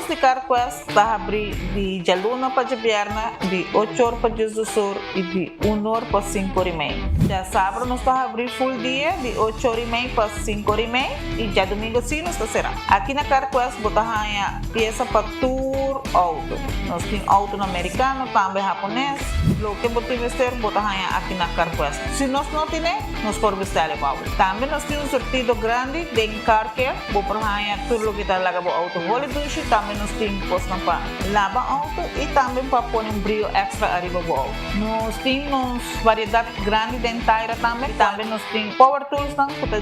de Carquest está abrir de dia luna para dia viernes, de 8 horas para dia do sur e de 1 hora para 5 horas e meia. Dia sábado nós está abrir full dia, de 8 horas e meia para 5 horas e meia e dia domingo sim nós está será. Aqui na Carquest botar a peça para tour auto. Nós temos auto americano, também japonês. Lo que botar vestir botar aqui na Carquest. Se nós não temos, nós podemos vestir o auto. Também nós temos um sortido grande de car care, botar tudo que está lá para o auto. Dushi, também nós temos posto para lavar auto e também para pôr brilho extra arriba do auto. Nós temos variedade grande de inteira também. Também nós temos power tools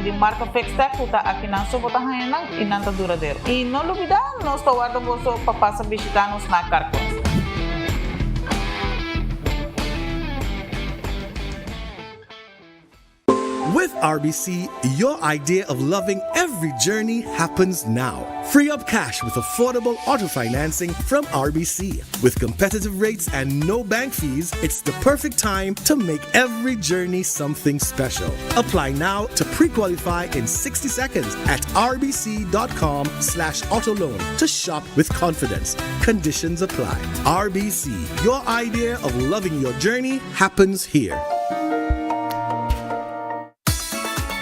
de marca Fextech, que está aqui na sua bota e não está duradouro. E não olvidar, nós estamos guardando para passar visitar-nos na Carquest. With RBC, your idea of loving every journey happens now. Free up cash with affordable auto financing from RBC. With competitive rates and no bank fees, it's the perfect time to make every journey something special. Apply now to pre-qualify in 60 seconds at rbc.com/autoloan to shop with confidence. Conditions apply. RBC, your idea of loving your journey happens here.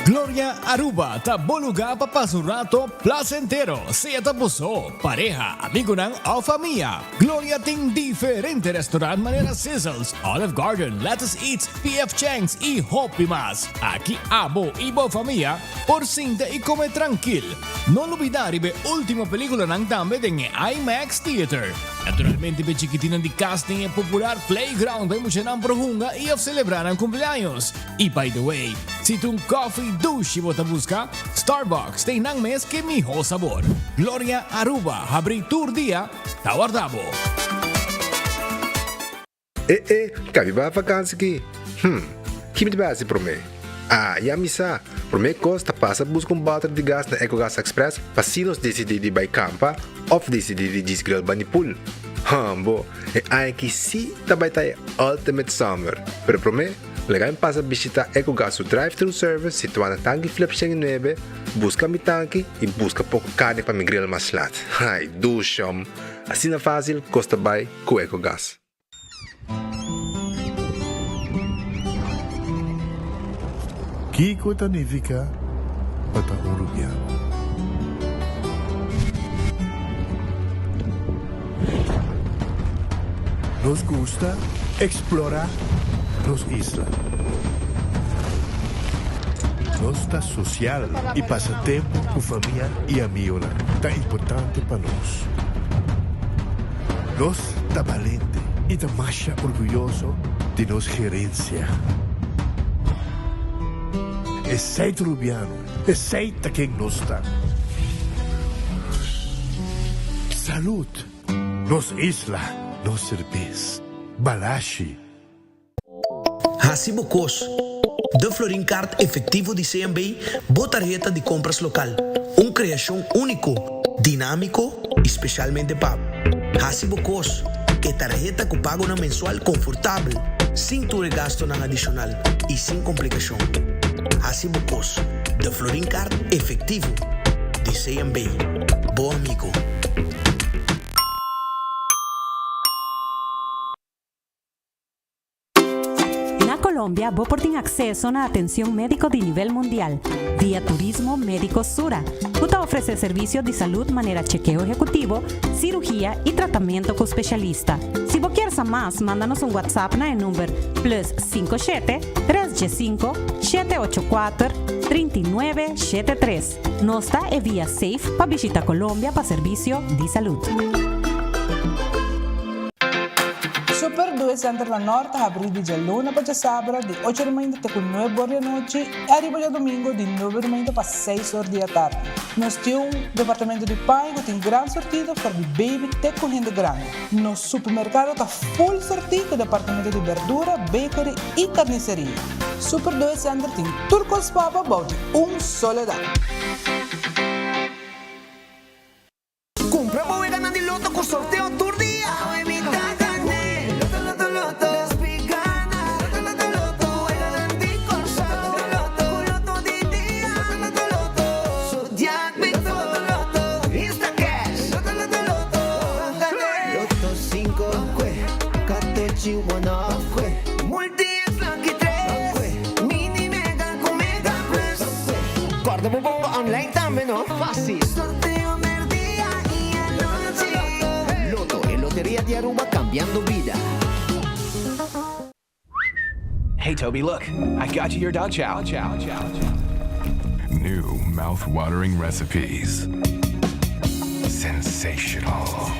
Gloria Aruba, taboluga papasurato placentero. Siya tapuso, pareja, amigo ng Alpha Mia. Gloria ting diferente restaurant manera Sizzles, Olive Garden, Lettuce Eats, PF Chang's y Hopi Mas. Aquí abo ibo familia, por cinta y come tranquil. No olvidar ibe última película ng tambe ng IMAX Theater. Naturalmente be chiquitinan di casting e popular playground by mo siya ng prohunga y of celebrar ang cumpleaños. Y by the way, si tung coffee douche mo busca, Starbucks tem nang mes que miho sabor. Gloria Aruba, habri tour dia, tawardabo. Kami ba vakansie ki? Kimi de base pro me? Ja misa. Pro me costa passa busca balter de gas na EcoGas Express, pasinos decidi de by campa, of decidi de disgril banipul. Bo, ai que si tabay tayo ultimate summer. Pero pro me, legal passa visitar EcoGas o drive-thru service situado na tanque flip siya 9, busca mi tanque e busca pouco carne para mi grill mas lat. Ai, dushom. Assim na fácil, costa by com EcoGas. Kiko Tanifica Bata Uruguayano. Nos gusta explorar los islas. Nos está social y pasatiempo con familia y amigos. Tan importante para nos. Nos está valiente y está más orgulloso de nos gerencia. Exceito Rubiano, exceita quem nos está. Salud, nos isla, nos cerveza, balashi. Hacibocos, de Florin Card efetivo de CMB, botarjeta de compras local. Criação único, dinâmico, especialmente para Hacibocos, que tarjeta que pago na mensual confortável, sem tu gasto na adicional e sem complicação. Hacibocos, de Florin Card efetivo de CMB. Bom amigo. Colombia, vos tiene acceso a atención médico de nivel mundial vía Turismo Médico Sura. Puta ofrece servicios de salud manera chequeo ejecutivo, cirugía y tratamiento con especialista. Si vos quieres más, mándanos un WhatsApp en el número +57 3G5 784 3973. Nosta e vía Safe para visitar Colombia para servicio de salud. Super 2 Center da Norte abre de luna para sábado de 8 da manhã até 9 horas da noite e arriba de domingo de 9 da manhã para 6 horas da tarde. Nós temos um departamento de pai que tem grande sortido para de baby até correndo grande. Nosso supermercado está full sortido com departamento de verdura, bakery e carniceria. Super 2 Center tem tudo com os papas de soledad. Compra para ganar de loto con sorteo tour día. Guarda mo online también, ¿no? Fácil. Sorteo del día y anoche. Loto, en Lotería de Aruba, cambiando vida. Hey, Toby, look. I got you your dog chow. New mouth-watering recipes. Sensational.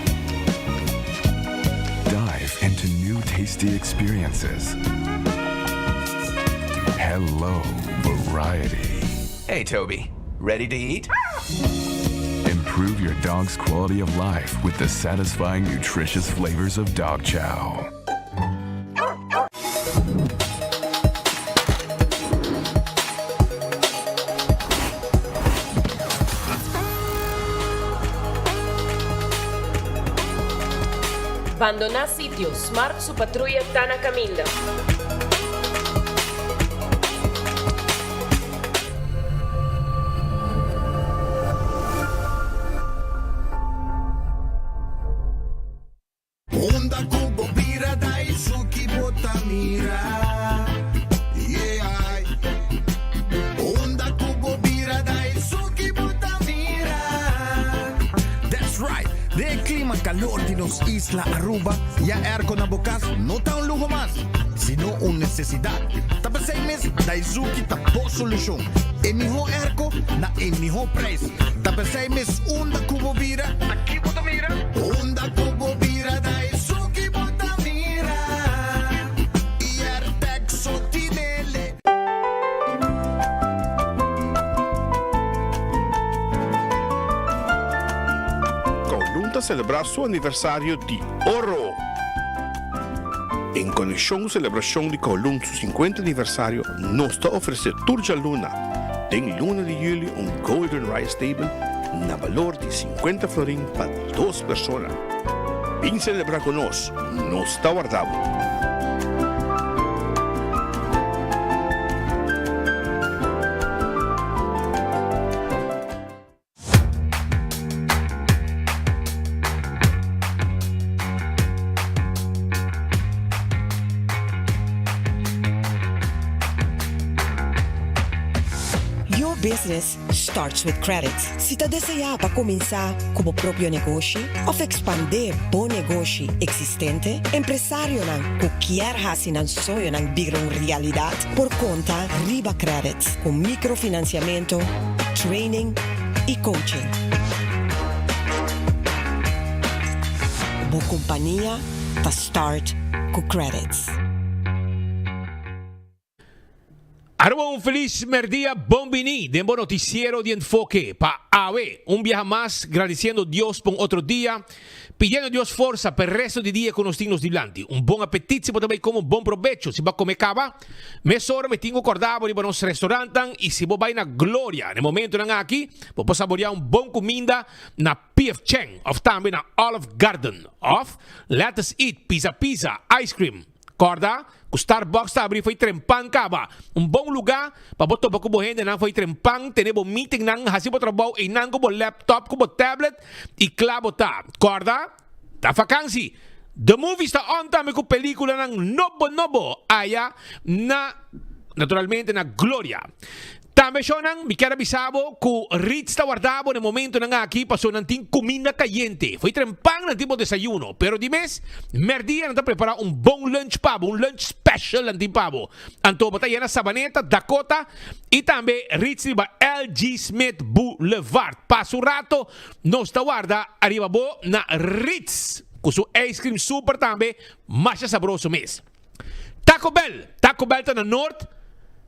Dive into new tasty experiences. Hello, variety. Hey, Toby. Ready to eat? Improve your dog's quality of life with the satisfying, nutritious flavors of dog chow. Abandonar sitio, Smart su patrulla está na caminda. Onda kubo bira daisuki botamira. Yeah. Onda kubo bira daisuki botamira. That's right. De clima calor de los Isla Aruba, ya aircon na bukas, no ta un lujo más, sino una necesidad. Tapos 6 meses, Daisuki tapo solusyon. Emiho airco na emiho price. Tapos 6 meses, onda kubo bira, aquí botamira. Onda kubo bira daisuki botamira. Iertek sotinele. Kowloon celebra su aniversario de oro. En conexión celebración de Kowloon su 50 aniversario, nos está ofreciendo Turja Luna. En luna de julio un Golden Rice Table na valor de 50 florín para 2 personas. Ven celebrar con nos está guardado. Your business starts with credit. Si ta desea pa comenzar como propio negócio of expandir bom negócio existente, empresario nang cualquier hasi ng sonho ng bigong realidad por conta Riba Credit con microfinanciamiento, training y coaching. Bo companhia ta start con credits. Arroba un feliz día, bombini, de buen noticiero de enfoque, pa AVE, un viaje más, agradeciendo a Dios por otro día, pidiendo a Dios fuerza para el resto del día con los signos delante. Un buen apetito, pero también como un buen provecho. Si va a comer cava, mesora me tengo acordado de los restaurantes y si vos vais a Gloria, en el momento en aquí, vos podés saborear un buen comida na P.F. Chang, of también na Olive Garden, of Let Us Eat, Pizza, Ice Cream. Corda, o Starbucks está abrindo foi trempang kaba. Um bom lugar para botar para kubo gente não foi trempang, tenebo meeting nang hasibo trabaho e nang kubo laptop, kubo tablet e claro tá. Corda, tá vakansie. The movie está on time com película nang nobo aya na naturalmente na Gloria. Também sonang, me quero avisabo que Ritz está guardado no momento nang aqui passou nanting comida caliente. Foi trempang ng tipo desayuno, pero di mes, merdia nang preparar um bom lunch pabo, um lunch special ng pabo. Anto bataya na Sabaneta, Dakota, e também Ritz di ba LG Smith Boulevard. Passo rato, nos está guarda arriba bo na Ritz, com su ice cream super também, mais sabroso mes. Taco Bell tá na North,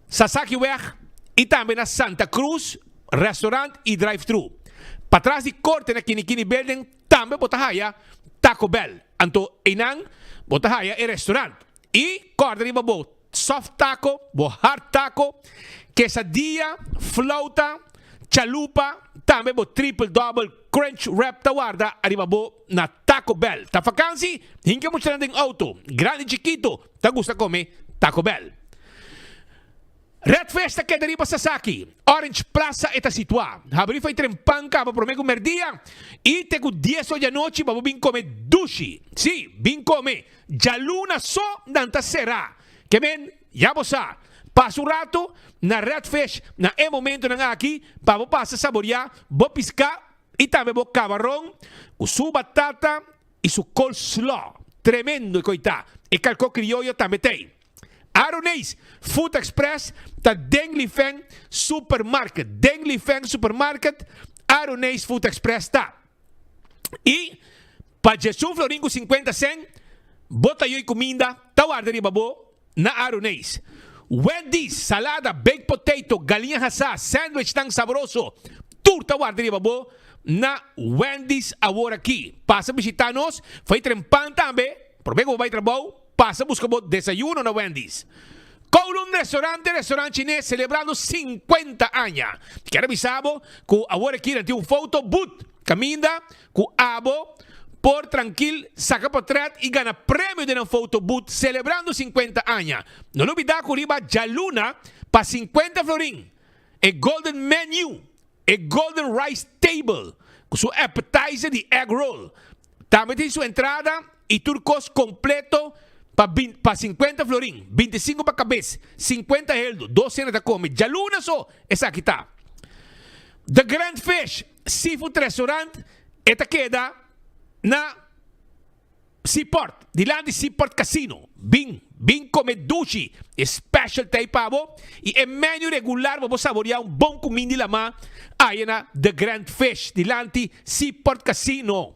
Sasaki Weg, e também na Santa Cruz, restaurante e drive-thru. Para trás de corte na Kinikini Building, também botahaya Taco Bell. Anto inang botahaya e restaurante. E corda riba bo soft taco, bo hard taco, quesadilla, flauta, chalupa, também bo triple double crunch wrap tawarda arriba bo na Taco Bell. Ta vakansie, hinka mo siya ng auto, grande chiquito, ta gusta come Taco Bell. Red Festa que deriva Sasaki, Orange Plaza está situada. Habrí foi trempang para prometer comer dia e te com 10 horas da noite para vir comer dushi. Sim, vir comer. Já luna só nanta será. Que men, já você, passa um rato na Redfish, na é momento na aqui, para você passar saborear, vou piscar e também vou camarão, com sua batata e seu coleslaw. Tremendo, coitado. E calco criollo também tem. Aronês Food Express tá Deng Li Feng Supermarket. Deng Li Feng Supermarket, Aronês Food Express tá. E para Jesus Florim com 50 cent, bota eu comida, tá guardando babo na Aronês. Wendy's, salada, baked potato, galinha assada, sandwich tão saboroso, tudo tá guardando babo na Wendy's agora aqui. Passa a visitar-nos, foi trempan também, promego que vai trabalhar, passa a buscar desayuno na Wendy's. Kowloon restaurante chinês, celebrando 50 anos. Quero avisar que agora aqui tem photo booth, caminha, com abo, por tranquilo, saca portrait e ganha prêmio de uma photo booth, celebrando 50 anos. Não olvidar que riba Jaluna, para 50 florim, é golden menu, é golden rice table, com seu appetizer de egg roll. Também tem sua entrada e turcos completo, para 50 florim, 25 para cabeça, 50 heldo, 12 cenas de come. Jaluna só, essa aqui tá. The Grand Fish Seafood Restaurant, esta queda na Seaport, dilante Seaport Casino. Bing come dushi, special tay pavo, e em menu regular vamos saborear bom comida la ma aí na The Grand Fish, dilante Seaport Casino.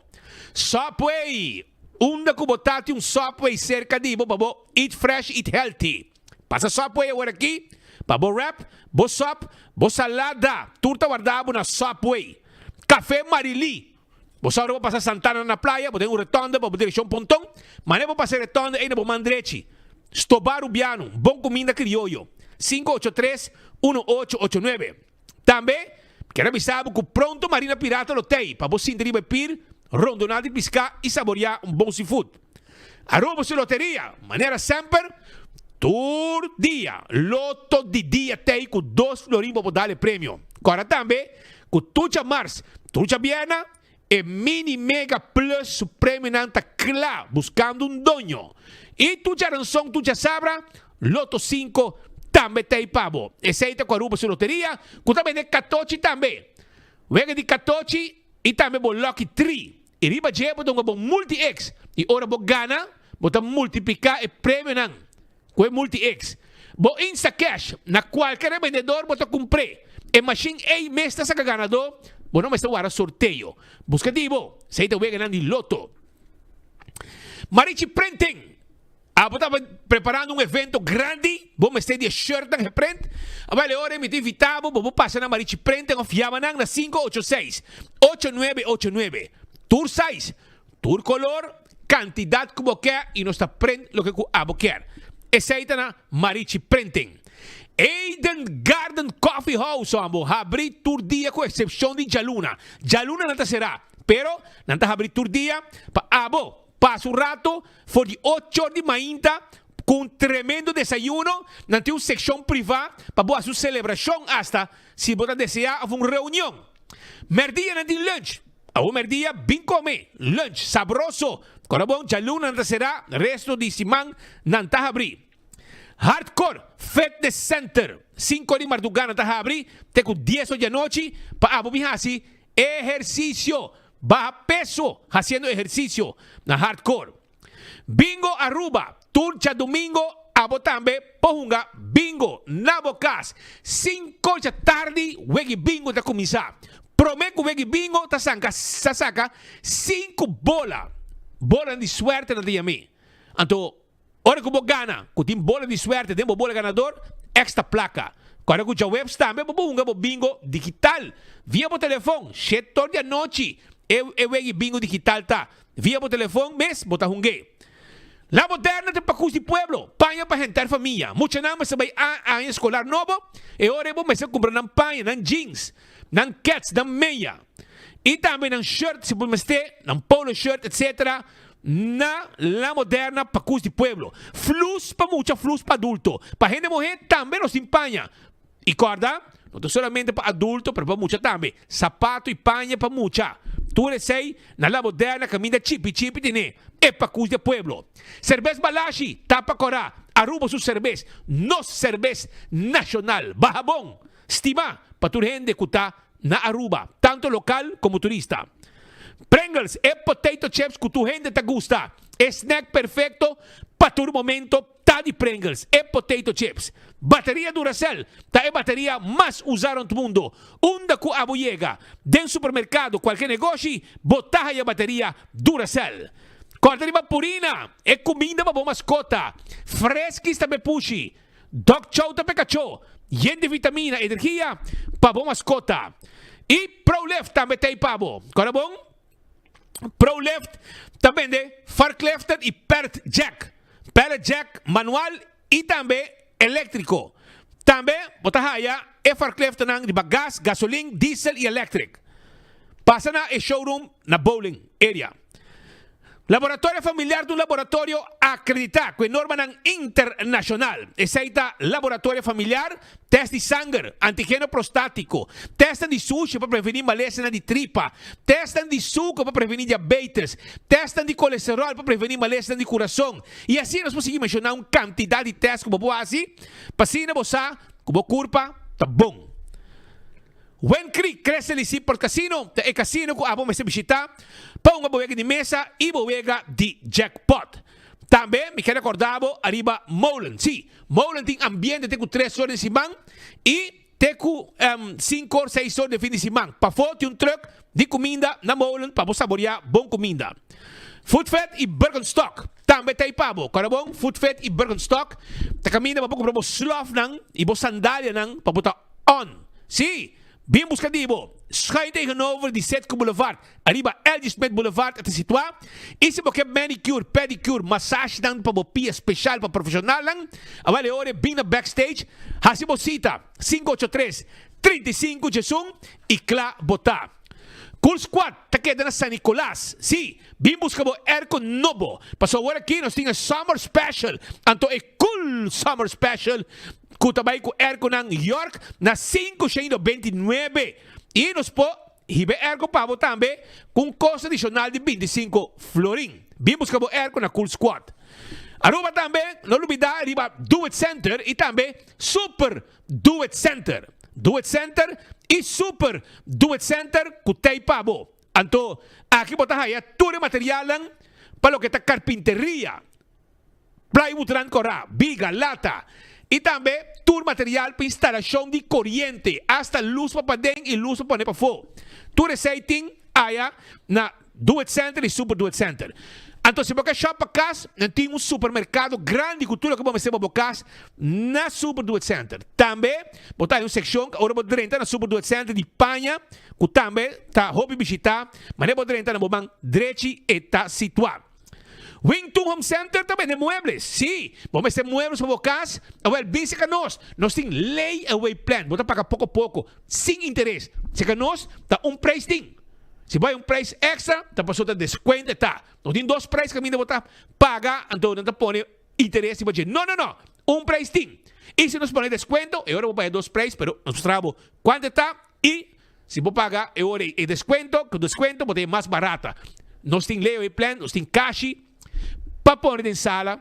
Subway, que botate Subway cerca de babo, eat fresh, eat healthy. Passa Subway agora aqui, babo wrap, bo sop, bo salada, turta guardado na Subway. Café Marili. Você agora vai passar Santana na praia, vou ter retonda, vou ter pontão, mas não vou passar retonda aí na Bomandrechi. Stobar Ubiano, bom comida criollo. 583-1889. Também, quero avisar que pronto Marina Pirata lo tem, para você ir pir, rondonado e piscar e saborear bom seafood. Arroba se loteria, maneira sempre, tour dia, loto de dia tem com 2 florim para dar prêmio. Agora também, com tucha Mars, tucha Viena, e Mini Mega Plus Supremo Nanta Cla, buscando dono. E tu já ranção, tu já sabra, Loto 5 também tem pavo. Eceita com a ruba sua loteria, que também tem 14 também. Vega de 14 e também o Lucky 3. E riba de época, um bom multi-X. E ora bo gana, bota multiplicar e prêmio não. Com o multi-X. Bo Insta Cash, na qualquer vendedor, bota cumprir. E machine A mesta sa ganador. Bueno, me está guardando sorteio. Buscativo. Se te voy a ganar de loto. Marichi Printing. Estava preparando um evento grande. Vou me de shirt de print. Vale, hora me invitava. Vou passar na Marichi Printing. Confiava na 586-8989. Tour size. Tour color. Cantidade que você quer. E nós print lo que você quer. Essa aí está na Marichi Printing. Eden Garden Coffee House, amo, abrir tour dia com exceção de Jaluna. Jaluna não será, pero não abrir tour dia para abo. Passa um rato, for de 8 horas de manhã, com tremendo desayuno, não tem uma secção privada para boa sua celebração hasta se você desejar uma reunião. Merdia não tem lunch. A uma merdia, bem comer, lunch sabroso. Agora bom, Jaluna não será, resto de semana não abrir. Hardcore Fitness Center. 5 de madrugada está a abrir. Tem com 10 da noite. Para abrir ejercicio. Baja peso. Haciendo ejercicio. Na Hardcore. Bingo Aruba. Turcha domingo. Abo também. Pohunga. Bingo. Na Bocas. 5 da tarde. Wegi bingo está começar. Prometo wegi bingo. Está saca 5 bola. Bola de suerte na dia me. Então. Ora que você gana, que tem bola de suerte, tem bola ganador, extra placa. Agora que o web também, você bingo digital. Via o telefone, 7 horas da noite, bingo digital tá. Via o telefone, mês, bota hungue. La Moderna tem para de pueblo, panha para rentar família. Muita nama se vai a escolar novo, e ora você compra nan panha, nan jeans, nan cats, nan meia. E também nan shirt, se você ter, nan polo shirt, etc., na La Moderna para cus de pueblo. Flus para mucha, flus para adulto. Para gente mujer também nos empanha. E corda, não solamente para adulto, pero para mucha também. Sapato e panha para mucha. Tú eres sei, na la moderna camina chipi tine, e pacus de pueblo. Cervez Balashi, tapa corá, Aruba su cervez, nos cervez nacional, bajabón, estima, para tu gente que está na Aruba, tanto local como turista. Pringles e potato chips que tu gente te gusta. Snack perfecto para tu momento. Tá de Pringles e potato chips. Bateria Duracell. Tá é bateria mais usada no mundo. Unda ku abuyega. Den supermercado, qualquer negócio, botar a bateria Duracell. Corda purina. É comida para boa mascota. Fresquis também puxi. Dog chow também cachorro. Yen de vitamina, energia para boa mascota. E ProLeft também tem pabo. Corda bom? ProLeft também de forklifter e pallet jack. Pallet jack manual e também elétrico. Também bota raya e forklifter nang de gas, gasolina, diesel e electric. Passa na showroom na bowling area. Laboratório familiar de um laboratório acreditado com norma internacional. Aceita laboratório familiar, teste de sangue, antígeno prostático, teste de sushi para prevenir maleza de tripa, teste de suco para prevenir diabetes, teste de colesterol para prevenir maleza de coração. E assim nós conseguimos mencionar uma quantidade de testes como boa assim, para assim você, como curva, tá bom. When Creek cresce ali por casino, é casino que vamos visitar, para uma boega de mesa e boega de jackpot. Também me quero acordar arriba Molen. Sim, Molen tem ambiente, tem 3 horas de semana e tem 5 ou 6 horas de fim de semana. Para fora tem truck de comida na Molen para você saborear boa comida. Foodfed e Birkenstock. Também tem pabo. Cara bom, Foodfed e Birkenstock. Tá caminha para você slof nang e sandália nang para botar on. Sim. Bem buscativo, schijn tegenover die Zetko Boulevard. Arriba Elgin Smith Boulevard at situar. E se você manicure, pedicure, massage dan para pia special para profissional lang. Awale ore bem na backstage. Hasibo cita 583-35 Jesum e Cla Bota. Cool Squad, taqueda na San Nicolas. Sim, bem buscabo Erco Nobo. Passou agora aqui, nós tínhamos Summer Special. Anto é Cool Summer Special. Kutabay ko Erco ng York na 529. E nos po, hibe Erco pabo tambe kung costo adicional de 25 florin. Vimos que o Erco na Cool Squad. Aruba tambe, no olvidar, arriba Do It Center e tambe Super Do It Center. Do It Center e Super Do It Center kutay pabo. Anto, aqui botahaya, tudo material lang para lo que está carpinteria. Plywood ran corá, viga, lata. E também tour material para instalação de corrente, hasta luz para dentro e luz para poner para fora. Tour setting aí na Do It Center e Super Do It Center. Então, se você shop para casa, tem supermercado grande cultura que vamos ter para casa na Super Do It Center. Também, botar uma seção, agora vou entrar na Super Do It Center de Panha, que também está hobby visitar, mas vou entrar na Bobang direito e está situado. Wington Home Center também de muebles. Sim, vamos ter muebles para vocês. Well, vise que nós temos layaway plan. Bota pagar pouco a pouco, sem interesse. Se que nós tá preço tem. Se vai preço extra, tá passou de desconto, tá. Nós tem 2 preços que a minha botar pagar, então não tá põe interesse para dizer, não, preço tem. E se nós põe desconto, eu vou pagar 2 preços, pero nós trabo quanto tá e se vou pagar, eu vou desconto, que o desconto vou ter mais barata. Nós tem layaway plan, nós tem cash para pôr em sala,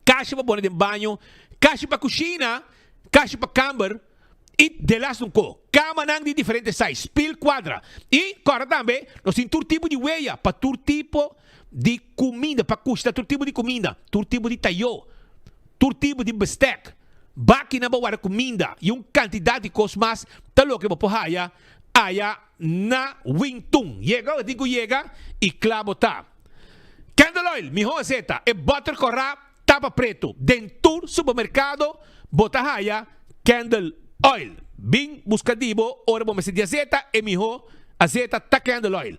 caixa para pôr em banho, caixa para cozinha, caixa para câmara e de lá no co. Cama de diferentes sizes, pil quadra. E agora também, nós temos todo tipo de huella, para todo tipo de comida, para custar todo tipo de comida, todo tipo de talho, todo tipo de bistec, máquina para comida e uma quantidade de coisas mais, tal que vou haya na Wington. Chega e clavo tá. Candle Oil, mi receta é butter corrá, tapa preto. Dentro supermercado, bota raya, Candle Oil. Bem buscativo, ora vamos ser de azeta, e mi azeta tá Candle Oil.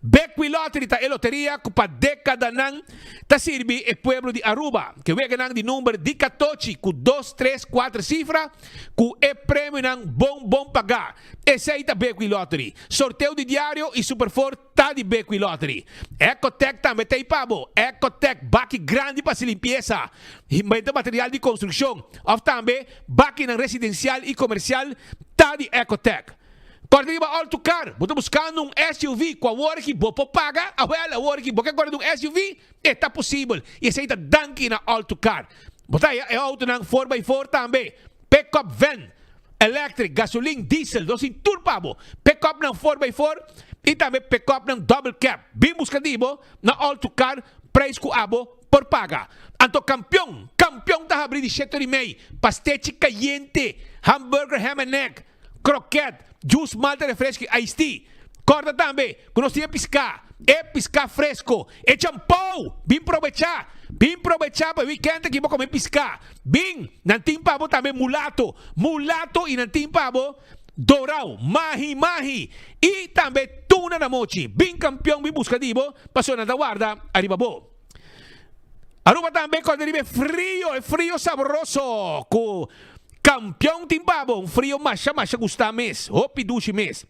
Becqui Lottery tá e loteria, que para década nang, tá sirve e pueblo de Aruba, que vega nang de número de 14, com 2, 3, 4 cifras, com e prêmio nang bom pagar. Esse aí tá Becqui Lottery. Sorteio de diário e Superfor tá de Becqui Lottery. Ecotec também tem pabo. Ecotec, baque grande para se limpeza. Inventa material de construção. Ou também, baque na residencial e comercial tá de Ecotec. Quando iba all to car, você buscando um SUV com a work, você paga, a work, você quer um SUV, está possível. E esse aí está danke na all to car. Você é auto ng 4x4 também. Pick-up van, electric, gasoline, diesel, dos in turpabo. Pick-up ng 4x4 e também pick-up ng double cab. Bim buscadibo na all to car, price ko abo por paga. Anto campeón ta abrir de 7,5. Pastechi caliente, hamburger, ham and egg, croquette, juice, malta, refresco, iced tea. Corta também, conhecia piscar. É piscar fresco. É champão. Bim provechar para weekend que vou comer piscar. Bim, nantim pabo também mulato. Mulato e nantim pabo dorau, mahi. E também tuna na mochi. Bim campeão, bim buscadibo. Passou na guarda, arriba bo. Aruba também quando ele é frio saboroso. Com campeão timpabo, frio macha gusta mes. Hopi dushi mes.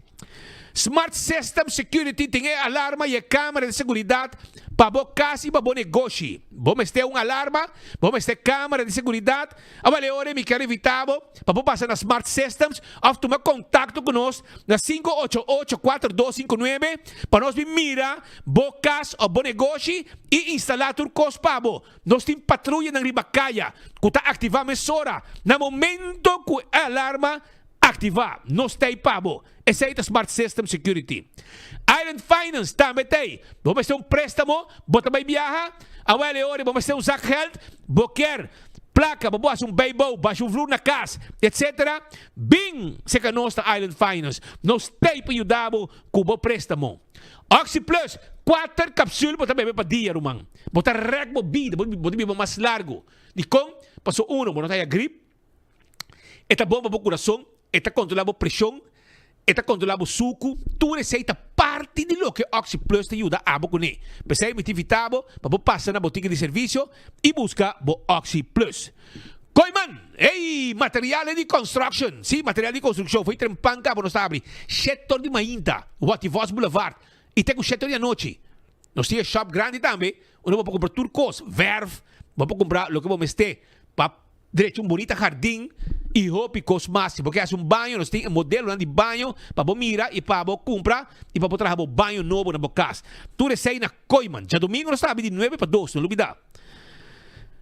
Smart System Security tem alarma e câmera de segurança para bo casa e para bo negócio. Vamos ter uma alarma, vamos ter câmera de segurança. Agora hora me quero evitar para bo passar na Smart Systems ou tomar contato conosco na 588-4259 para nós mira bo casa ou bo negócio e instalar tudo coisa para bo. Nós temos patrulha na Ribacaya que está ativar mesora. Na momento que a alarma ativar, nós tem pabo. Esse é o Smart System Security. Island Finance também tem. Vamos ter um préstamo, bota vai viajar. Agora hora vamos ter um Zack Health, boquer, placa, vamos um beibo, baixo um flor na casa, etc. Bing, se que nós da Island Finance, nós tem para ajudar com o préstamo. Oxy Plus, 4 cápsulas, bota bem para dia, Roman. Bota rec, vida, bota bem mais largo. E com, passou bota aí a gripe. Esta bomba para o coração, esta controla a pressão, esta controla o suco, tu receita parte de lo que Oxy Plus te ajuda a com ele. Pensei me tivitabo, para passar na botica de serviço e busca o Oxy Plus. Coiman, material de construction. Sim, material de construção. Foi trempanca, não sabe. Setor de Mainta, Wativos Boulevard. E tem o setor de noite. Nós temos shop grande também. Onde vamos comprar turcos, verf, vamos comprar o que vamos ter para direito bonito jardim e roupa máximo, porque é banho, nós temos modelo de banho para mirar e para comprar e para trazer banho novo na casa. Tudo isso aí na Coiman. Já domingo nós estamos de 9 para 2, não olvidar.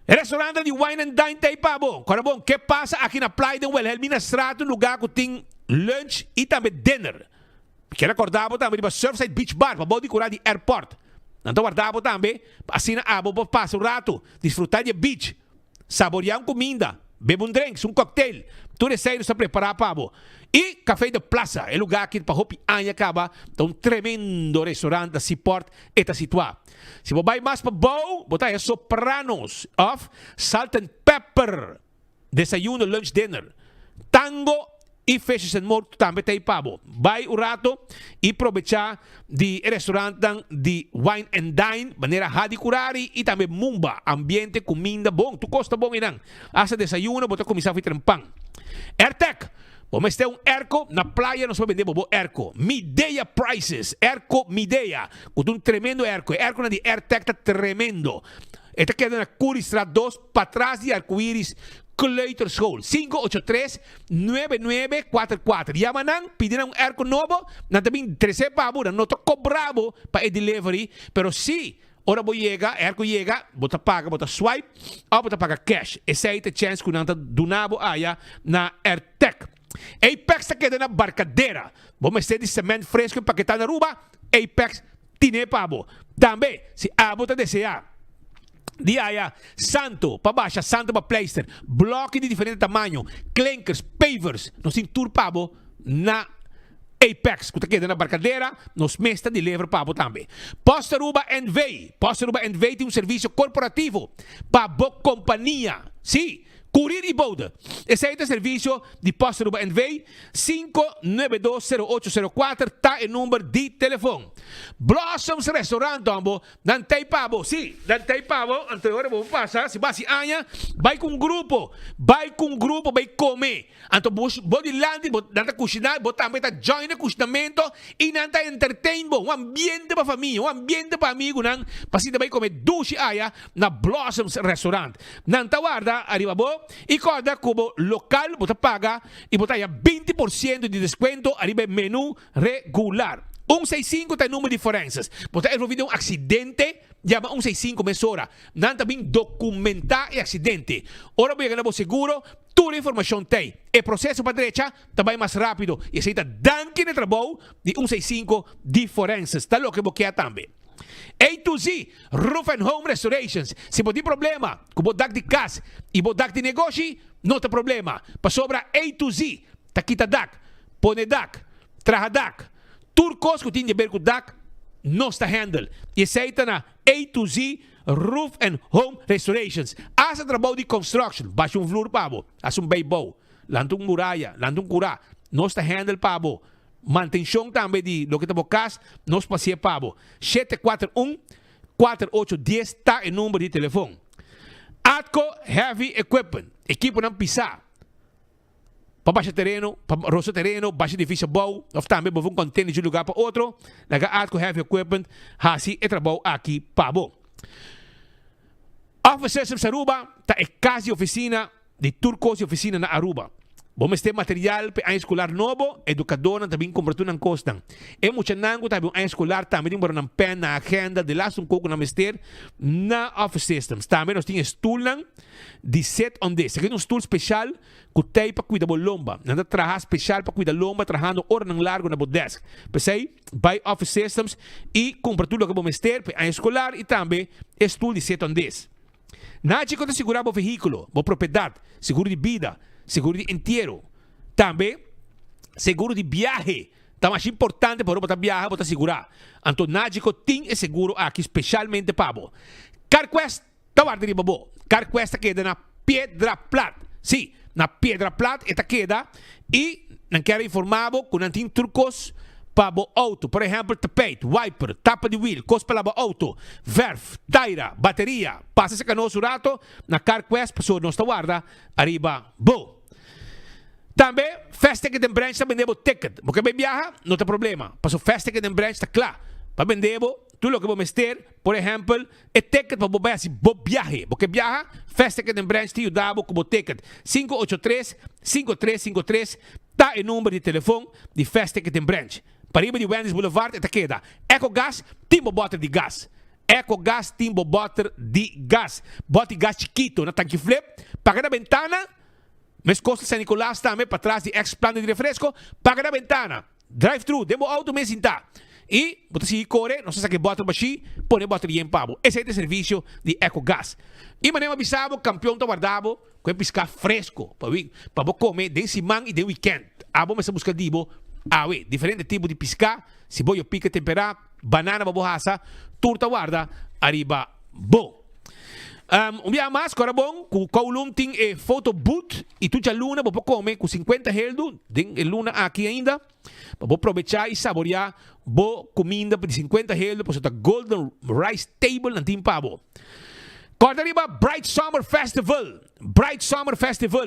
Restaurante de Wine and Dine tem pabo. Agora bom, que passa aqui na Praia de Wilhelm, Minas Strato, lugar que tem lunch e também dinner. Quero acordar também para Surfside Beach Bar, para decorar de airport. Então guardar também, assim na para passar um rato, desfrutar de beach. Saborear uma comida, beber drinks, cocktail. Tudo isso aí está preparado para você. E Café de Plaza, é lugar aqui para Hopi Anya Caba, um tremendo restaurante da Seaport, está situado. Se você vai mais para Bow, botar é Sopranos of Salt and Pepper, desayuno, lunch, dinner. Tango e Fishes and More também tem pabo. Vai o rato e aproveitar de restaurante de Wine and Dine, maneira hadi curari e também mumba, ambiente, comida bom, tu costa bom irang. Asa desayuno, bota começar a fazer trempang. AirTech, vamos ter um Erco na praia, nós vamos vender bobo Erco. Midea Prices, Erco Midea, com um tremendo Erco. Erco na de AirTech tá tremendo. Esta queda na Curistrat 2, para trás de Arco-Íris, Kleuterschool, 583-9944. Yamanang, pedirão um erco novo, não também 13 pavos, não estou cobrado para o delivery, pero se ora vou chegar, erco chega, bota paga, bota swipe, ou bota paga cash. Essa é a chance que não está donado aí na AirTech. Apex está quedando na barcadeira. Vamos ter de cimento fresco empaquetado na Aruba, Apex tiene pavo. Também, se a bota desejar, Diaya, santo, para baixa, santo para pleister, bloco de diferente tamanho, clankers, pavers, nos tem tour pabo na Apex, que está aqui na barcadeira, nos mesta de lever pabo também. Posta Aruba NV tem um serviço corporativo para boa companhia, sim, Curir e Boda. Esse é o serviço de Posta Aruba NV, 5920804, está o número de telefone. Blossoms Restaurant, ambo, não tem pabo, sim, não tem pabo, anterior vamos passar, se vai se anha, vai com grupo, vai comer. Então, body landing, nanta cozinhar, também tá join no cozinamento e nanta entertain, um ambiente para família, um ambiente para amigo, não, para se também comer duche aya na Blossoms Restaurant. Nanta guarda, arriba bo, e corda como local, você paga e você tem 20% de desconto arriba menu regular. 165 tem número de diferenças. Você envolvido em um acidente, llama 165 mesora. Não também documentar o acidente. Ora voy a ganar seguro, toda a informação tem. O processo para a direita também mais rápido. E aceita danke de trabalho de 165 diferenças. Está louco que você quer também. A to Z, Roof and Home Restorations. Se você tem problema com o dak de casa e o dak de negócio, não tem problema. Para sobra A to Z, taquita dak, pone dak, traja dak, turcos que tem de ver com dak, não está handle. E aceita na A to Z, Roof and Home Restorations. Asa trabalho de construction, baixa floor pabo, asa beisebol, lantung muralla, lantung cura, não está handle pabo. Manutenção também de lo que estamos casa, nos passeia pabo. 741-4810 está o número de telefone. Atco Heavy Equipment, equipo não pisar. Para baixo terreno, para roço terreno, baixo edifício bom, ou também para um container de um lugar para outro. Naga Atco Heavy Equipment, assim é trabalho aqui pabo. Office Systems Aruba, está em casa e oficina de turcos e oficina na Aruba. Vamos ter material para a escolar novo, educador também comprou ng costan. E mucha nango tabi a escolar também tem ng pen na agenda de las un coco na mister na Office Systems. Também nós temos stool lang de set on this. Aqui um stool especial que tem para cuidar da lomba. Nada trabalho especial para cuidar da lomba, trabalhando hora ng largo na desk. Pensei, by Office Systems e comprou tudo que vamos ter para a escolar e também stool de set on this. Na chico de segurar o veículo, a propriedade, seguro de vida, seguro de entierro. Também, seguro de viaje. Tá mais importante para você viajar, para segurar. Então, Nádico tem seguro aqui, especialmente para você. CarQuest, tá guardando de bobo. CarQuest queda na Piedra Plata. Sim, na Piedra Plata, esta queda. E, não quero informar-vos que não tem trucos para o auto. Por exemplo, tapete, wiper, tapa de wheel, cos para o auto, verf, taira, bateria. Passa-se canoso rato na CarQuest, pessoa não está guarda, arriba, bo. Também, Fast Ticket and Branch também debo ticket. Porque bem viaja, não tem problema. Passou Fast Ticket and Branch, está claro. Para vender, tudo o que vamos ter, por exemplo, é ticket para você assim, bo viaje. Porque viaja, Fast Ticket and Branch te ajudava com o ticket. 583-5353, tá o número de telefone de Fast Ticket and Branch. Para ir de Wendy's Boulevard, esta queda. EcoGas, timbo botter de gás. EcoGas, timbo botter de gás. Bote gás chiquito na tanque flip. Paga na ventana. Mes Costa San Nicolás também, para trás de ex-plano de refresco. Paga na ventana. Drive-thru, demo auto, me sinta. E, você se corre, não sei se é que bota baixi, põe bateria em pavo. Esse é o serviço de EcoGas. E maneira avisado, campeão tá guardado, com piscar fresco, para comer de semana e de weekend. Abo, mas busca dibo, diferente tipo de piscar, se boio pica temperado, banana babohasa, turta guarda, arriba, bo. Dia mais, agora bom, com o Kowloon tem photo booth e tu já luna, para comer com 50 heldo, tem luna aqui ainda, para aproveitar e saborear boa comida de 50 heldo, para o Golden Rice Table na Timpabo. Corta arriba, Bright Summer Festival,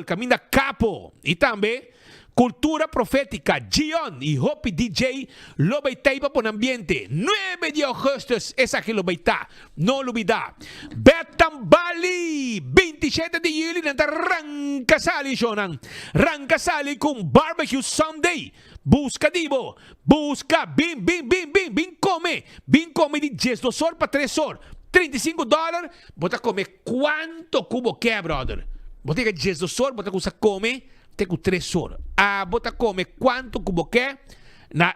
caminho da Capo, e também Cultura Profética, Gion y Hopi DJ lo beitaipa por ambiente. 9 de agosto es aquí lo beita. No lo olvida. Betambali, 27 de julio, nanta Rancasali, Jonan. Rancasali con Barbecue Sunday. Busca divo, busca, bin come de 10 2 para 3 horas. $35, bota comer quanto cubo quer, brother. Bota que 10 2 horas, bota que come. Com 3 horas. Bota come quanto que você quer na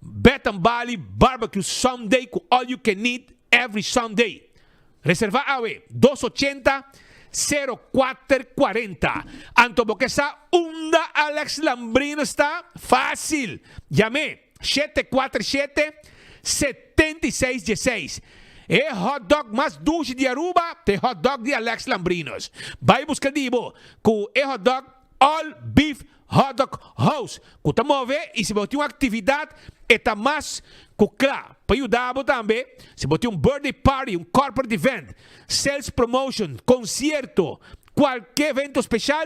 Betambali Barbecue Sunday com all you can eat every Sunday. Reserva AWE 280-0440. Anto porque essa onda Alex Lambrino está fácil. Llame 747-7616. É hot dog mais dulce de Aruba, tem hot dog de Alex Lambrinos. Vai buscar dibo com hot dog All Beef Hot Dog House. Kuta move e se você tem uma atividade está mais claro. Para ajudar também, se você tem um birthday party, um corporate event, sales promotion, concerto, qualquer evento especial,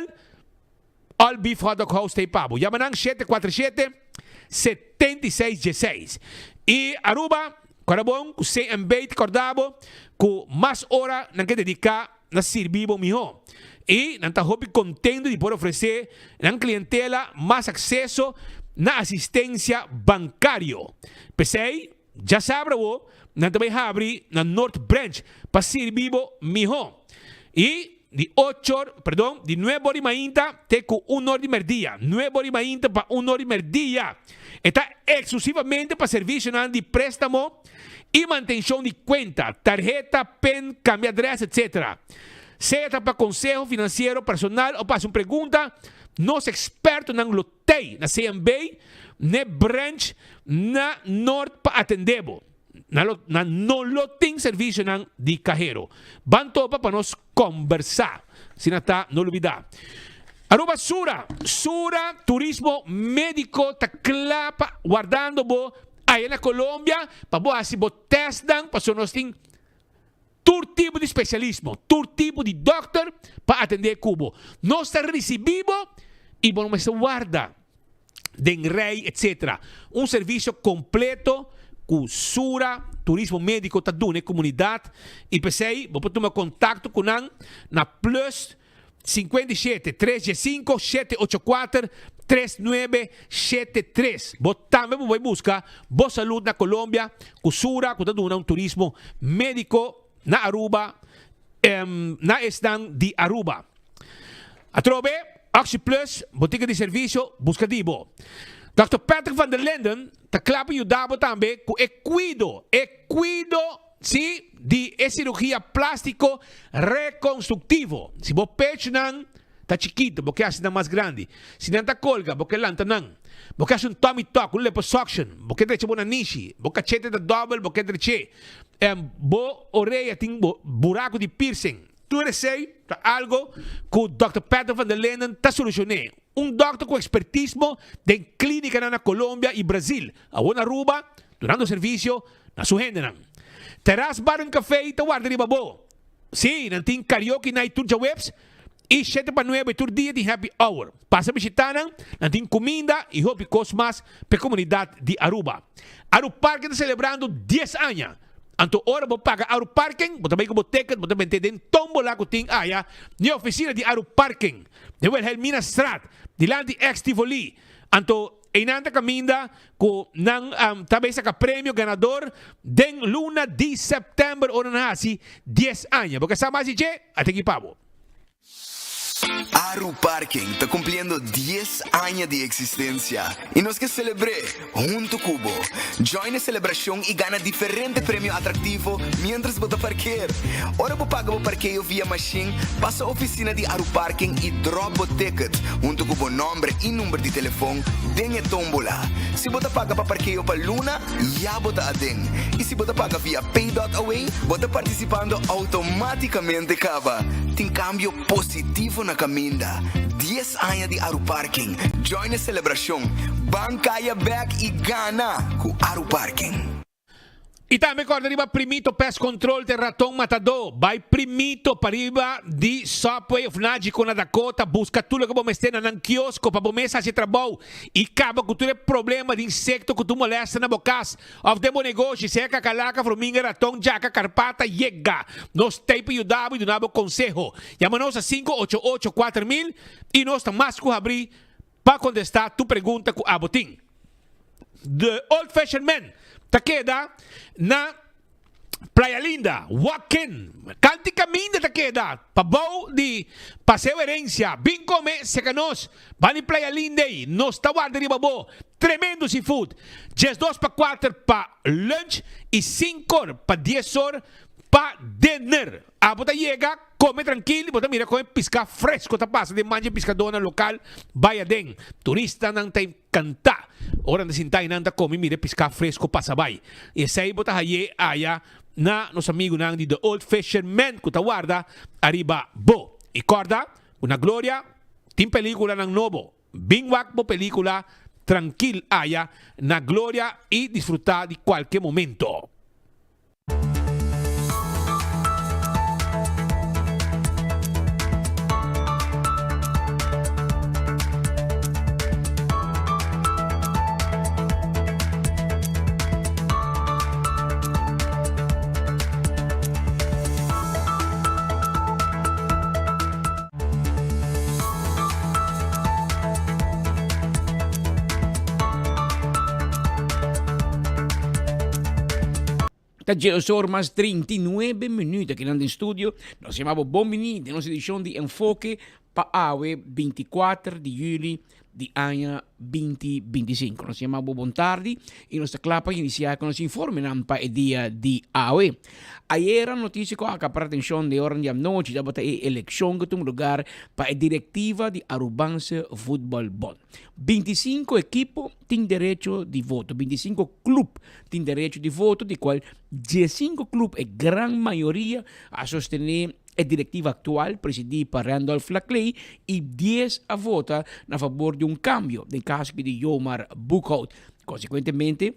All Beef Hot Dog House tem pabo. Yamanang 747-7616. E Aruba, Carabon, com CMB, recordavo, com mais hora não quer dedicar na servibo miho. e nanta hobby contento de poder oferecer na clientela mais acesso na assistência bancário. Pensei, já sabe, nanta vai abrir na North Branch para servir melhor. E de 9 horas de manhã até com 1 hora de meio-dia. 9 horas de manhã para 1 hora de meio-dia. Está exclusivamente para serviço de préstamo e manutenção de conta, tarjeta, pen, cambio de adresse, etc. Seja para conselho financeiro personal ou para uma pergunta, nós expertos na lotei, na CMB, na branch, na Norte para atender. No tem serviço de cajero. Van topa para nós conversar. Se não está, não olvidar. Aruba Sura turismo médico, tá clapa, guardando bo aí na Colômbia, para bo assim bo testam, para nós tem todo tipo de especialismo, todo tipo de doctor para atender Cubo. Nós recebemos e bom, mas guarda den rei, etc. Um serviço completo com Sura turismo médico tá dando comunidade e pensei, vou tomar contato com na plus 57 305 784 3973. Vos também vou buscar boa saúde na Colômbia, com Sura, com um turismo médico na Aruba, na estado de Aruba. A trove, Oxy Plus, botica de serviço, busca dibo. Dr. Patrick van der Linden, tá claro ajudava também com equido, sim, de cirurgia plástico reconstrutivo. Se você pecho não tá chiquito, porque assim mais grande. Se não tá colga, porque lanta não. Porque assim tummy tuck, liposuction, porque treche bona nishi, porque cachete da double, porque treche. Bo orelha tem buraco de piercing. Tu sei, tá algo que o Dr. Patrick van der Linden tá solucionando. Um doctor com expertismo de clínica na Colômbia e Brasil. A uma Aruba, durante o serviço, na sua agenda. Terás bar um café e te guarda de babo. Sim, não tem karaoke na turja webs. E 7 para 9 tur dia de happy hour. Passa visitando, não tem comida e hobby cosmas para a comunidade de Aruba. Aruba Park está celebrando 10 anos. Anto ora vou pagar Aruba Parking, vou também com ticket, vou também ter tombo lá que tem na oficina de Aruba Parking. De Wilhelmina Straat, dilante ex Tivoli. Anto inanta caminda ko nang tabi sa ka-premyo ganador den luna de September o na si 10 años. Porque sama si Che, atikipabo. Aru Parking está cumpliendo 10 años de existencia y nos que celebre junto Cubo. Join la celebración y gana diferentes premios atractivos mientras vota parquear. Ahora vos paga vos parqueo vía machine, pasa a oficina de Aru Parking y drop vos ticket junto Cubo nombre y número de teléfono denye tómbola. Si vota paga para parqueo para Luna, ya vota a den. Y si vota paga vía Pay.away, vota participando automáticamente cava. Tin cambio positivo na caminda. 10 años de Aru Parking. Join la celebración. Bancaya back y gana con Aru Parking. E também quando arriba primito pest control de ratão matador. Vai primito para arriba de Subway of Nagico na Dakota. Busca tudo que você tem na quiosco para você fazer trabalho. E acaba com todo problema de insecto que tu molesta na bocas. Of demo negócio, seca, calaca, formiga, ratão, jaca, carpata, yega. Nós temos ajudado e donamos conselho. Chama-nos a 588-4000 e nós estamos mais que abrir para contestar tu pergunta com a botim. The Old Fashioned Man. Tá queda na Praia Linda, Joaquim. Canti caminho tá queda. Pabou de Passeio Herência. Bem comer, secanos. Vai em Praia Linda aí. Nós tá guardando de babo. Tremendo seafood. 2 para 4 para lunch e 5 para 10 horas para dinner. A bota chega, come tranquilo, bota mira come piscar fresco, tá passa de manja piscadona local, vai adem. Turista não tem cantar. Ora de sintai não tá come mira piscar fresco passa vai. E sei bota haye aya na nos amigo nang de The Old Fashioned Man que tá guarda arriba bo. E corda, una gloria, tem película nang novo. Bingwak bo película tranquil aya na gloria e disfrutar de qualquer momento. Taggio más 39 minutos aqui no estúdio. Nós chamamos bom menino de nossa edição de Enfoque para AWE 24 de julho de ano 2025. Nós chamamos bom tarde e nossa clapa iniciar com os informes para o dia de AWE. Ayer a notícia que acapara atenção de hora de noite da bota eleição que tem lugar para a diretiva de Arubança Futebol Bond. 25 equipos têm direito de voto, 25 clubes têm direito de voto, de qual 15 clubes, a grande maioria, a sostener a diretiva atual presidida por Randolph Laclay e 10 a votar a favor de um cambio, no caso de Yomar Buchhout. Consequentemente,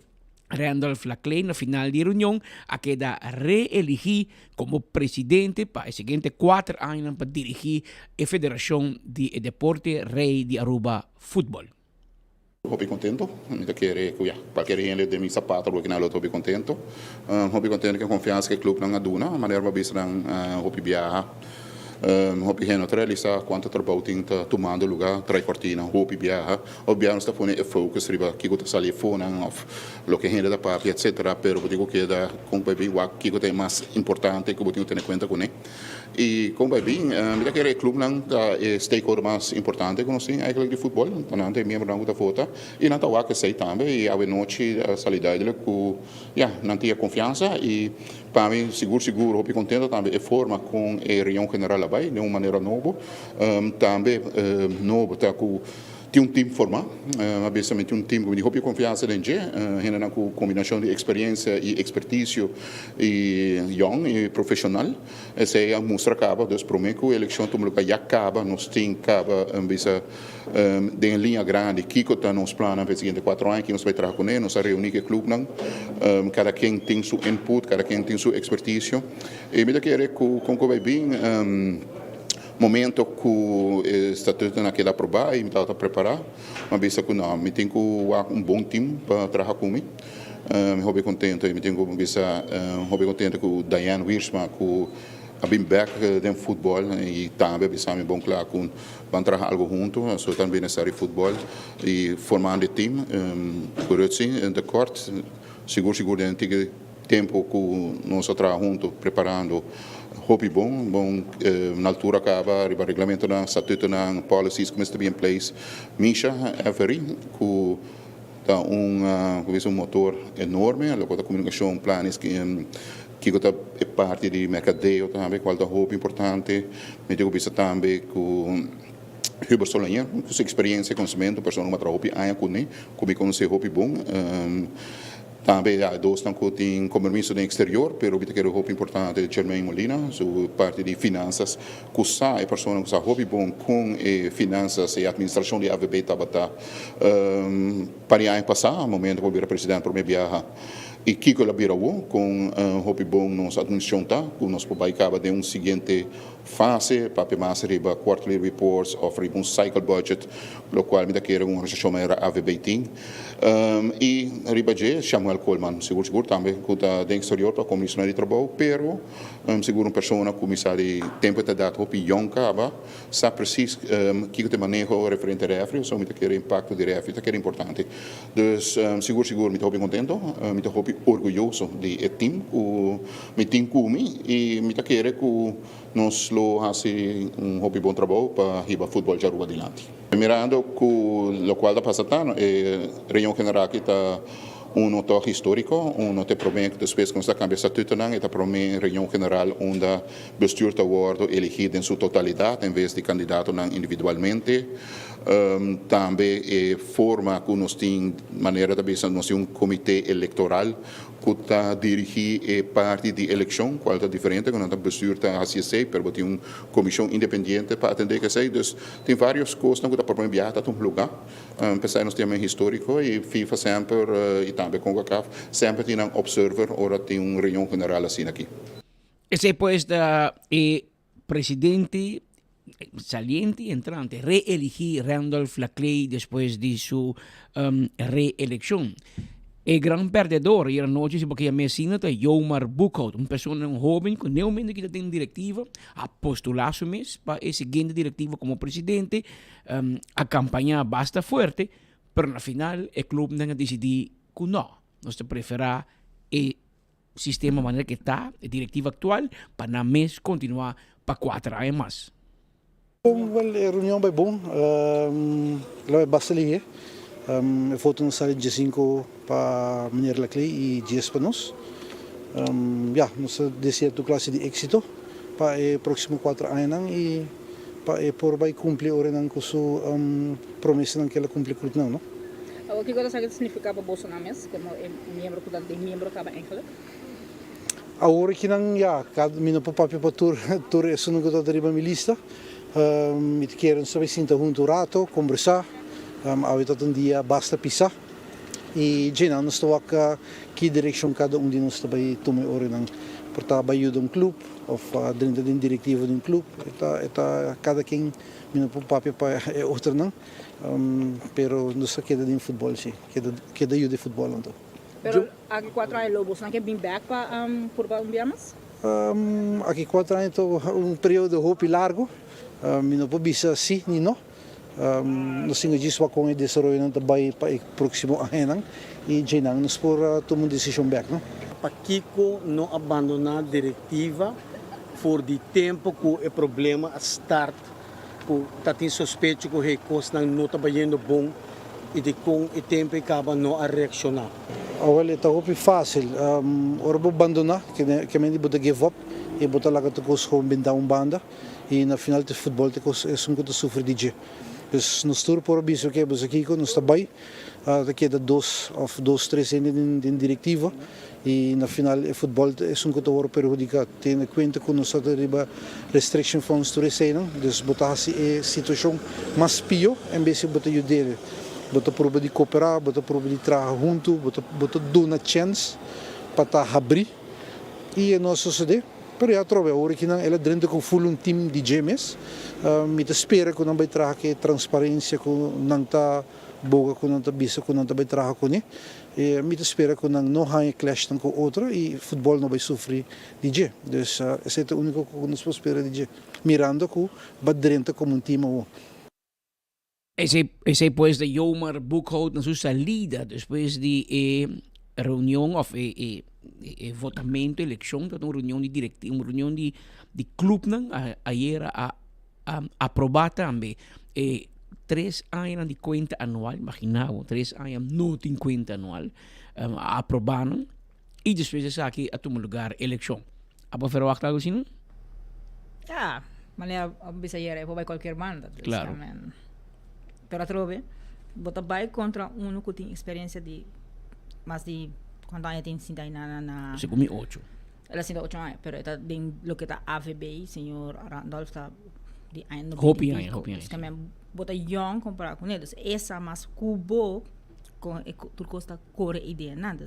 Randolph Laclay, na final de reunião, a queda reelegir como presidente para os seguintes 4 anos para dirigir a Federação de Deporte Rei de Aruba Futebol. Estou contento, ainda quero que qualquer gente de mim sapato, porque não estou contento. Estou contento que a confiança que o clube não aduna, a maneira como está viajar. Hopi gente realiza quanto trabalho tem tomando lugar trai cortina hopi viaja obviamente está fone focus riba que está sali fone of lo que gente da parte etc pero digo que da com bem o que é mais importante que eu tenho que ter em conta com ele e com bem me quer o clube não é stakeholder mais importante como assim é de futebol então não tem membro não da foto e não tá o que sei também e a noite a salida dele com não tinha confiança e para mim seguro hopi contento também é forma com a reunião general de uma maneira nova, também novo está com tem time formado, basicamente time que eu confiança em gente, ainda com combinação de experiência e expertise e young e profissional, essa é a mostra acaba dos prometo a eleição toma lugar já acaba, nós tem acaba bisa de linha grande que está nos planos para os seguintes 4 anos que nós vai trabalhar com ele, nós reunir que clube não, cada quem tem seu input, cada quem tem sua expertise e me dá que com vai bem momento que o estatuto naquele aprovar e me estava preparar, mas que não, me tenho bom time para trabalhar comigo. Me estou bem contente, me tenho bem contente com o Diane Wiersma, com a been back dentro futebol e também me bom claro com vamos trabalhar algo junto, só também necessário futebol e formando time, por isso de corte, seguro dentro de tempo que nós trabalhamos junto preparando hobby bom na altura acaba o regulamento na estatuto na policies que está bem em place Misha Every que está motor enorme a comunicação planos que é parte de mercadeio também qual é hobby importante me digo bisa também com Huber Solanha, com sua experiência conhecimento pessoa uma trabalho aia com ele como conhecer hobby bom também há dois que têm compromisso no exterior, mas o que é muito importante é Germain Molina, sua parte de finanças, que sai a pessoa que sabe hobby bom com finanças e administração de AVB tabata para o ano passado, momento que o presidente para me viajar e que colaborou com hobby bom nossa administração tá, que nós publicava de seguinte fase para mais riba quarterly reports, oferir cycle budget, o qual me dá que era restrição era AVB tem e riba de Samuel Coleman, seguro também que está dentro exterior para comissionar de trabalho, pero seguro uma pessoa comissário de tempo de data hobby young caba, sabe preciso que te manejo referente a refri, só me dá que era impacto de refri, que era importante. Dus seguro me estou bem contento, me estou orgulhoso de time, me tem comigo e me dá que era que nós lo hace hobby bom trabalho para riba futebol de Aruba adiante. Mirando que o qual da passatano é reunião general que está toque histórico, te promete que depois que está cambiando estatuto não, está promete reunião general onde bestuur está worden elegido em sua totalidade, em vez de candidato não individualmente. Também forma que nós temos maneira de pensar, nós temos comitê eleitoral que está dirigir parte de eleição, qual é diferente, quando o bestuur está a CSC, mas tem comissão independente para atender que sei, dus tem várias coisas que está para enviar a um lugar, pensar nós temos histórico e FIFA sempre e também com a CAF sempre tem observer ora tem reunião general assim aqui. Esse pues da presidente saliente entrante reelegir Randolph Laclay después de su reelección. El gran perdedor era noche porque a Messina está Yomar Buchhout, uma pessoa jovem que realmente que tem diretiva a postular-se para a seguinte diretiva como presidente, a campanha basta forte, mas no final o clube não decidiu que não, nós preferimos sistema maneira que está, a diretiva actual, para na mês continuar para 4 anos mais. Bom, a reunião vai bom. Lá é bastante. Eu vou na sala de 5 para Meneer Laclay e 10 para nós. Nós desejamos a classe de êxito para o próximo 4 anos e para por vai cumprir com sua promessa que ela cumpre com não. O que você significa para Bolsonaro como membro acaba enkele? Agora que não cada minuto para papel para tur isso não está deriva minha lista. Me querem saber se está junto rato conversar. Todo dia basta pisar e já não estou aqui que direção cada de nós está aí tomar hora não por estar aí de clube ou dentro da diretiva de clube está cada quem minuto para papel para é outro não. Pero não se queda de futebol sim queda de futebol então. Pero aqui 4 anos Lobos não quer vir back para por mais? Aqui 4 anos é período de hope largo. Não pode bisa sim nem não. Nós temos disso com o desenvolvimento também para o próximo ano e já não nos por tomar decisão back não. Para Kiko não abandonar a diretiva por de tempo que o problema start por tá tem suspeito que o recurso não está indo bom e de com o tempo acaba não a reaccionar. Olha, está muito fácil. Ora vou abandonar que me botar give up e botar lá que tu com benda banda e na final de futebol te é que tu sofre de dia. Dus nos tour por aviso que você aqui com nós também daqui da 2 ou 3 anos de diretiva e na final o futebol é que tu vai perjudicar tendo em conta que nós temos restriction funds to recém dus botar assim é situação mais pior em vez de botar ajudar botar prova de cooperar botar prova de trabalhar junto botar dar uma chance para abrir e nós suceder. Pero já trove agora que ela dentro com full time de GMS, me espera que não vai trazer transparência, que não está boa, que não está bisa, que não vai trazer com ele. Me espera que não haja clash com outro e futebol não vai sofrer de G. Então, esse é o único que nós podemos esperar de G. Mirando que vai dentro como time. Esse depois de Jomar Boekhout na sua salida, depois de reunião of votamento, eleição, uma reunião de diretiva, uma reunião de clube, aí era aprovada também. 3 anos de conta anual, imaginava, 3 anos não tem conta anual, aprovaram, e depois aqui a tomar lugar eleição. Apa verwacht algo assim? Mas bisa era vai qualquer banda. Claro. Pero trove, bota vai contra que tem experiência de mais de quando a gente tem na se comi 8. Ela tem 8 anos, pero está bem lo que está AVB, senhor Randolph está de ano. Hopi. Também bota young comparar com eles. Essa mais cubo com tudo custa core ideia nada.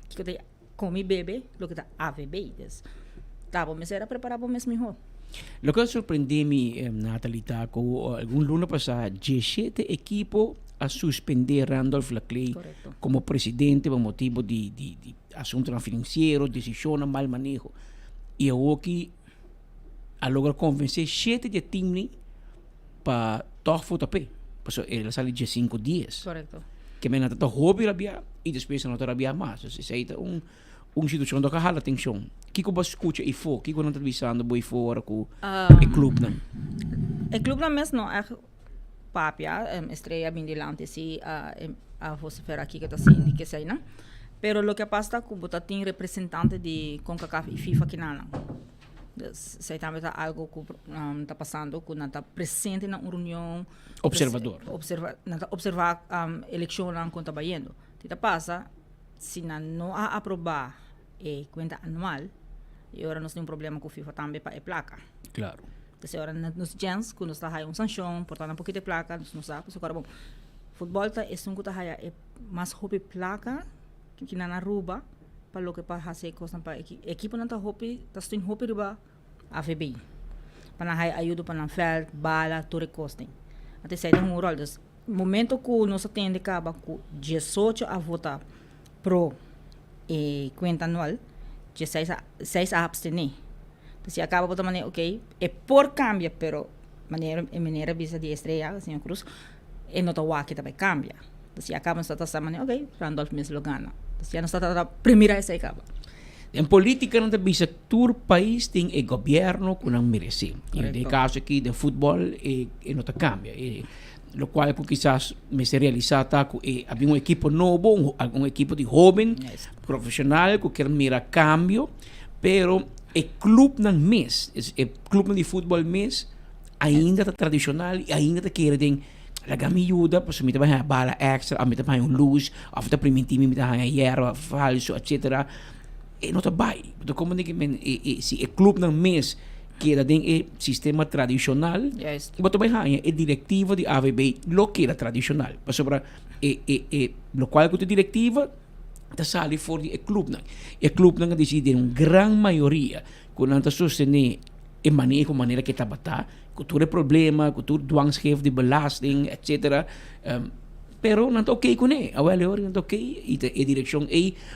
Que eu comi bebê, lo que está AVB, tá bom, mas era preparar para mesmo melhor. Lo que sorprende-me, Natalita, que algum luna passado, 17 equipo a suspender Randolph Laclay como presidente por motivo de assuntos financeiros, decisões, mal manejo. E eu aqui a lograr convencer 7 de time para toch votar pé. Porque ele sale de 5 dias. Correto. Que me nata hobby rabia e depois não rabia mais. Isso aí é situação que hala atenção. Kiko ba escuta e fo, Kiko não está visando boi fora com o clube não. O clube não mesmo não é papia, estreia bem delante se a você ver aqui que está sendo que sei não. Pero lo que passa com botar tem representante de CONCACAF e FIFA que não. Sei também tá algo que está passando, que não está presente na reunião. Observador. Observar eleição não quando está indo. Tita passa se não há aprovar a conta anual, e agora nós temos problema com o FIFA também para a placa. Claro. Então, agora nos gens, quando está aí sanção, portanto, um pouquinho de placa, nós não sabemos. Agora, bom, futebol está um que está mais roupa placa, que não rouba, para o que para fazer coisa para a equipe não está roupa, está sem roupa riba AVB. Para não ajuda para não fel, bala, tudo costa. Até sair um rol. Então, momento que nós temos acaba com 18 a votar pro conta anual, 6 a abstener. Então, se acaba por maneira, ok, é por cambia, pero maneira visa de estreia, senhor Cruz, e não está que também cambia. Então, se acaba não está maneira, ok, Randolph mesmo gana. Então, se não está a primeira essa acaba. En política não bisa tur país tem o governo que não merece. E no caso aqui de futebol não está cambia. Lo qual quizás me se realizata havia um equipo novo, um equipo de jovem, profissional que quer mirar cambio, pero o clube não mes, o clube de futebol mes ainda está tradicional e ainda está querendo laga me ajuda, para se me vai bala extra, a me vai luz, a fita primitivo me vai hierro falso, etc. E não está bem. Então como que se o clube não mes que era o sistema tradicional, e botou bem a diretiva de AVB lo que era tradicional. Mas sobre lo qual que a diretiva está sali fora do clube não. O clube não decide uma grande maioria que não está sostener e maneira que está batendo, que tudo é problema, que tudo dwangsgeef de belasting, etc. Pero não está ok com ele. Agora não está ok. E a direção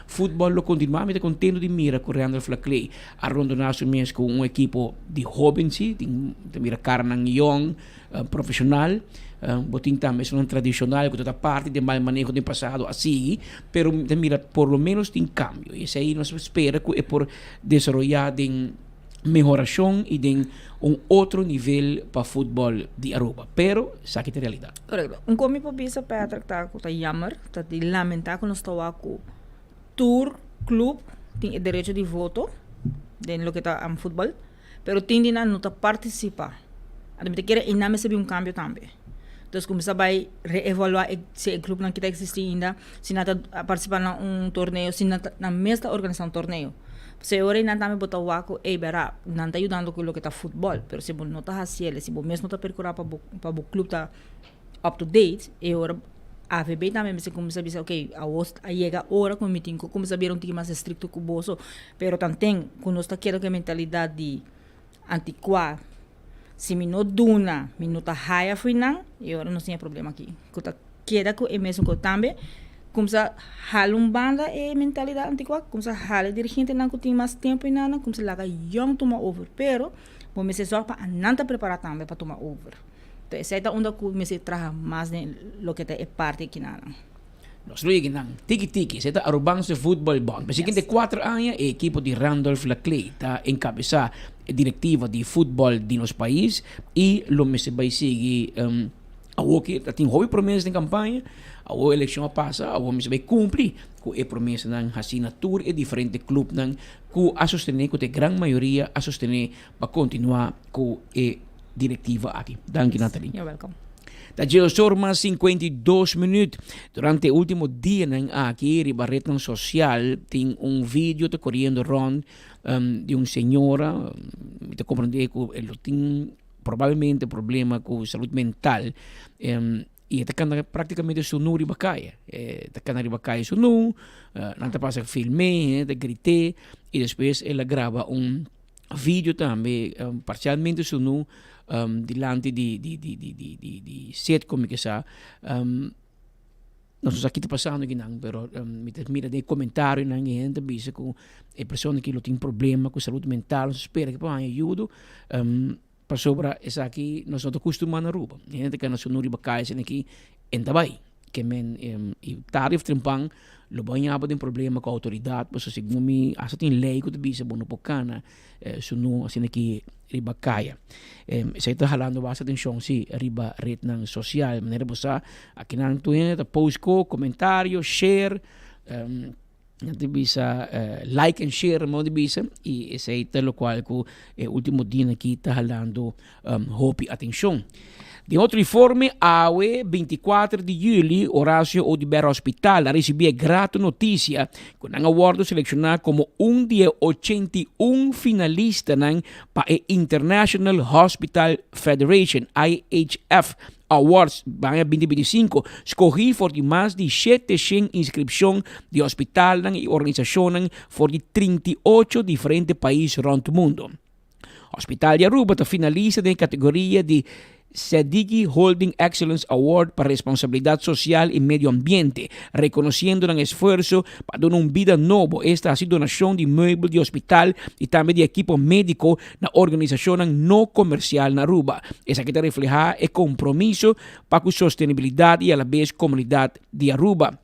futebol lo continua, mas contento de mira correndo a clay. Arrondonar su mês com um equipo de jovens, de mira carnan young, profissional. Botin também é tradicional, que toda parte de mal manejo do passado assim, pero mira por lo menos tem cambio. E isso aí nós espera que é por desenvolver de melhoração e de outro nível para futebol de Aruba. Pero, isso aqui é a realidade. Correto. Como eu penso, Patrick, está jammer, está de lamentar que nós estamos com tour, clube, tem o direito de voto, de lo que está em futebol, pero tem de não participar. A gente quer ainda receber um cambio também. Então, começar a reevaluar se o clube não está existindo, se não está participando de torneio, se não está mesma organização torneio. Se agora não está me botar o aco, verá, não está ajudando com o que está futebol, mas se não está fazendo, se mesmo está procurar para o clube está up to date, e agora a AVB também se começa a dizer, ok, a chega a hora com o meeting, começa a ver um pouco mais estricto com o bolso, mas também, quando está querendo que a mentalidade de antiquar, se me não duna, me não está raia foi não, e agora não tem problema aqui. Queda com o mesmo que também, começa a halar banda e mentalidade antiga, começa a halar dirigente não que tem mais tempo e nada, começa a lagar young tomar over, pero me se só para não estar preparado também para tomar over. Então essa é onde me se traz mais de lo que é parte aqui nada. Nós luego não, tiki se está Arubang se futebol bond. Mas seguinte 4 anos a equipo de Randolph Laclay está encabeçar a diretiva de futebol de nosso país e lo me se vai seguir a que tem hobby promessa em campanha. A eleição passa, a homem vai cumprir com a promessa na assinatura e diferente clube que a sostener, que a grande maioria a sostener para continuar com a diretiva aqui. Danke, Nathalie. You're welcome. Da Geosorma 52 minutos. Durante o último dia aqui, em Barreto Social, tem vídeo que correndo rond de senhora, me compreender que ele tem provavelmente problema com saúde mental. E está praticamente sonoro e bacaia. Está canando bacaia sonoro, não está passando filme, está gritando, e depois ela grava vídeo também, parcialmente sonoro, delante de set, como que sa. Não sei o que está passando aqui, pero mira de comentário na gente diz que a pessoa que tem problema com saúde mental, espera que possa ajuda. Para sobre essa aqui, nós não estamos acostumados na Aruba. A gente que nós não ribacais aqui, ainda vai. Que o tarif trimpang, lo banhava de problema com a autoridade, mas se me asa tem lei que te bom no pocana, sunu assim aqui ribacaia. Saya está falando bastante atenção se riba rede social, maneira bossa, aqui na Antuena, post comentário, share, não bisa like and share mo de bisa e esse é o qual que o último dia aqui está falando hope atenção. De outro informe, a 24 de julho, Horácio Odibera Hospital recebeu grata notícia que o award selecionado como de 81 finalistas para a International Hospital Federation, IHF, Awards 2025, escolhi por mais de 700 inscrições de hospital e organizações por de 38 diferentes países rond o mundo. Hospital de Aruba está finalista na categoria de Sedigi Holding Excellence Award para Responsabilidad Social y Medio Ambiente, reconociendo el esfuerzo para dar una vida nueva. Esta ha sido donación de muebles de hospital y también de equipo médico en la organización no comercial en Aruba. Esa que refleja el compromiso para la sostenibilidad y a la vez comunidad de Aruba.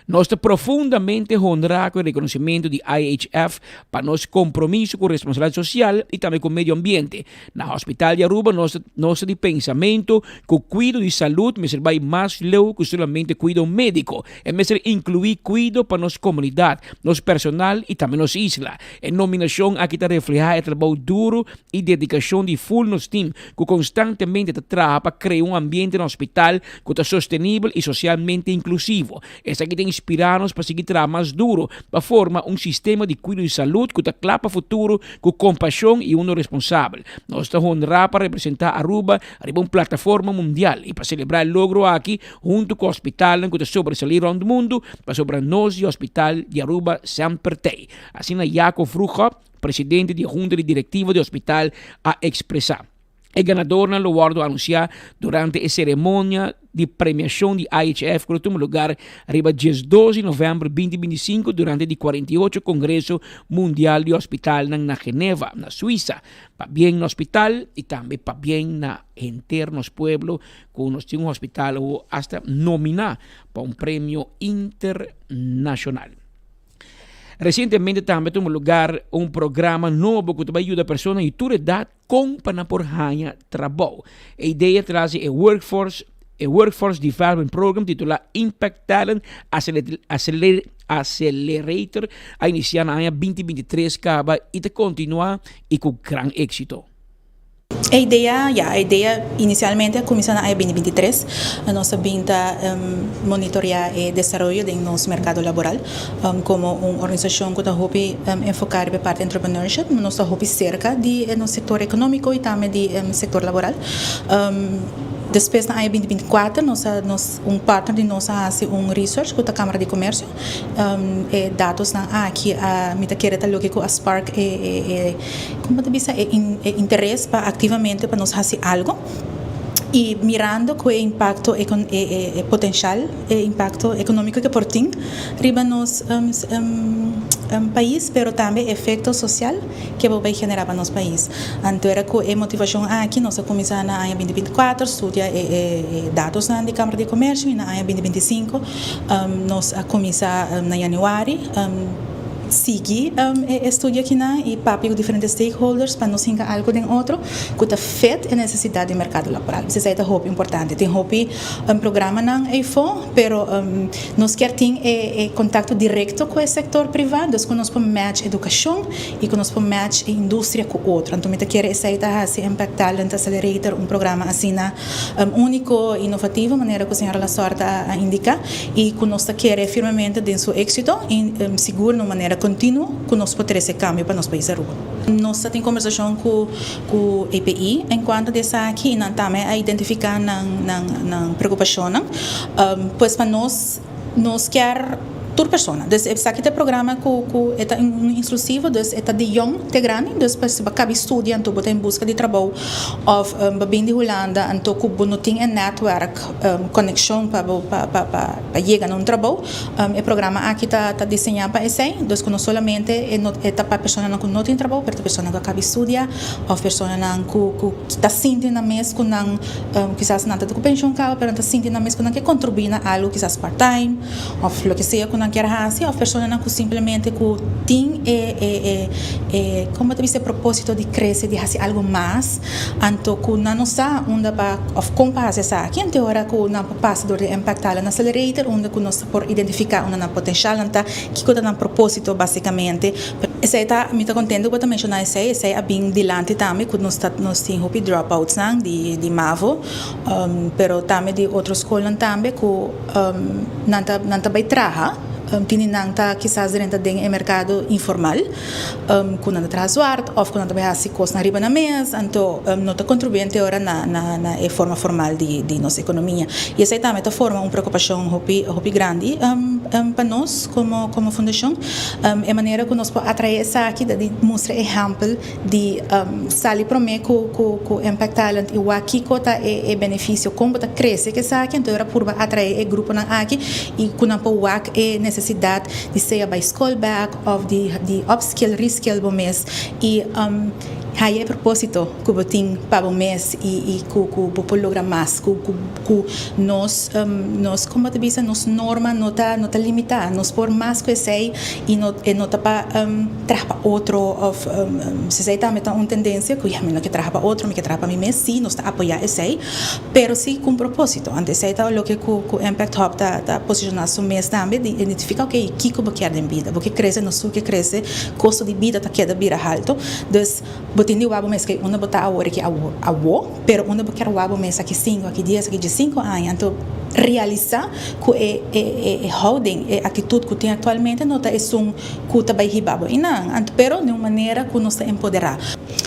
Nós estamos profundamente honrados com o reconhecimento de IHF para nosso compromisso com responsabilidade social e também com o meio ambiente. Na Hospital de Aruba, nós de pensamento que o cuido de saúde me vai mais longe que somente cuido médico. É mesmo incluir cuido para nossa comunidade, nosso personal e também nossa isla. A nominação aqui está reflejada o trabalho duro e dedicação de full nosso time, que constantemente trabalha para criar um ambiente no hospital que está sustentável e socialmente inclusivo. Essa aqui tem inspirar-nos para seguir trabalhando mais duro para formar um sistema de cuidado de saúde que está claro para o futuro, com compaixão e responsável. Nós estamos honrados para representar Aruba a uma plataforma mundial e para celebrar o logro aqui, junto com o hospital que está sobresalir ao mundo, para sobre nós e o hospital de Aruba sempre tem. Assim, Jacob Fruja, presidente da Junta Diretiva do hospital, a expressar. El ganador lo guardo anunciar durante a cerimônia de premiação de IHF que toma lugar arriba dia 12 de novembro de 2025 durante o 48º Congresso Mundial de Hospital na Geneva, na Suíça. Para bem no hospital e também para bem na internos pueblo, que nós temos um hospital ou hasta nominar para um prêmio internacional. Recentemente também tomou lugar um programa novo que vai ajudar pessoas de toda idade com para por ganhar trabalho. A ideia traz o Workforce Development Program titulado Impact Talent Accelerator a iniciar no ano 2023 e de continuar e com grande êxito. A ideia inicialmente começou no ano 2023. Nós vimos monitorear o desenvolvimento do nosso mercado laboral como uma organização que está enfocada na parte de entrepreneurship. Nós estamos cerca do setor econômico e também do setor laboral. Depois, no ano 2024, partner de nós faz research com a Câmara de Comércio. Dados aqui, me quero estar com a Spark como interesse para ativamente para nós fazer algo. E mirando com o impacto potencial, o impacto econômico que por tem, riba nos país, mas também efeito social que vai generar para nosso país. Então, era com a motivação aqui, nós começamos no ano 2024, estudar dados da Câmara de Comércio, e no ano 2025, nós começamos em janeiro, seguir estudo aqui e papo com diferentes stakeholders para nos encontrar algo de outro que está feito a necessidade do mercado laboral. Isso é muito importante. Tem programa não é fo, pero nós quer ter contato direto com o setor privado, que nós podemos match educação e que nós podemos match indústria com outro. Então, me quer aceitar esse Impact Talent Accelerator, programa assim único, inovativo, maneira que a senhora Sorte indica, e que nós quer firmemente de seu êxito e seguro de maneira contínua que nós podemos ter cambio para nosso país Aruba. Nós temos conversação com o EPI enquanto dessa aqui e também a identificar na preocupação, pois para nós quer toda pessoa. Então, esse aqui é um programa que é inclusivo, é de young, de grande, então, se você estuda, então, você em busca de trabalho, ou bem de Holanda, então, você tem um network, conexão para chegar a um trabalho, o programa aqui está desenhado para isso, então, não somente é para pessoas que não têm trabalho, mas para pessoas que acabam de estudar, ou pessoas que estão sentindo mês, que quizás não estão com pensão, mas estão sentindo mês que contribuem a algo, quizás part-time, ou o que seja, não quer fazer, a pessoa não simplesmente tem como esse propósito de crescer, de fazer algo mais, então que não sabe onde para comparar essa aqui, então agora que não passa do Impact Talent Accelerator, onde que nós por identificar onde não potencial, então que está no propósito basicamente. Esse está me está contente com também mencionar esse é bem dilante também, que nós temos dropouts de Mavo, pero também de outras escolas também que não está vai trabalhar. Tininanta quizás dentro do mercado informal, quando traz suarte, ou quando vai fazer coisas na riba na mesa, então não está contribuindo agora na forma formal de nossa economia. E essa também forma uma preocupação muito grande para nós como fundação, é a maneira que nós podemos atrair essa aqui, de mostrar exemplo de sair para mim com Impact Talent e o aqui que é benefício, como está crescer que essa aqui, então era por atrair o grupo na aqui e quando o é necessidade de ser by school back of the upskill, reskill mês e Aí é propósito que eu tenho para o mês e que eu lograr mais, que nós como te diz, nos norma não tá limitada, nós por mais que sei e não tá para trazer para outro, se sei também tá uma tendência que eu que trazer para outro, me que trazer para mim mês, sim, nós tá apoiar esse, pero sim com propósito. Antes sei tá o que o Impact Hub tá posicionar seu mês também de identificar que eu quero em vida, porque cresce, nós que cresce, custo de vida tá queda bira alto, dus botinho o abo mês que uma botar a hora que pero uma quer o abo mês aqui 5, aqui 10, aqui de 5 anos, então realizar que é holding, é atitude que tem atualmente não tá é que tá vai ribabo e não, pero de uma maneira que nos empoderar.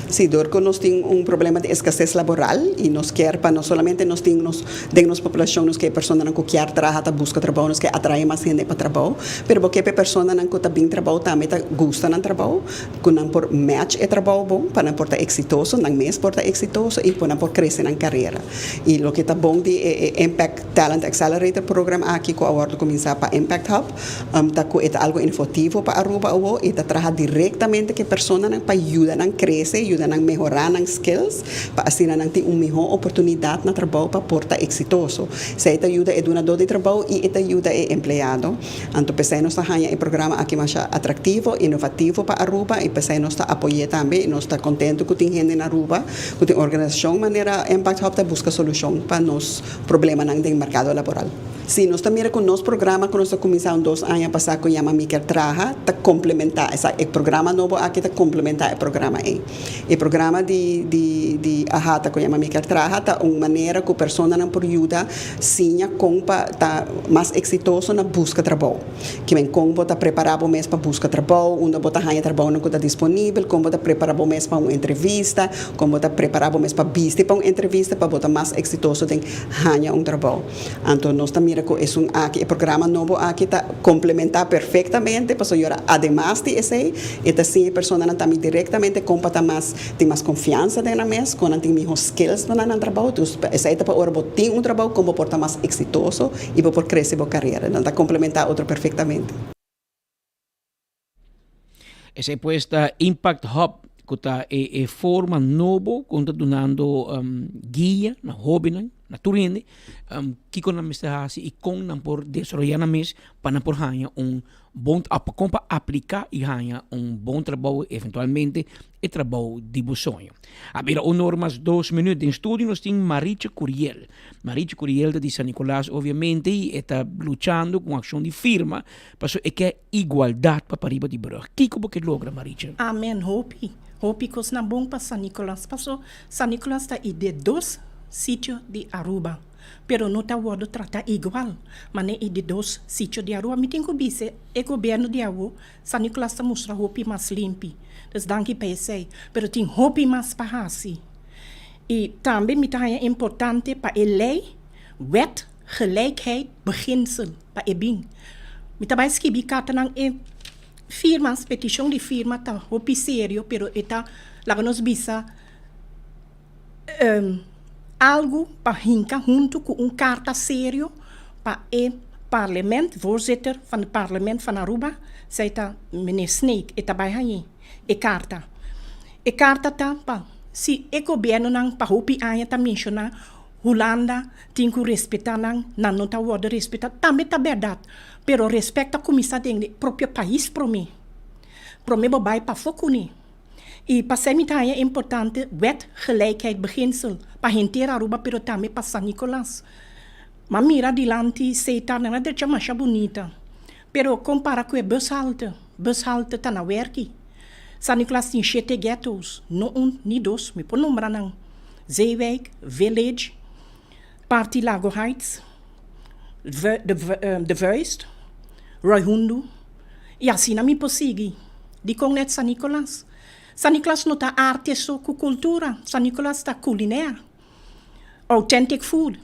Sí, Dorco nos tem problema de escassez laboral e nos quer para não somente nos tem nos população nos que pessoas não quer trabalhar, busca trabalho, nos que atrai mais gente para trabalho, pero porque pessoas não que tá bem trabalho também tá gosta no trabalho, que não por match é trabalho bom, para não por tá exitoso, não mês por tá exitoso e para não por crescer na carreira. E o que tá bom de Impact Talent Accelerator Program aqui que agora começar para Impact Hub, tá com é algo innovativo para Aruba e tá trabalhar diretamente que pessoas não para ajudar a crescer, ajudar a melhorar as skills, para assim não ter uma melhor oportunidade no trabalho para portar exitoso. Se esta ajuda é donador de trabalho e esta ajuda é empregado. Então, pensei nós está o programa aqui mais atrativo, inovativo para Aruba e pensei nós está apoiando também, nós está contente que tem gente na Aruba, que tem organização maneira Impact Hub busca solução para nos problemas no mercado laboral. Sim, nós também com nosso programa que nós começamos 2 anos passado que chama Miquel Traja, está complementar, o programa novo aqui está complementar o programa aí. O programa de Ahata que chama Miquel Traja está uma maneira que a pessoa não por ajuda sim com tá mais exitoso na busca de trabalho. Que vem como está preparado mesmo para busca de trabalho, onde bota ganha trabalho não está disponível, como está preparado mesmo para uma entrevista, como está preparado mesmo para vista para uma entrevista para botar mais exitoso tem ganha trabalho. Então nós também aqui o programa novo aqui está complementar perfeitamente para senhora además de esse esta sim a pessoa não também diretamente compata mais tem mais confiança na mesa quando tem mais skills no trabalho então essa etapa para ora tem trabalho como porta mais exitoso e para crescer a carreira então está complementar outro perfeitamente. Essa é puesta Impact Hub que está forma novo que está donando guia na hobby na turinde que com a mesa e com não por desarrollar na mesa para por ganhar bom para aplicar e ganhar bom trabalho eventualmente e trabalho de sonho. A ver, normas 2 minutos em estúdio nós temos Maricha Curiel. Maricha Curiel de San Nicolás obviamente e está lutando com a ação de firma para que é igualdade para arriba de brug. Que como que logra Maricha? Amém, hope que na bom para San Nicolás. Passou San Nicolás está de 2 sítio de Aruba, pero não está wado tratar igual, mas nem de 2 sítios de Aruba. Me tem que dizer, o governo de Aruba, San Nicolás está mostrando roupa mais limpa, dus dank para esse, pero tem roupa mais para assim. E também me é importante para a lei, wet, gelijkheid, beginsel, para a bem. Me também escrevi carta na firmas, petição de firma, tá roupa sério, pero está lá nos bisa algo para hinken junto com carta sério para o parlement, voorzitter van het parlement van Aruba, zei dat meneer Snake, eta bij hij, carta. E carta ta pa, si e governo nang pahupi aya ta menciona, Holanda tem que respeitar nang não tá word respeitar, também tá verdade, pero respeita como está dentro próprio país pro mim bobai pa fokuni. E para ser é importante, wet, gelijkheid, beginsel, para inteira Aruba, pero também para San Nicolás. Mas mira adiante, se está na direita mais bonita. Pero compara com a bushalte tá na werki. San Nicolás tem 7 ghettos, não nem 2, me pode nombrar não. Zeewijk, Village, Party Lago Heights, de Vuist, Roihundo. E assim não me possível. De com net San Nicolás. San Nicolás não está arte só com cultura. San Nicolás está culinária. Authentic food.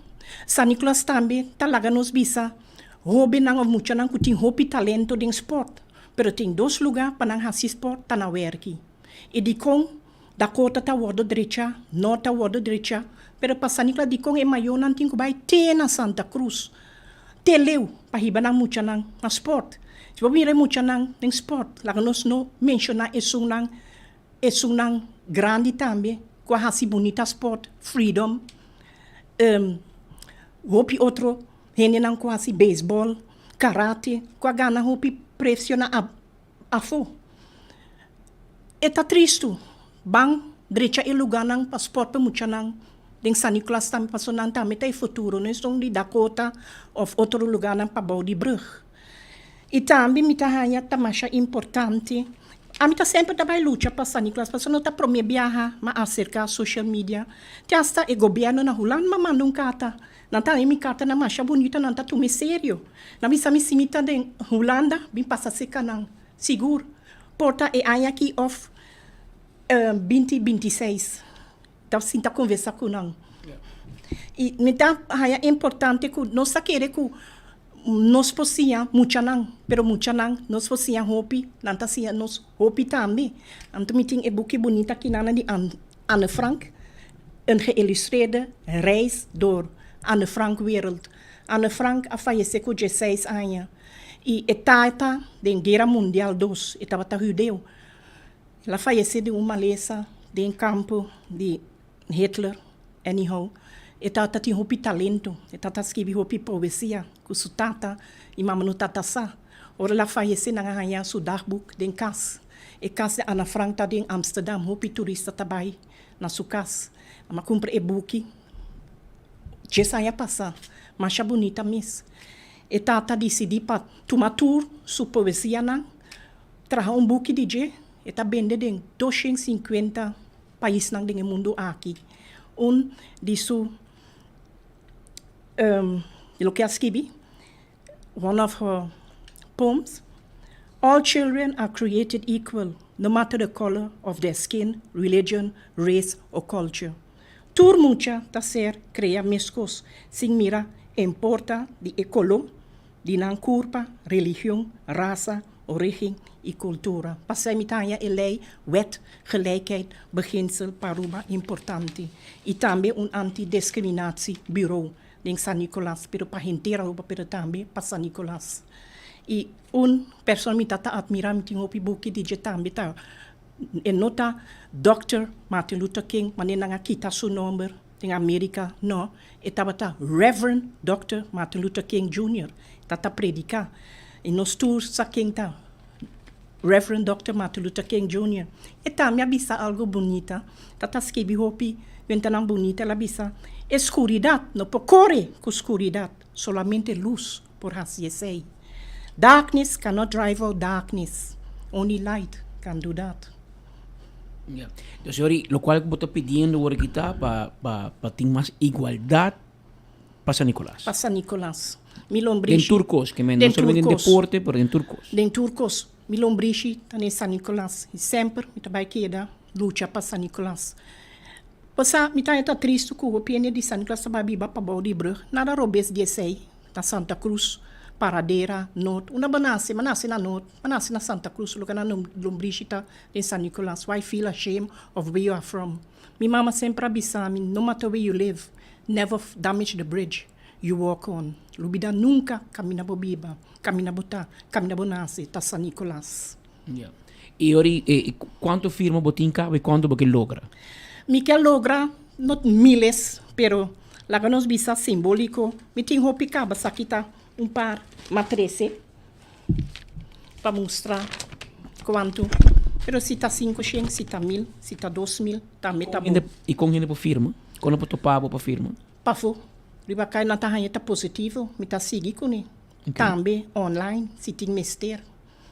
San Nicolás também está lá nos bisa. Hobby não muito não tem hobby talento de sport. Pero tem 2 lugares para não fazer sport tá na werki. E de com da cota tá wado direita, norte wado direita. Pero para San Nicolás de com é maior não tem que vai ter na Santa Cruz. Teleu para riba não muito não sport. Se você mira muito não sport, lá nos não mencionar isso não es una grande también, que hace bonita sport, freedom. Hopi otro, gente nan quasi baseball, karate, que gana hopi pressiona a fo. Eta tristo, bang, direita e lugar nang passport pa mucha nang, den San Nicolas tam pasonan tam, eta e futuro, não estão de Dakota, of outro lugar nang pabau de brug. E também, me tahanya, tamasha importante, a mim tá sempre trabalhando luta para San Nicolas, para não tá prometer viajar, mas acerca social media. Tem hasta o governo na Holanda, mas manda carta. Não tá aí minha carta na marcha bonita, não tá tudo sério. Na missa me simita de Holanda, bem passa seca não. Seguro. Porta é aí aqui of 2026. Então sinta conversa com não. E me tá é importante que nós querer que nós possíamos mucha não, pero mucha não, nós possíamos hopi, nanta sia nós hopi também. Anto meeting e boekje bonita que nana de Anne Frank, een geïllustreerde reis door Anne Frank wereld. Anne Frank a fallecido com 16 anos. E etata de Guerra Mundial II, estava judeu. Ela faleceu de uma maleza de campo de Hitler, anyhow. Etata tinha hopi talento, etata escreve hopi poesia, com sua tata e mamãe no tata sa. Ora ela faleceu na ganha seu dagboek de casa. E casa de Anne Frank tá em Amsterdam, hopi turista tabai na sua casa. Ama compra e-book. Já ia passar, mas é bonita mesmo. E tata decidi para tomar tour sua poesia não, trazer book de je, e tá vendendo em 250 países não do mundo aqui. De sua lo que escrevi, one of her poems, all children are created equal, no matter the color of their skin, religion, race or culture. Tur mucha ta ser crea mescos, sin mira importa de ecolo, de nan curpa, religião, raça, origem e cultura. Passei mitanya e lei, wet, gelijkheid, beginsel, paruba importante. E também antidiscriminatie bureau, em San Nicolas, pero para inteira roupa, pero também para San Nicolas. E pessoa me tata admirar, me tinha um book de também, tá? E nota Dr. Martin Luther King, manena nga kita su number em América, não, e tava tá Reverend Dr. Martin Luther King Jr. Tata predicar. E nos tours sa King tá Reverend Dr. Martin Luther King Jr. E tá me avisa algo bonita. Tata escrevi hopi, ventanang bonita, ela avisa escuridad, no por corre com escuridad, solamente luz por así sei. Darkness cannot drive out darkness, only light can do that. Yeah. Entonces, lo cual vos estás pidiendo ahorita para tener más igualdad para San Nicolás. Para San Nicolás. En turcos, que no solamente en deporte, pero en turcos. En turcos. Mi lombrici está en San Nicolás. E sempre me trabalho queda luta para San Nicolás. Passa, me está triste que o opinião de San Nicolás está biba para Baldibrug. Nada robes 16 na Santa Cruz. Paradeira, Norte. Uma banase, manase na Norte, manase na Santa Cruz, lugar na lombrichita em San Nicolas. Why feel ashamed of where you are from? Mi mama sempre abisa me, no matter where you live, never damage the bridge you walk on. Lubida nunca camina bobiba, camina bota, camina bonase, ta San Nicolas. Yeah. E ori, quanto firma botinca e quanto porque logra? Mi que logra, not miles, pero la que nos visa simbólico, mi tenho picaba sakita par matrese para mostrar quanto. Pero se está 500, se está 1000, se está 2000, também está bom. E com gente para firma? Quando para topar para firma? Para for. Riba cai na tahanha está positivo, me está seguindo com ele. Também online, se tem mister.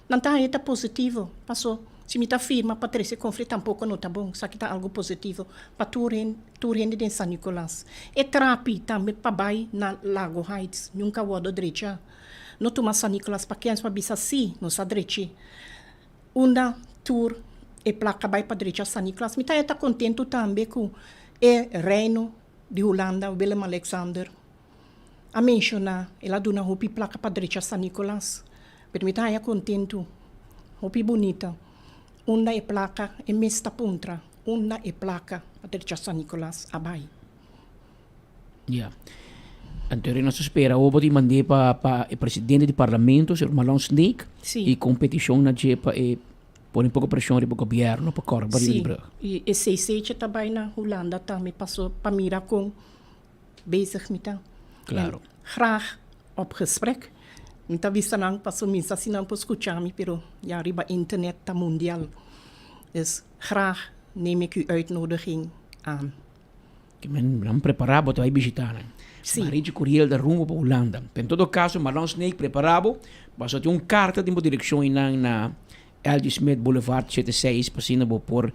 Na tahanha está positivo, passou. Se me está firma, para trazer conflito tampouco não está bom. Só que está algo positivo para tu rende de San Nicolás. E trapi também para baixo na Lago Heights. Nunca vou da direita. Não toma San Nicolás para quem para bisa assim, não sa direita. Uma tour e placa vai para direita San Nicolás. Me está contento também com o reino de Holanda, Willem Alexander. A mencionar, ela dona roupa placa para direita San Nicolás. Mas me está contento, roupa bonita. Una e placa e mesta puntra, una e placa a San Nicolás abai. Yeah. Então, nós espera o de mandar para o presidente do parlamento, Sr. Malone Snake, Sim. e competição na jepa e por um pouco pressão do governo para correr para Sim, o e CC também na Holanda também passou para mirar com bezig met dat. Claro. Graag op gesprek. Niet wist dan pas om mensen zien op escuchar-me, pero ja, riba internet ta mundial. Dus graag neem ik uw uitnodiging aan. Que men preparado para visitar. Sim. Marit Curiel da rumo para Holanda. Em todo caso, Marlon Snake preparado, mas tem carta de direção na L.G. Smith Boulevard 76, passando por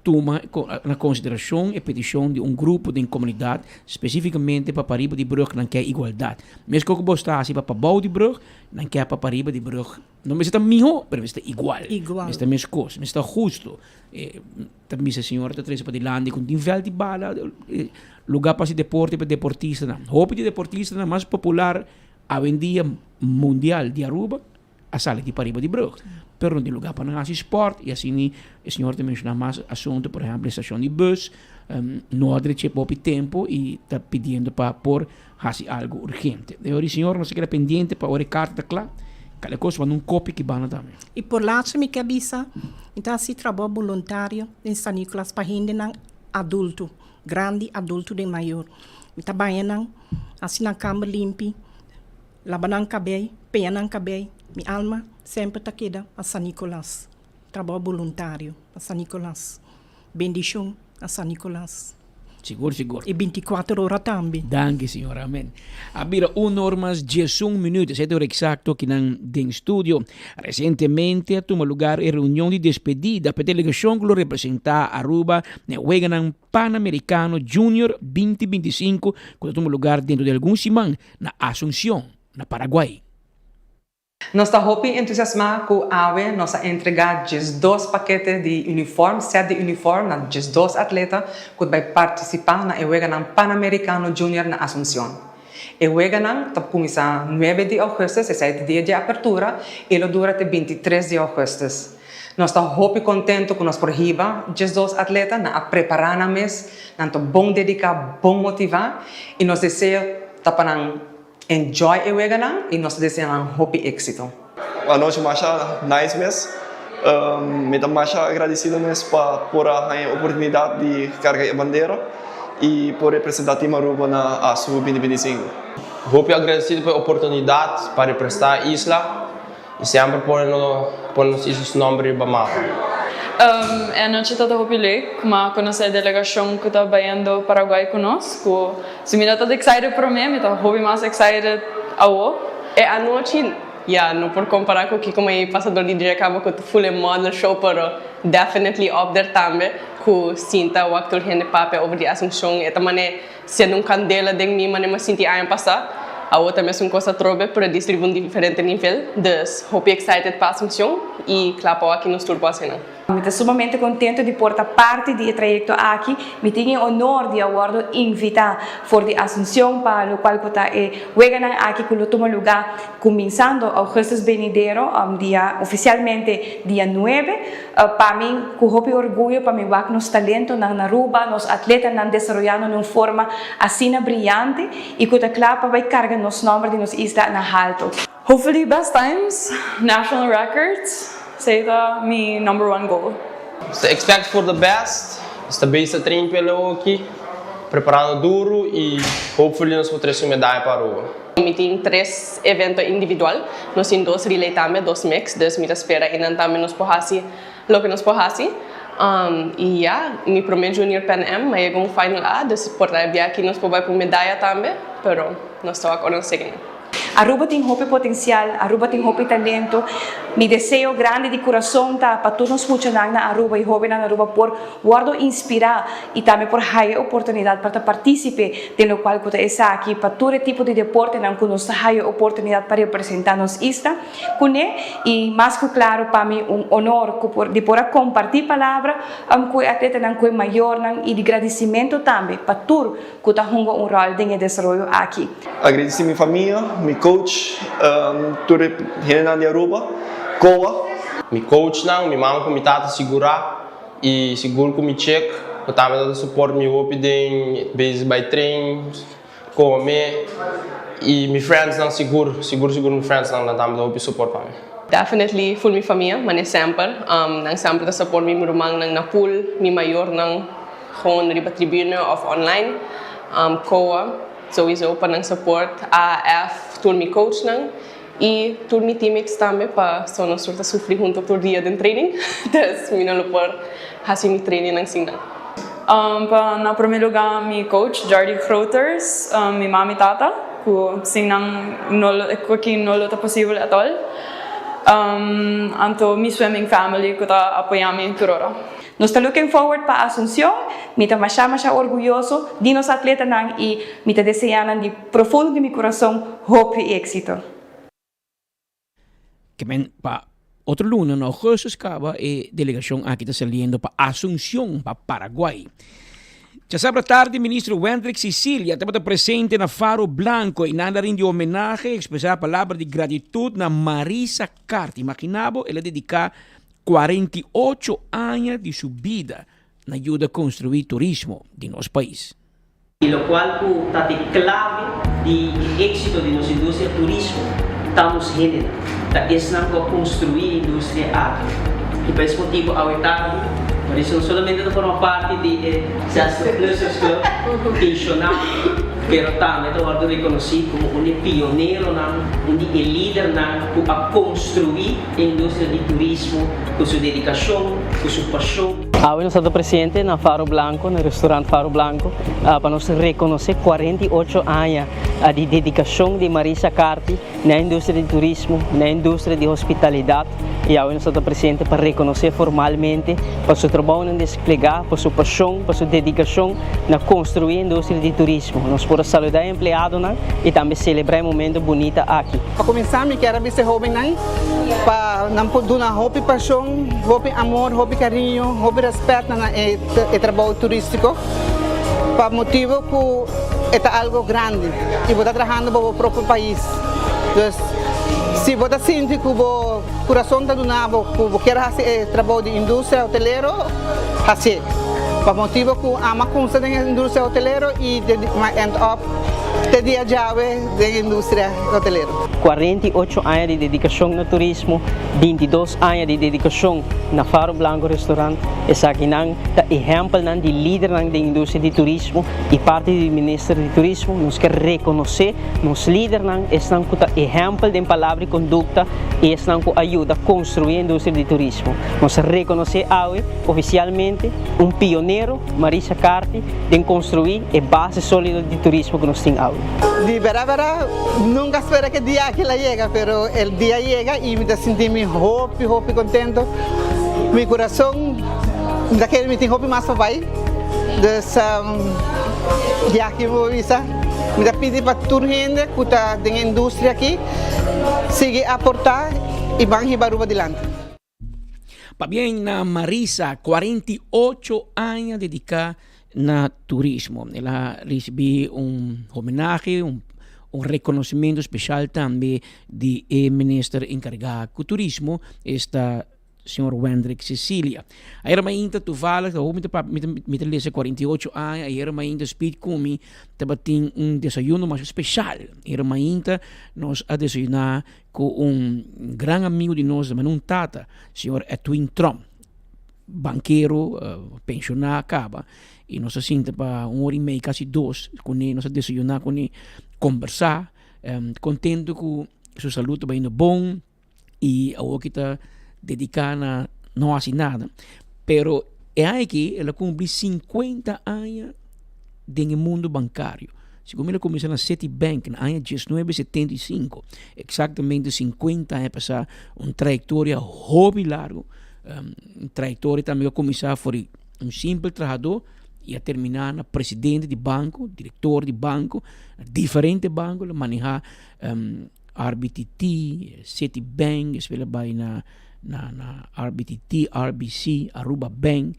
toma na consideração e petição de grupo de comunidade, especificamente para Pariba de Brug, não quer igualdade. Mesmo que você está assim para Bouw de Brug, não quer para Pariba de Brug. Não está melhor, mas está igual. Igual. Está mesmo coisa, está justo. Também a senhora está trazendo para Dilande com nível de bala, lugar para se deporte, para deportista. Roupa de deportista mais popular a dia mundial de Aruba, a sala de Pariba de Brug. Pero não tem lugar para não esporte, e assim o senhor tem mencionado mais assunto, por exemplo, a estação de bus, no outro tipo de tempo e está pedindo para pôr algo urgente. De hoje, senhor, não se quer pendente para a carta, claro, cada coisa vai num copy que vai também. E por lá, se me cabisa, então assim trabalho voluntário em São Nicolas para gente adulto, grande adulto de maior. Então banhando, assim na cama limpa, lavando cabelo, penhando cabelo, minha alma sempre está queda a São Nicolas. Trabalho voluntário a São Nicolas. Bendição a São Nicolas. Seguro, seguro. E 24 horas também. Danke, senhora. Amém. Habira 1 hora mais 11 minutos, é o exato que não tem estúdio. Recentemente, tomou lugar a reunião de despedida para a delegação que lo representa Aruba no Weganan Pan-Americano Junior 2025, que tomou lugar dentro de alguns semanas na Asunción, na Paraguai. Nós estamos entusiasmados com a AWE, nós entregamos 2 paquetes de uniforme, 7 de uniforme, a 2 atletas que vão participar na Weganan Pan-Americano Junior na Asunción. E Weganan está começando 9 de agosto, esse é o dia de abertura, e ele dura até 23 de agosto. Nós estamos muito contentes com nós por riba, 2 atletas, a preparar na mês, tanto bom dedicar, bom motivar, e nós desejamos enjoy e Weganan e nós desejamos muito êxito. A noite marcha nice mesmo. Me dá mais agradecido mesmo por a oportunidade de carregar a bandeira e por representar o time Aruba na ASU 2025. Muito agradecido pela oportunidade para representar a isla e sempre por nos esses nomes para mapa. A noite está muito legal, como conhecer a delegação que está vindo Paraguai conosco. Se me está excited por mim, me está muito mais excited ao. E a noite, não por comparar com o que como é passador de dia acaba com o full model show, pero definitely up there também, que sinta o actor gente papel over de Asunción, e também sendo candela de mim, mas me senti a passar. A outra mesma coisa trobe para distribuir um diferente nível. Então, muito excited para a Asunción e claro aqui nos turbos ainda. Estou sumamente contente de portar parte do trajeto aqui. Me tenho o honor de agora invitar for de Asunción para o qual está Weganan aqui que toma lugar começando agosto venidero, dia oficialmente dia 9. Para mim, com muito orgulho para mim ver nos talentos na Aruba, nos atletas na desenvolvendo de uma forma assim brilhante e que está claro para vai carregar nos nomes de nos isla na alto. Hopefully best times, national records. Seja my number 1 goal. So expect for the best. Está bem a treino pelo aqui, preparando duro e hopefully nós vamos trazer medalha para o. Me tem 3 eventos individuais, nós temos 2 relay também, 2 mix, 2 me espera e também nos porrasi, lo que nos porrasi. E mi primeiro junior Pan Am, mas é um final A, dus portar via aqui nos vai por medalha também, pero nós estamos agora seguindo. Aruba tem muito potencial, Aruba tem muito talento. Mi desejo grande de coração para todos os funcionários na Aruba e jovens na Aruba por guardo inspirar e também por dar oportunidade para participar do qual que está aqui para todo tipo de deporte não que nos dá oportunidade para representar nos isla. E mais que claro para mim honor de poder compartilhar palavra com atleta não que maior e de agradecimento também para tudo que está jogando rol de desenvolvimento aqui. Agradeço minha família, meu coach, toda a gente de Aruba. Mi coach não, mi mama com mi tata segurar e seguro com mi check, eu também dou suporte mi hope de base by train, comer e mi friends não seguro mi friends não também dou suporte para mim. Definitely full mi familia, man sempre. Nang sempre te support mi rumang nang napul, mi mayor nang gewoon riba tribune of online. COA, sowieso pa nang support. AF, tour mi coach nang. E tour mi teammates também pa so nang surta sufri junto por dia de training. Des mi nalo por hasi mi training nang singna. Na primeiro lugar, mi coach, Jardy Groters, mi mami tata, que sim não é possível at all. Anto mi swimming family, que está apoiando mi turora. Nós estamos looking forward para Asunción, me está masha orgulhoso de nos atletas e me está desejando de profundo de meu coração hope e êxito. Que men pa otro lunes, en agosto, acaba delegación aquí está saliendo para Asunción, para Paraguay. Ya sabra tarde, ministro Wendrick Sicilia estava presente na Faro Blanco e nada de homenagem, expressar a palavra de gratitude na Marisa Carti. Imaginava ela dedicar 48 anos de sua vida na ajuda a construir turismo de nosso país. E lo qual está de clave de êxito de nossa indústria turismo. Estamos generando, está construir indústria aqui. E por esse motivo, ao tarde, por isso não somente não forma parte de Disaster Clusters Club, pensional, mas também estou reconhecido como um pioneiro, um líder a construir a indústria de turismo com sua dedicação, com sua paixão. Hoje nós estamos presentes na Faro Blanco, no restaurante Faro Blanco, para nós reconhecer 48 anos de dedicação de Marisa Carti na indústria de turismo, na indústria de hospitalidade. E hoje nós estamos presentes para reconhecer formalmente para seu trabalho em desplegar, para sua paixão, para sua dedicação na construir a indústria de turismo. Nós podemos saludar o empregado e também celebrar um momento bonito aqui. Para começar, eu quero ser jovem, para não poder dar hobby paixão, hobby amor, hobby carinho, hobby respeito no trabalho turístico, para motivo que é algo grande e vou estar trabalhando para o próprio país. Então, se você sente que o coração está donado, que você quer fazer trabalho de indústria hoteleira, fazer. Para motivo que ama começar na indústria hoteleira e end up te dia chave da indústria hoteleira. 48 anos de dedicação no turismo, 22 anos de dedicação na Faro Blanco Restaurant. Essa aqui é exemplo de líder da indústria de turismo e parte do ministro de turismo. Nós queremos reconhecer nos líderes estão com exemplo de palavra e conduta e estão com ajuda a construir a indústria de turismo. Nós reconhecer hoje oficialmente pioneiro, Marisa Carti, de construir a base sólida de turismo que nós temos hoje. De verdad, nunca espera que el día que la llega, pero el día llega y me sentí muy happy, contento. Mi corazón, me quiere me happy más para ahí. Entonces, ya que voy a avisar, me pide para toda la gente que está en la industria aquí, sigue a aportar y van a llevar adelante. Pa bien, na Marisa, 48 anos dedicada na turismo. Ela recebeu homenagem, reconhecimento especial também de ministro encarregado do turismo, esta senhor Wendrick Sicilia. A irmã ainda toevallig, dat hoop met de lezen 48 anos, a irmã ainda speed comi, tem desayuno mais especial. A irmã ainda nós a desayunar com grande amigo de nós, mas não tata, senhor Edwin Trump, banqueiro, pensionar, acaba. E nós assim, para 1h30, quase 2, com ele, nós a desayunar com ele, conversar, contente com sua saúde vai indo bom, e a outra está dedicada não assim nada. Pero é aí que ela cumpre 50 anos no mundo bancário. Segundo ela começou na Citibank, no ano 1975, exatamente 50 anos passar, uma trajetória hobby largo, trajetória também a começar por simples trabalhador e a terminar na presidente de banco, diretor de banco, diferente banco, manejar RBTT, Citibank, espela vai na RBTT, RBC, Aruba Bank,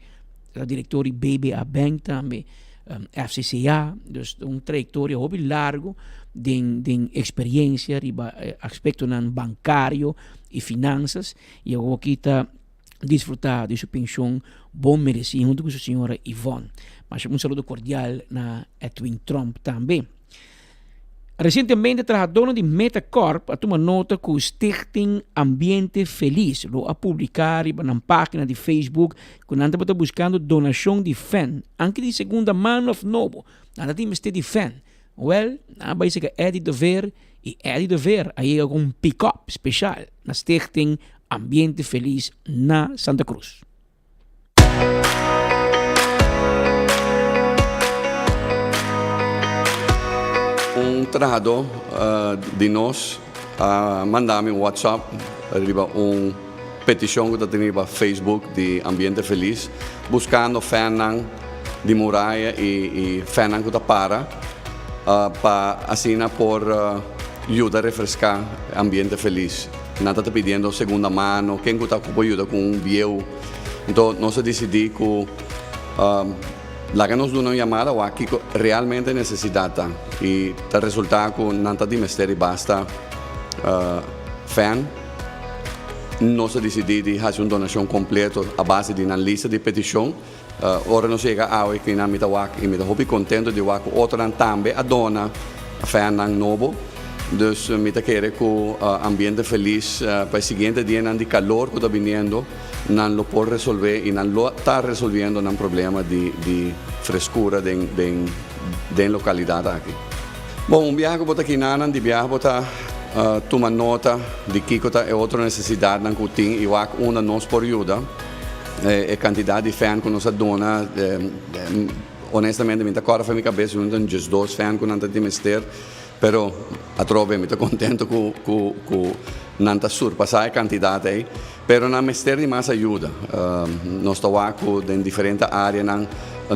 a diretor de BBA Bank também, FCCA, dus trajetória hobby largo de experiência de aspecto bancário e finanças, e eu aqui está desfrutar de sua pensão bom merecido junto com sua senhora Yvonne. Mas um saludo cordial na Edwin Trump também. Recentemente trabajadores de Metacorp a uma nota com o Stichting Ambiente Feliz. Lo a publicar na página de Facebook que nós estamos buscando donação de fan. Anche de segunda mão of novo. Nada de mestre de fan. Well, vai ser que é de dever e é de dever. Aí um pick-up especial na Stichting Ambiente Feliz na Santa Cruz. Um trabajador de nós mandou-me um WhatsApp, uma petição que tem no Facebook de Ambiente Feliz, buscando fanan de muralha e fanan que para assinar por ajuda a refrescar Ambiente Feliz. Nada está pedindo segunda mão, quem está com ajuda com um view. Então, nós decidimos que lá que nos dá uma chamada o aqui realmente necessita e o resultado que não está de mistério basta fan nós decidimos fazer uma donação completa à base de uma lista de petição. Ora nós chega a que na mita wak e mita hopi contento de wak outra também a dona fan nang novo. Dus mita querer que o ambiente feliz para o seguinte dia de calor que está vindo não lo pode resolver e não lo está resolvendo um problema de frescura da localidade aqui. Bom, viaje que aqui na de viaje bota toma nota de que é outra necessidade que tem e uma nós por ajuda a quantidade de fãs que nós dona honestamente me agora foi minha cabeça um dos dois fãs que não tem mister pero a trove me estou contento que não está surpassar a quantidade aí pero na mister de mais ajuda nós estamos aqui em diferentes áreas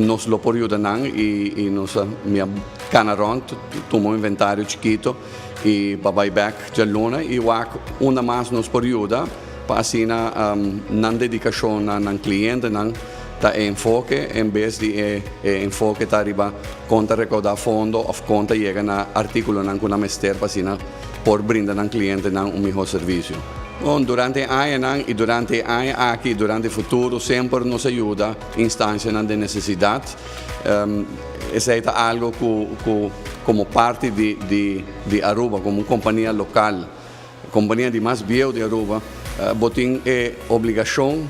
nós lo por ajuda e nós minha canaron tomou um inventário chiquito e para back de luna e uma mais nos por ajuda para assim não dedicação ao cliente não tá enfoque em vez de enfoque tá riba conta recaudar fundo ou conta chega na artículo não com a mister para assim por brindar ao cliente um melhor serviço. Bom, durante ano e durante ano aqui durante o futuro sempre nos ajuda instância de necessidade. Essa é algo que como parte de Aruba, como companhia local, companhia de mais viejo de Aruba, botem obrigação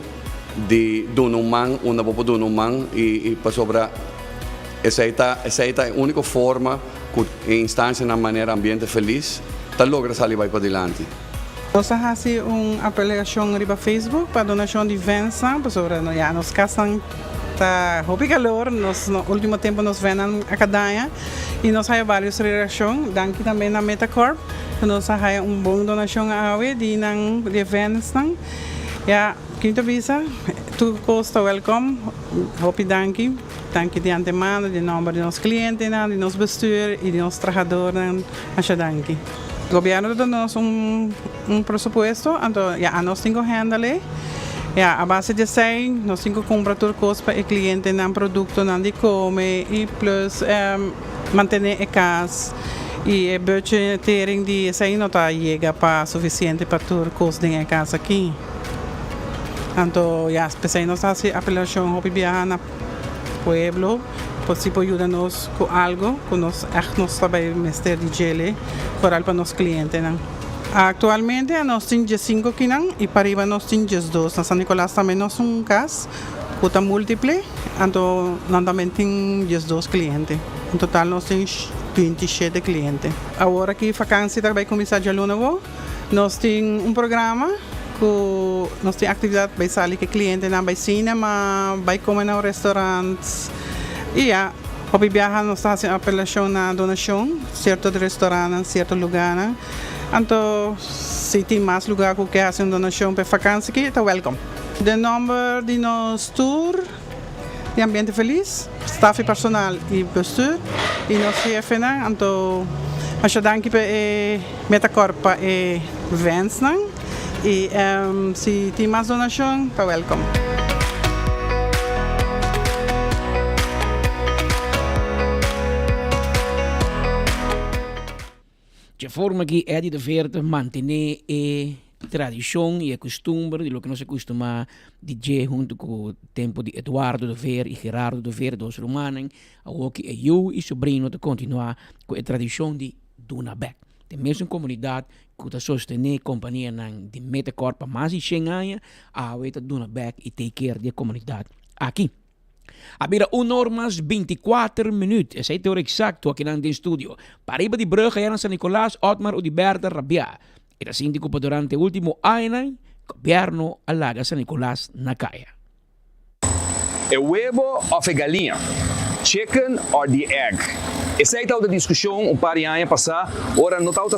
de donar uma boa donar e para sobra essa é a única forma que a instância na maneira ambiente feliz tá logra sair para adiante. Nós fazemos uma apelação no Facebook para donação de vença, para sobre nós casamos tá hobby calor, nós no último tempo nós vemos a cadeia e nós temos várias relações, daqui também na Metacorp, nós temos uma boa donação a de eventos ja, quinta visa, tu costa welcome, hobby danke de antemano, de nome de nossos clientes, de nosso bestuur e de nossos trabalhadores, acho danke. O governo dá-nos presupuesto, então já nós temos que handle. Ja, a base de 100, nós temos que comprar tudo coisa para o cliente, um produto não de come e plus manter a casa e a budgetering de 100 não está chega para suficiente para tudo coisa de casa aqui. Então, já, especialmente nós fazemos apelação para viajar no pueblo, possível ajudar-nos com algo, que nós trabalhamos mestre de gele, para nossos clientes. Atualmente nós temos 5 aqui e para arriba nós temos 2. Na São Nicolás também nós temos um caso, que está múltiplo, então nós também temos 2 clientes. Em total nós temos 27 clientes. Agora que a vacância vai começar de aluno, nós temos programa que nós temos atividade para sair com clientes, para cinema, para comer no restaurantes. E para viajar nós fazemos apelação na donação, certo restaurante, certo lugar. Então, se tem mais lugar que quer fazer uma donação para vacância aqui, está welcome. O número de nosso tour de Ambiente Feliz, staff e personal e bestuur, e nosso chefe, então, acho que para Metacorp para events, e se tem mais donação, está welcome. De forma que é de dever manter a tradição e a costume de lo que nós costuma dizer junto com o tempo de Eduardo de Ver e Gerardo de Ver, dos romanos, ao que eu e sobrinho de continuar com a tradição de duna back. De mesma comunidade que está sostener companhia de metacorp para mais de 100 anos, a weta duna back e take care da comunidade aqui. Habira 1 hora mais 24 minutos. Esse é o exacto aqui no estúdio. Pariba de Brugge, Jan San Nicolás, Otmar Udiberta Rabia. Era síndico durante o último ano, governo alaga San Nicolás na caia. É huevo ou é galinha? Chicken or the egg? Essa é a discussão par de anos passar. Ora não está o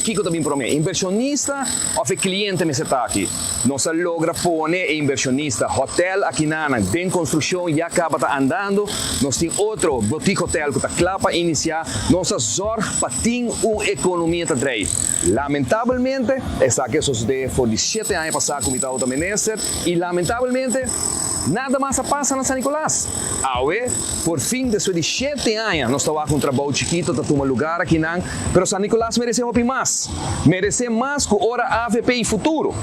que também para mim? Inversionista ou é cliente me está aqui? Não se logra pôr inversionista. Hotel aqui na bem construção já acaba andando. Nós temos outro boutique hotel que está claro para iniciar. Nós zorg para ter uma economia que trair. Lamentavelmente, essa que sucedeu por 17 anos passar como está o ministro e lamentavelmente nada mais passa na San Nicolás. Aue, por fim, depois de 7 anos, nós estamos com um trabalho chiquito, está tomando lugar aqui, mas San Nicolás merece mais. Merece mais que hora AVP e futuro.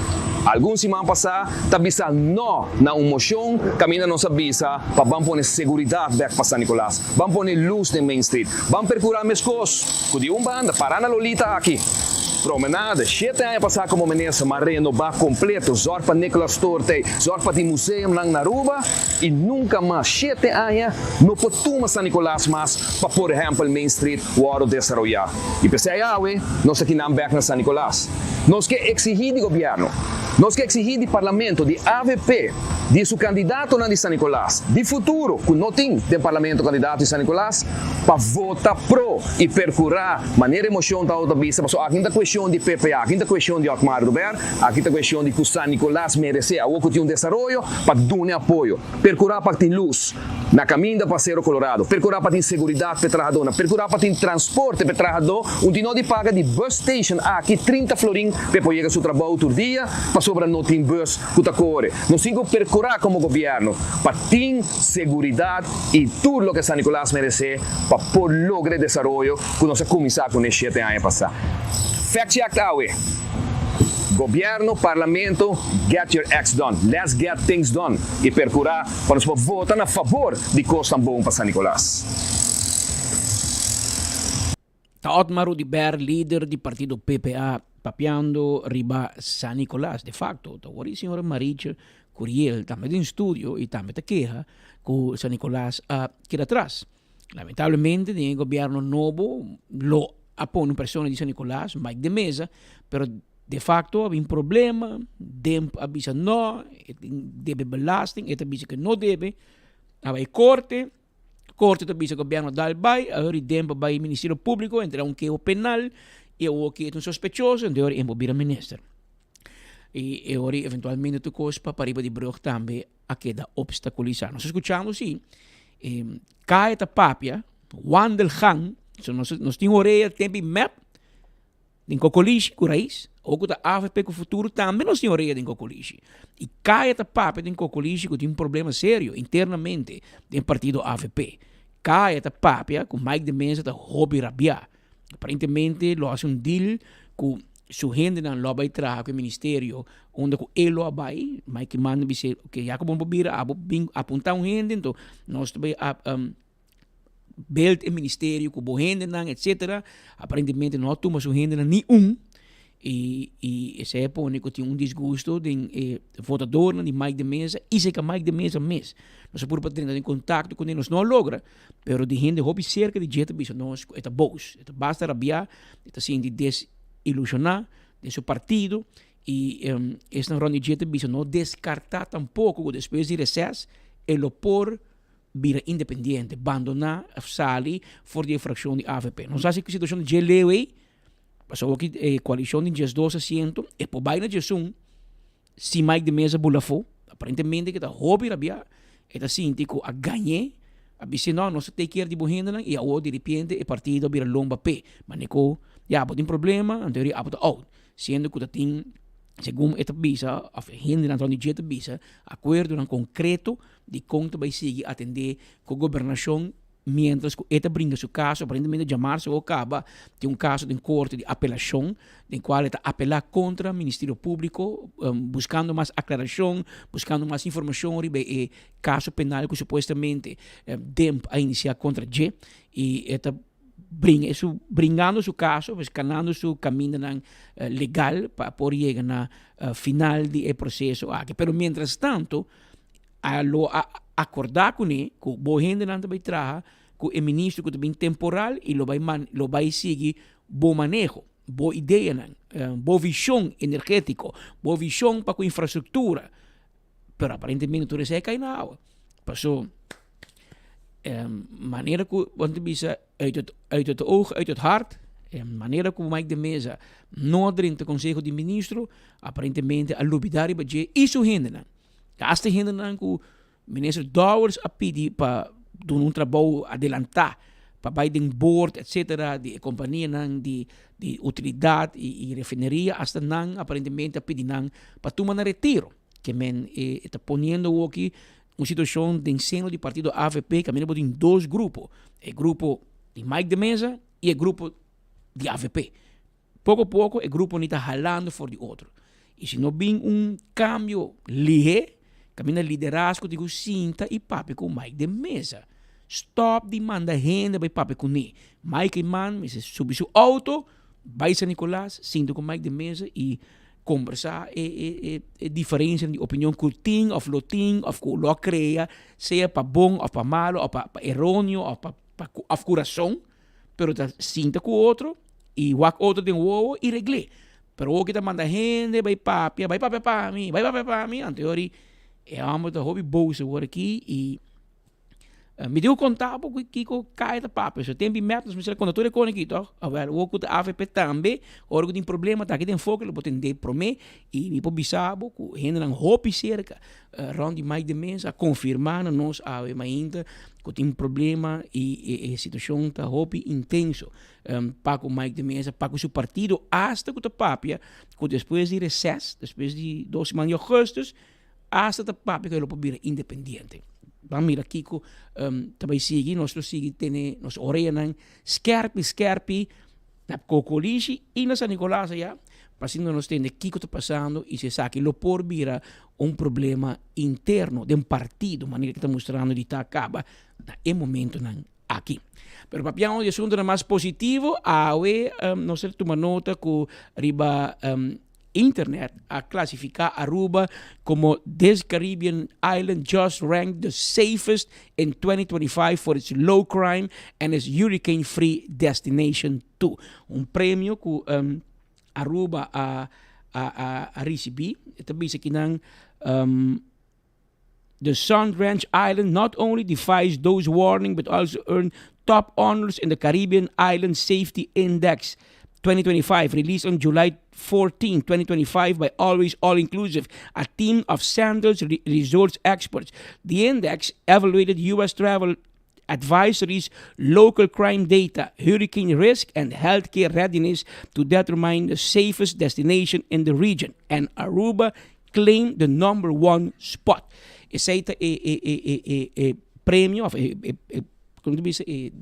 Alguns semanas passadas, está bisa não na uma moção, caminha não sabia para vamos pôr segurança back para San Nicolás. Vamos pôr luz na Main Street. Vamos percurar meus coisas. Com uma banda, parar na Lolita aqui. Promenade, 7 anos passar como ministro, mas renovar completo, zorg para Nicolas Torte, zorg para o museu lang na Aruba, e nunca mais, 7 anos, não podemos San Nicolás mais, para, por exemplo, Main Street, o Oro desarrollar. E pensei, nós aqui não back na San Nicolás. Nós que exigir do governo, nós que exigir do parlamento, de AVP, de seu candidato na de San Nicolás, de futuro, que não tem de parlamento candidato de San Nicolás, para votar pro e percurar maneira emoção da outra vista. Mas aqui não é questão de PPA, aqui não é questão de Otmar Udiberta, aqui é questão de que San Nicolás merece a que tem desenvolvimento para dar apoio, percurar para ter luz na caminho da Passeiro Colorado, percurar para ter segurança para trabalhador, percurar para ter transporte para trabalhador, onde não de paga de bus station aqui 30 florim para poder seu trabalho outro dia, para sobra não tem bus que está corre. Nós temos que percurar como governo para ter segurança e tudo o que San Nicolás merece para por lograr desenvolvimento que nós começamos com este ano passado. Fact check awe. Governo, parlamento, get your acts done. Let's get things done. E percurar para nós votar a favor de coisa bom para San Nicolás. Otmar Udiberta, líder do partido PPA, papiando riba San Nicolás. De facto, agora a senhora Maricha Curiel também em estúdio e também te queja que San Nicolás queda atrás. Lamentavelmente, o governo novo lo apone una persona di San Nicolás, Mike de Mesa, pero de facto havia um problema, DEMP avisa não, deve belasting, e avisa que não deve, havia corte avisa que o governo dá vai, agora DEMP vai ao Ministério Público, entra um queijo penal, e o que é um sospechoso, então agora embobira ministro. E agora eventualmente tu coisa para riba de Brugge também a queda obstaculizar. Nós escuchamos sim, cai a papia, Wandel Han, nós temos orelha, tempo e map, em Cocoliche, com raiz, ou com a AFP com o futuro, também nós temos orelha em Cocoliche. E cai a papia em Cocoliche, que tem um problema sério internamente do partido AFP. Cai a papia com Mike de Mesa da Hobby Rabia. Aparentemente, lo hace um deal com sua gente não lo vai trazer com o ministério, onde ele lo vai, Mike manda dizer que já como bobira, apontar um gente, então nós também belt o ministério com o gente etc. Aparentemente não toma sua gente nenhum, e esse é por que tinha um desgosto de votador de Mike de Mesa, e se que Mike de Mesa mesmo. Nós por para entrar em contato com eles não logra, pero de gente hobby cerca de jeito bicho nós é bons, basta rabiar, é assim de desilusionar de seu partido, e esta ronda de jeito bicho não descartar tampouco depois de recesso ele por vira independente, abandonar a sali for de fração de AVP. Nós sabemos que a situação de GLE passou aqui a coalição de 12 assentos, e por baixo de Jesum, se Mike de Mesa bulafou, aparentemente que está hobby rabia, está sintico a ganhar, a dizer não, nós temos que ir de bohenda, e a de repente o partido vira lomba pé, mas nico, já, tem problema, anterior, out, sendo que tem segundo esta visa, a gente não tem jeito visa, acordo em concreto de como vai seguir atender com a governação, mientras que esta brinca seu caso, aparentemente chamar-se ou acaba, tem um caso de corte de apelação, em qual está apelar contra o Ministério Público, buscando mais aclaração, buscando mais informação sobre o caso penal que supostamente DEMP a iniciar contra G, e esta bringando su caso, escalando su camino legal para poder llegar a final del proceso aqui. Pero mientras tanto, acordar com ele, que o gente não vai trabalhar, que o ministro que também temporal e lo vai seguir bom manejo, boa ideia, boa visão energética, boa visão para a infraestrutura. Pero aparentemente tudo isso é cair na água. Passou maneira que want bisa uit het oog, uit het hart, maneira como Mike de Mesa não dentro do Conselho de Ministro, aparentemente a lobidari baje isso hindera. Hasta hindera que o ministro Dowers a pedir para doen trabalho adelantar para Biden board, etc., de companhia de utilidade e refineria, hasta não aparentemente a pedir para tomar retiro, que men está ponendo aqui uma situação de ensino do partido AVP, que em dois grupos, o grupo de Mike de Mesa e o grupo de AVP. Pouco a pouco, o grupo está jalando por o outro. E se não vem cambio ligeiro, camina liderazgo de Cinta e papi com Mike de Mesa. Stop de manda gente para papi com ele. Mike e man, se subir seu auto, vai San Nicolás, Cinta com Mike de Mesa e conversar diferença de opinião que tem, ou lo tem, ou que lo cria, seja para bom, ou para malo, ou para errôneo, ou para coração, pero tá sinta com o outro, e o outro tem o outro, e regle. Pero o que tá manda gente, vai papi para mim, anterior, amo da hobby boos hoor aqui, e me deu contar porque Kiko cai da papi, so tem metas, mas quando tu recone aqui, toch? O que a AVP também, ora tem problema, tá aqui tem foco, ele botem de prome e me po bisabo, que gente não hopi cerca, round mais de mês a confirmar nós a ainda que tem problema e situação tá hopi intenso, para com mais de mês, para com seu partido, hasta que a papi, que depois de recesso, depois de 2 semanas de agosto, hasta a papi que ele pode vir independente. Vamos mira Kiko, também sigue, nós tem nós orelhas skerpi, na cocolixi e na San Nicolás já, passando nós tem Kiko está passando e se sabe que lo por vira problema interno de partido, maneira que está mostrando de tá acaba, é momento aqui. Pero papiamo de assunto mais positivo, nós temos nota que riba internet a classificar Aruba como this Caribbean island just ranked the safest in 2025 for its low crime and its hurricane-free destination too. Prêmio que Aruba a recebi. Ito bisa kinang the Sun Ranch Island not only defies those warnings but also earned top honors in the Caribbean Island Safety Index 2025, released on July 14, 2025 by Always All Inclusive, a team of Sandals resorts experts. The index evaluated U.S. travel advisories, local crime data, hurricane risk, and healthcare readiness to determine the safest destination in the region. And Aruba claimed the number 1 spot. Essa é prêmio,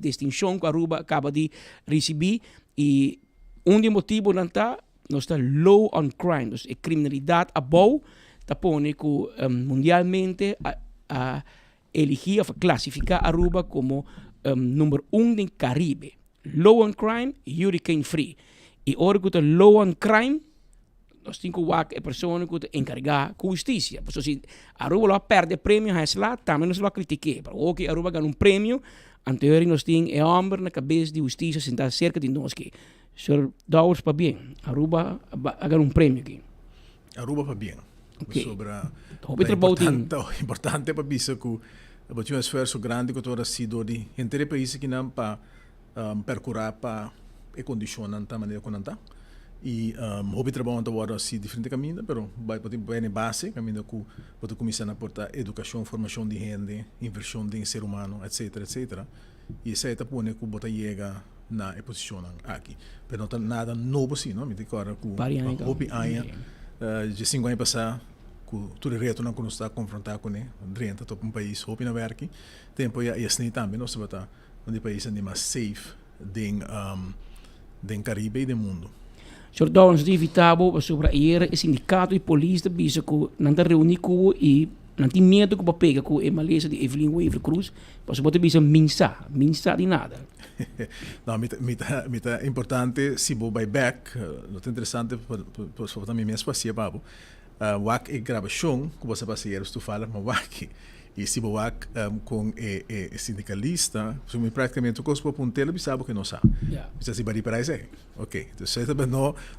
distinção que Aruba acaba de receber e dos motivos não está low on crime, a criminalidade above, está pone que mundialmente elegir a classificar Aruba como número 1 do Caribe. Low on crime, hurricane free. E ora que está low on crime, nós temos que a pessoa que está encarregada com justiça. Porque se Aruba perde prêmio, também nós vamos criticar. Porque Aruba ganha prêmio, anterior nós temos homem na cabeça de justiça sentado cerca de nós que Sr. Dowers para bem, Aruba ganha prêmio aqui. Aruba para bem. Okay. Sobre importante para bisa que há esforço grande que todo sido de entre países que não para percurar para e condicionar da maneira que não está e hobby trabalho agora assim diferente caminho, pero vai para bem base caminho que pode começar a aportar educação, formação de gente, inversão de ser humano, etc. E isso é tá pone que bota chega na posição aqui, pero não nada novo assim, não? Me digo agora que hobby ainda de 5 anos passar que tudo reto não quando está confrontado com ele, dentro de um país hobby na verk, tempo já assim também nós bota onde país é mais safe do Caribe e do mundo. Sr. Downs, inevitável sobre a era, o sindicato e polícia bisa que não está reunido e Nanti medo que pega com a Malaysia de Evelyn Waver Cruz, mas pode bisa minsa de nada. Não, mita importante se vou by back, não é interessante por também minha espaço babo. Wak e gravação que você passeiros tu fala, mas wak e se vou wak com sindicalista, sumi praticamente o cospo puntelo bisabo que não sabe. Bisa se bari para isso, ok. Então isso também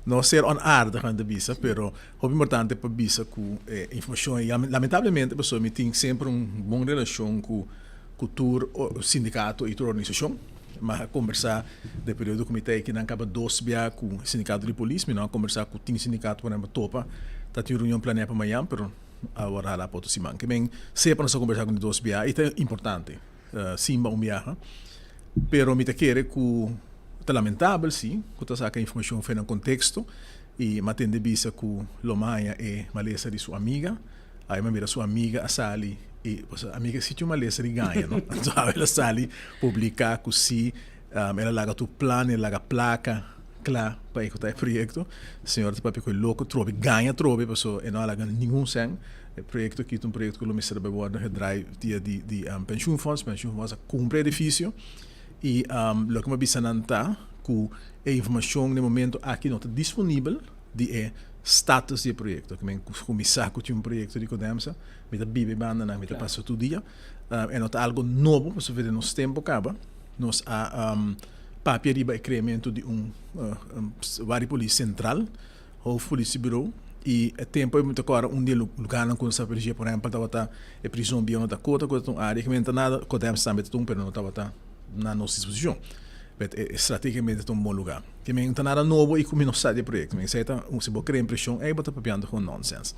não ser on air da grande bisa, pero é importante para bisa com informação e lamentavelmente pessoa me tem sempre bom relação com cultura, sindicato e toda organização. Mas conversar de período comitê que não acaba 2 bia com o sindicato de polícia, não conversar com o sindicato para topa, tá tem reunião planeada para amanhã, pero agora lá para semana. Que bem, sempre nós conversar com 2 bia, e é importante, sim, viaja, pero me te quer que é lamentável, sim, que tá saca informação foi no contexto e matende bisa que Lomaia e Malesa de sua amiga, aí me mira sua amiga a Sali e a amiga se tinha uma letra de ganha, não? Então ela sali publicar que se ela laga tu plano, ela laga placa, claro, para executar o projeto. Senhor, tu papi coi louco, trobe ganha trobe, pessoa, e não laga nenhum sen. O projeto aqui é um projeto que o Ministério da Borda redrai dia de pensioenfonds a cumpre edifício e lo que me bisa nanta que a informação no momento aqui não está disponível de status do projeto. Que começar com um projeto de Codemsa, me da bibe banda na me da passa todo dia. É nota algo novo, para ver nos tempo acaba. Nós a papel riba criamento de vários polícia central, ou polícia bureau e tempo é muito agora dia lugar não com saber por exemplo estava a prisão biona da cota com área que não tem nada Codemsa também tem pero não estava na nossa disposição. Estrategicamente é um bom lugar. Que não tem nada novo e como não sabe o projeto. Se você cria impressão, aí você está papiando com nonsense.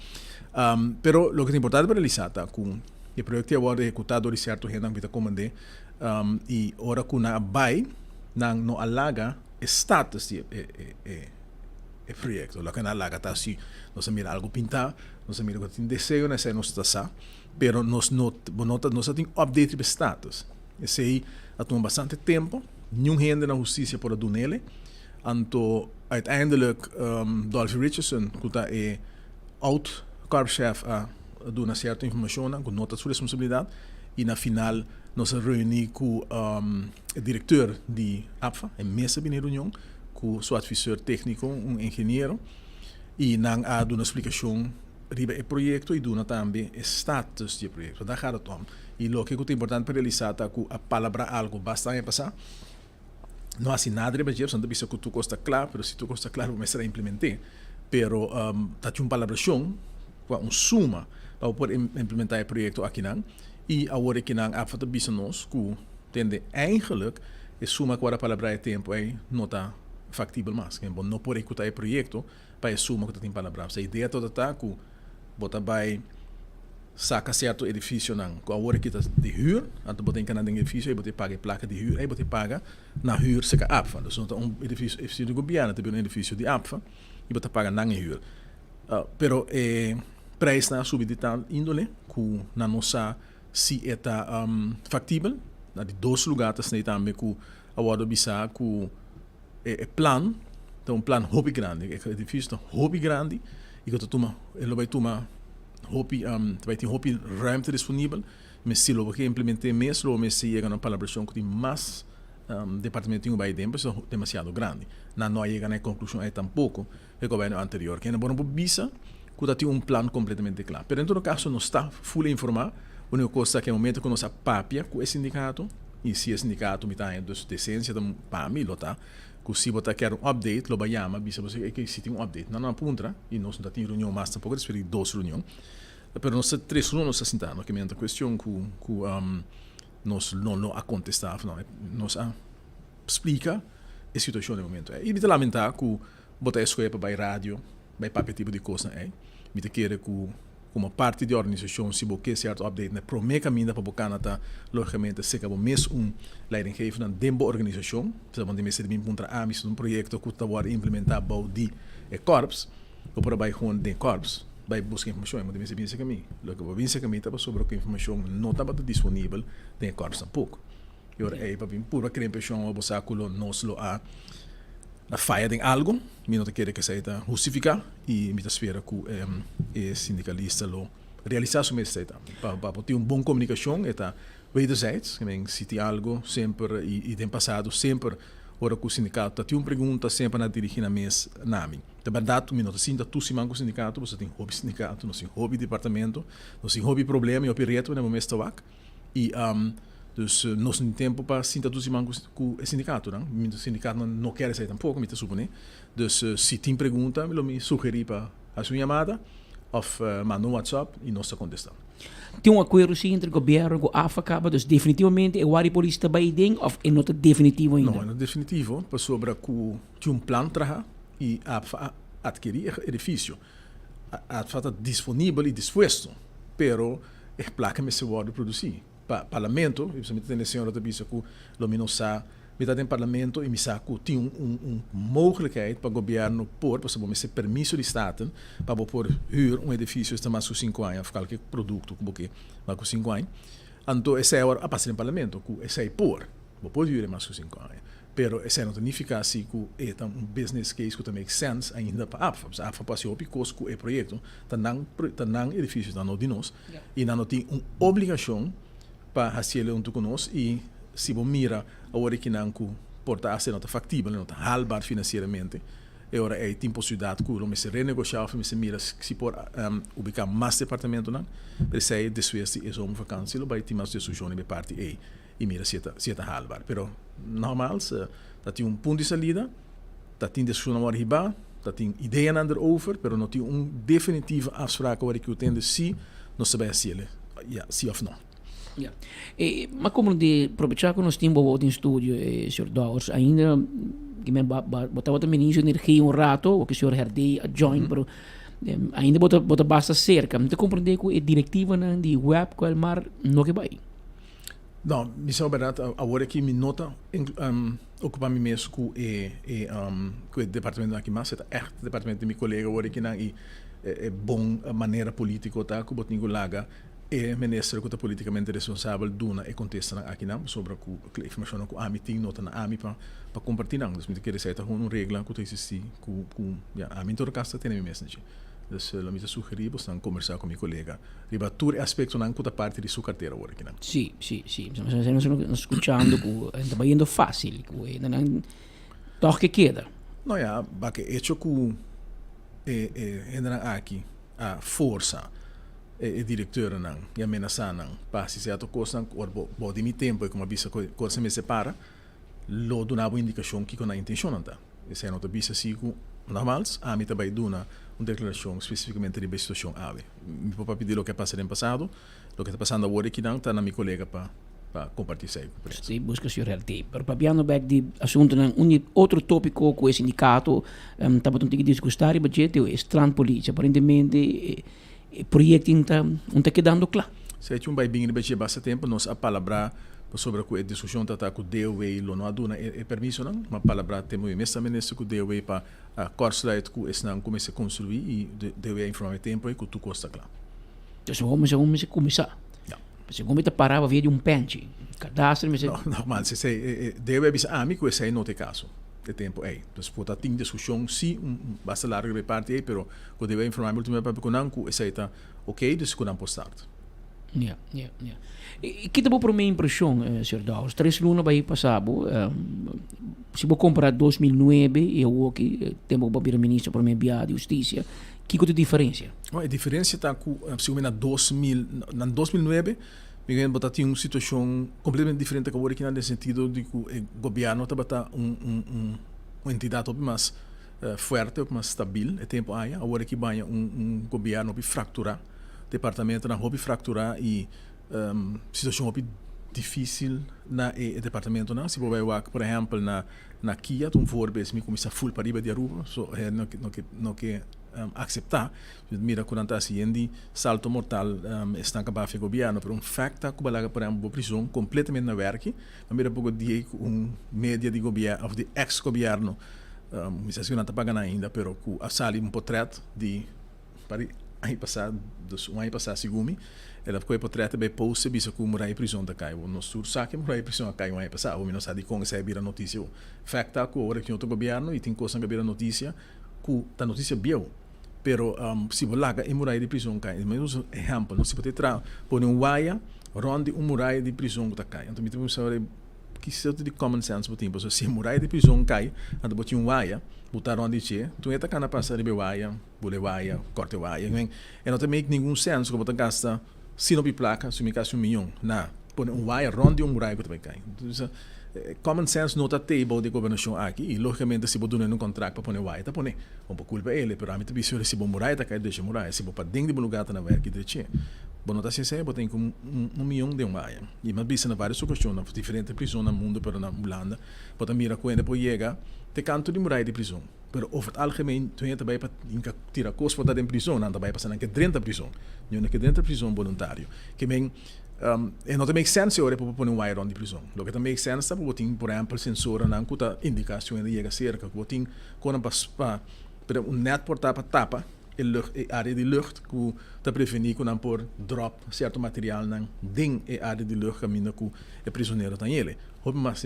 Pero o que é importante para realizar é que o projeto agora é executado de certo gente que está comandando e ora que na vai não alaga status do projeto. O que não alaga está assim, nós mira algo pintar, nós mira que tem desejo, nós não está sa, pero nós não tem update de status. Esse aí toma bastante tempo. Nenhum rende na justiça por doen nele. Anto uiteindelijk Dolphy Richardson, que é oud-korpschef, doen uma certa informação, com nota de sua responsabilidade. E na final, nós reunimos com o diretor de APFA, a mesa de reunião, com o seu advisor técnico, engenheiro, e não há uma explicação sobre o projeto e dona também o status do projeto. Da cara tom. E o que é importante para realizar é que a palavra algo basta passar. Não há assim nada de baixo, não bisa que tu costa claro, mas se tu costa claro, vai ser implementar. Pero tá tinha uma palabração, suma para poder implementar o projeto aqui não. E agora que não há falta bisa nós que tende eigenlijk é suma que a palavra é tempo é não tá factível mais. Que não pode executar o projeto para suma que tem palavra. A ideia toda tá que bota vai saca certo edifício não, com a hora que está de huur, então botem canal de edifício, aí botem paga placa de huur, aí botem paga na huur seca APFA. Então edifício do governo, também edifício de APFA, e botem paga na huur. Pero preço na subir de tal índole, que na nossa se está factível, na de 2 lugares também que a hora bisa que é plan, então plan hobby grande, é edifício hobby grande, e que ele vai tomar vai ter ruimte disponível, mas se lo que implementar mesmo, mas se chega na palabração que tem mais departamento vai dentro, é demasiado grande. Não chega na conclusão aí tampouco o governo anterior, que é bom para bisa que tem plano completamente claro. Pero em todo caso não está fully informado. A única coisa que é o momento que nós papia com o sindicato e se o sindicato me está em decência para mim, tá? Que se você quer update, lo vai chamar, bisa você que se tem update, não apunta e nós não temos reunião mais tampouco, esperamos 2 reuniões. Pero nós 3 reuniões nós sentamos, que é a questão que nós não a contestar, nós explica a situação no momento. E me lamentar que botar a escolha para rádio, vai papel tipo de coisa, me quer que como parte da organização, se você certo update, né, para o meu caminho para bocar nata, logicamente, se acabou mesmo leiding geven dentro da organização, se você me serve contra a missão de projeto que está agora implementado de corps, ou para vai com de corps, vai buscar informação, mas me serve caminho. Lo que vai caminho estava sobre que a informação não estava disponível de corps tampouco. E agora é para pura criar impressão, ou você aculo nós lo a falha em algo, me não quer que seja justificar e me espera que o sindicalista lo realizar sua meta para ter uma boa comunicação eta wederzijds. Se tem algo sempre e tem passado sempre ora com o sindicato tem uma pergunta sempre na dirigir na mesa na mim. De verdade, não tem tu se manco sindicato, você tem hobby sindicato, não tem hobby departamento, não tem hobby problema e opereto no momento tabac e dus nós não tempo para sinta tu se manco com o sindicato, não? O sindicato não quer sair tampouco, me te supone. Dus se tem pergunta, me sugeri para a sua chamada of manda no WhatsApp e nós contestamos. Tem um acordo sim entre o governo e a AFA, dus definitivamente é o Wari Polícia também tem, ou é não definitivo ainda? Não, é definitivo, para sobre que tinha um plano para e a adquirir edifício. A falta disponível e disposto, pero é placa me se pode produzir. Parlamento, principalmente tem a senhora da bisa que o minosa metade em parlamento e me saco tinha mogelijkheid para o governo por você esse permisso de Estado para por huur edifício está mais de 5 anos, qualquer produto que mais de 5 anos. Então esse é a passar em parlamento, que esse é por huur mais de 5 anos. Pero esse não significa assim que é um business case que também make sense ainda para a AFA. A AFA passou o picoso com o projeto, tá não edifício tá não de nós e não tem uma obrigação para fazer um conosco e se você mira a hora que não porta a ser não está factível, não está halbar financeiramente, é hora é tem possibilidade que se renegociar, se mira se por ubicar mais departamento não, para sair depois de uma vacância, vai ter mais discussões de parte e mira se está halbar, pero normal se tem ponto de saída, tem discussão na hora riba, tem ideia nander over, pero não tem definitiva afspraak waar ik u tende se não se vai fazer, sim ou não. Yeah. Mas como de aproveitar que nós temos em estúdio, Sr. Dawes, ainda que me botava ministro de energia rato, o que o senhor herdei a join, pero ainda bota basta cerca. Então compreender que a diretiva de web com o mar não que vai. Não, me é verdade, agora que me nota ocupar me mesmo com o departamento aqui mais, é o departamento de meu colega agora que não é bom maneira política tá, que botinho laga é ministro que está politicamente responsável duna e contesta aqui não sobre a informação que a AMI tem nota na AMI para compartilhar. Então, me quer dizer, uma regra que existe com a AMI em todo caso tem a mensagem. Então, eu me sugeri para conversar com meu colega. Riba todo aspecto não que está parte de sua carteira agora aqui não. Sim. Nós escutando que está indo fácil, que não toque que queda. Não é, porque hecho que aqui a força e diretor não e ameaçar não passe certo coisa ou bode mi tempo e como avisa coisa me separa lo donava indicação que com a intenção não tá esse não tá bisa sigo normal a mim também dona uma declaração especificamente de situação ave me pode pedir o que passou no passado o que está passando agora que não tá na minha colega para compartilhar com você. Sim, busca se realmente. Pero papiano back de assunto não outro tópico com o sindicato estava tão que discutir e budget é strand polícia aparentemente projeto não está quedando claro. Se é um bem bem de bastante tempo, nós a palavra sobre a discussão está com o DOE lo não aduna é permisso não, uma palavra temos o mesmo ministro com o DOE para a corslide que esse não comece a construir e DOE informar tempo e que tu custa claro. Então vamos começar. Se como está parava via de pente, cadastro mas normal se DOE avisa a mim que esse não tem caso. De tempo aí. Então, pode ter discussão se basta larga de parte aí, pero quando deve informar muito para que não que esse está ok, dus que não pode start. Yeah. E que também por minha impressão, Sr. Dawes, 3 lunas vai passar, se vou comparar 2009 e o que tempo para o ministro para minha via de justiça, que é a diferença? A diferença está com na 2009 Miguel botar tinha uma situação completamente diferente que agora aqui no sentido de que o governo está botar uma entidade mais forte, mais estável, é tempo aí agora que vai governo para fracturar, departamento não vai fracturar e situação difícil na departamento não, se você vai por exemplo na Kia, voorbeeld me começa full para riba de Aruba, so não que aceitar, mira quando está assim, salto mortal está acabado de governo, pero facto que balaga por exemplo prisão completamente na verque, mira pouco dia média de governo, ou de ex-governo, misa se não está pagando ainda, pero a sali portrait de para aí passar segundo ela foi portrait bem post bisa que morar em prisão da cai, no sur saque morar em prisão cai aí passar, o não sabe como se vira notícia, facto que agora que outro governo e tem coisa que vira notícia, que a notícia biou Pero se você larga em muralha de prisão cai, mas um exemplo, não se pode pôr waia, ronde muralha de prisão que cai. Então, me tem que ser de common sense por tempo. Se muralha de prisão cai, então botar waia, botar onde che, tu entra cá na passar de waia, bule waia, corte waia. E não tem nenhum senso que botar gasta, se não placa, se me gasta 1 milhão, na pôr waia, ronde muralha que vai cair. Então, common sense não está table de governação aqui e logicamente se você não contrato para pôr waia, tá pôr um pouco culpa ele, pero a mim também se você muralha tá cai deixa muralha, se você para dentro de lugar tá na ver que deixa. Bom, não está se você tem com 1 milhão de waia. E mas bisa na várias ocasiões, na diferentes prisões no mundo, pero na Holanda, você mira quando depois chega, te canto de muralha de prisão. Pero over het algemeen, toen je erbij tira kost voor dat in prisão, dan daarbij passen que dentro da prisão. Não é que dentro da prisão voluntário. Que bem e não make sense ora para pôr wire on de prisão. Lo que também make sense é porque tem, por exemplo, sensor na cuta indicação de chega cerca, que tem quando para net portar para tapa a área de lucht que te prevenir que não por drop certo material na ding a área de lucht caminho que é prisioneiro tem ele. Houve mais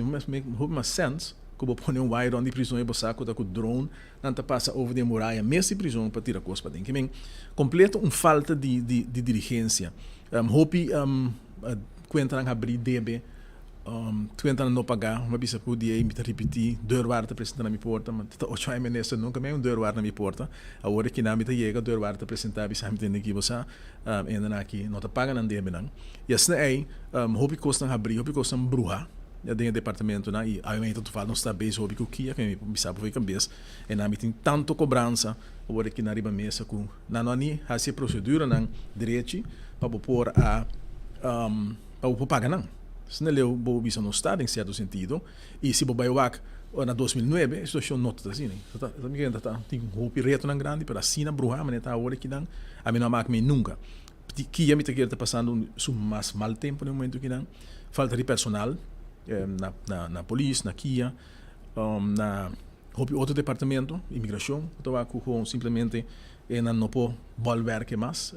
sense que vou pôr wire on de prisão e botar que o drone não te passa over de muralha mesmo de prisão para tirar coisa para dentro. Que bem completo falta de diligência. Hopi kwenta nang abrir DB kwenta nang não pagar uma bisa por dia me repetir deurwaarde apresentar na minha porta mas tá 8 anos nessa nunca mais deurwaarde na minha porta agora que na minha chega deurwaarde apresentar bisa me tem que você ainda aqui não tá pagando na DB não e assim aí hopi costa nang abrir hopi costa bruxa já tem departamento na e aí então tu fala não está bem hopi que o que é que me bisa por cabeça e na minha tem tanto cobrança agora que na riba mesa com na não ani a procedura nang direito para pôr para pagar não. Se não leu o bisa no estado em certo sentido e se bobai o na 2009 a situação não está assim. Também ainda tá tem roupa reto não grande para assim na bruxa mas está agora que não a mim não marca me nunca. Que a mim está passando su mais mal tempo no momento que não falta de personal na polícia na Kia na outro departamento imigração estava com simplesmente não pode volver que mais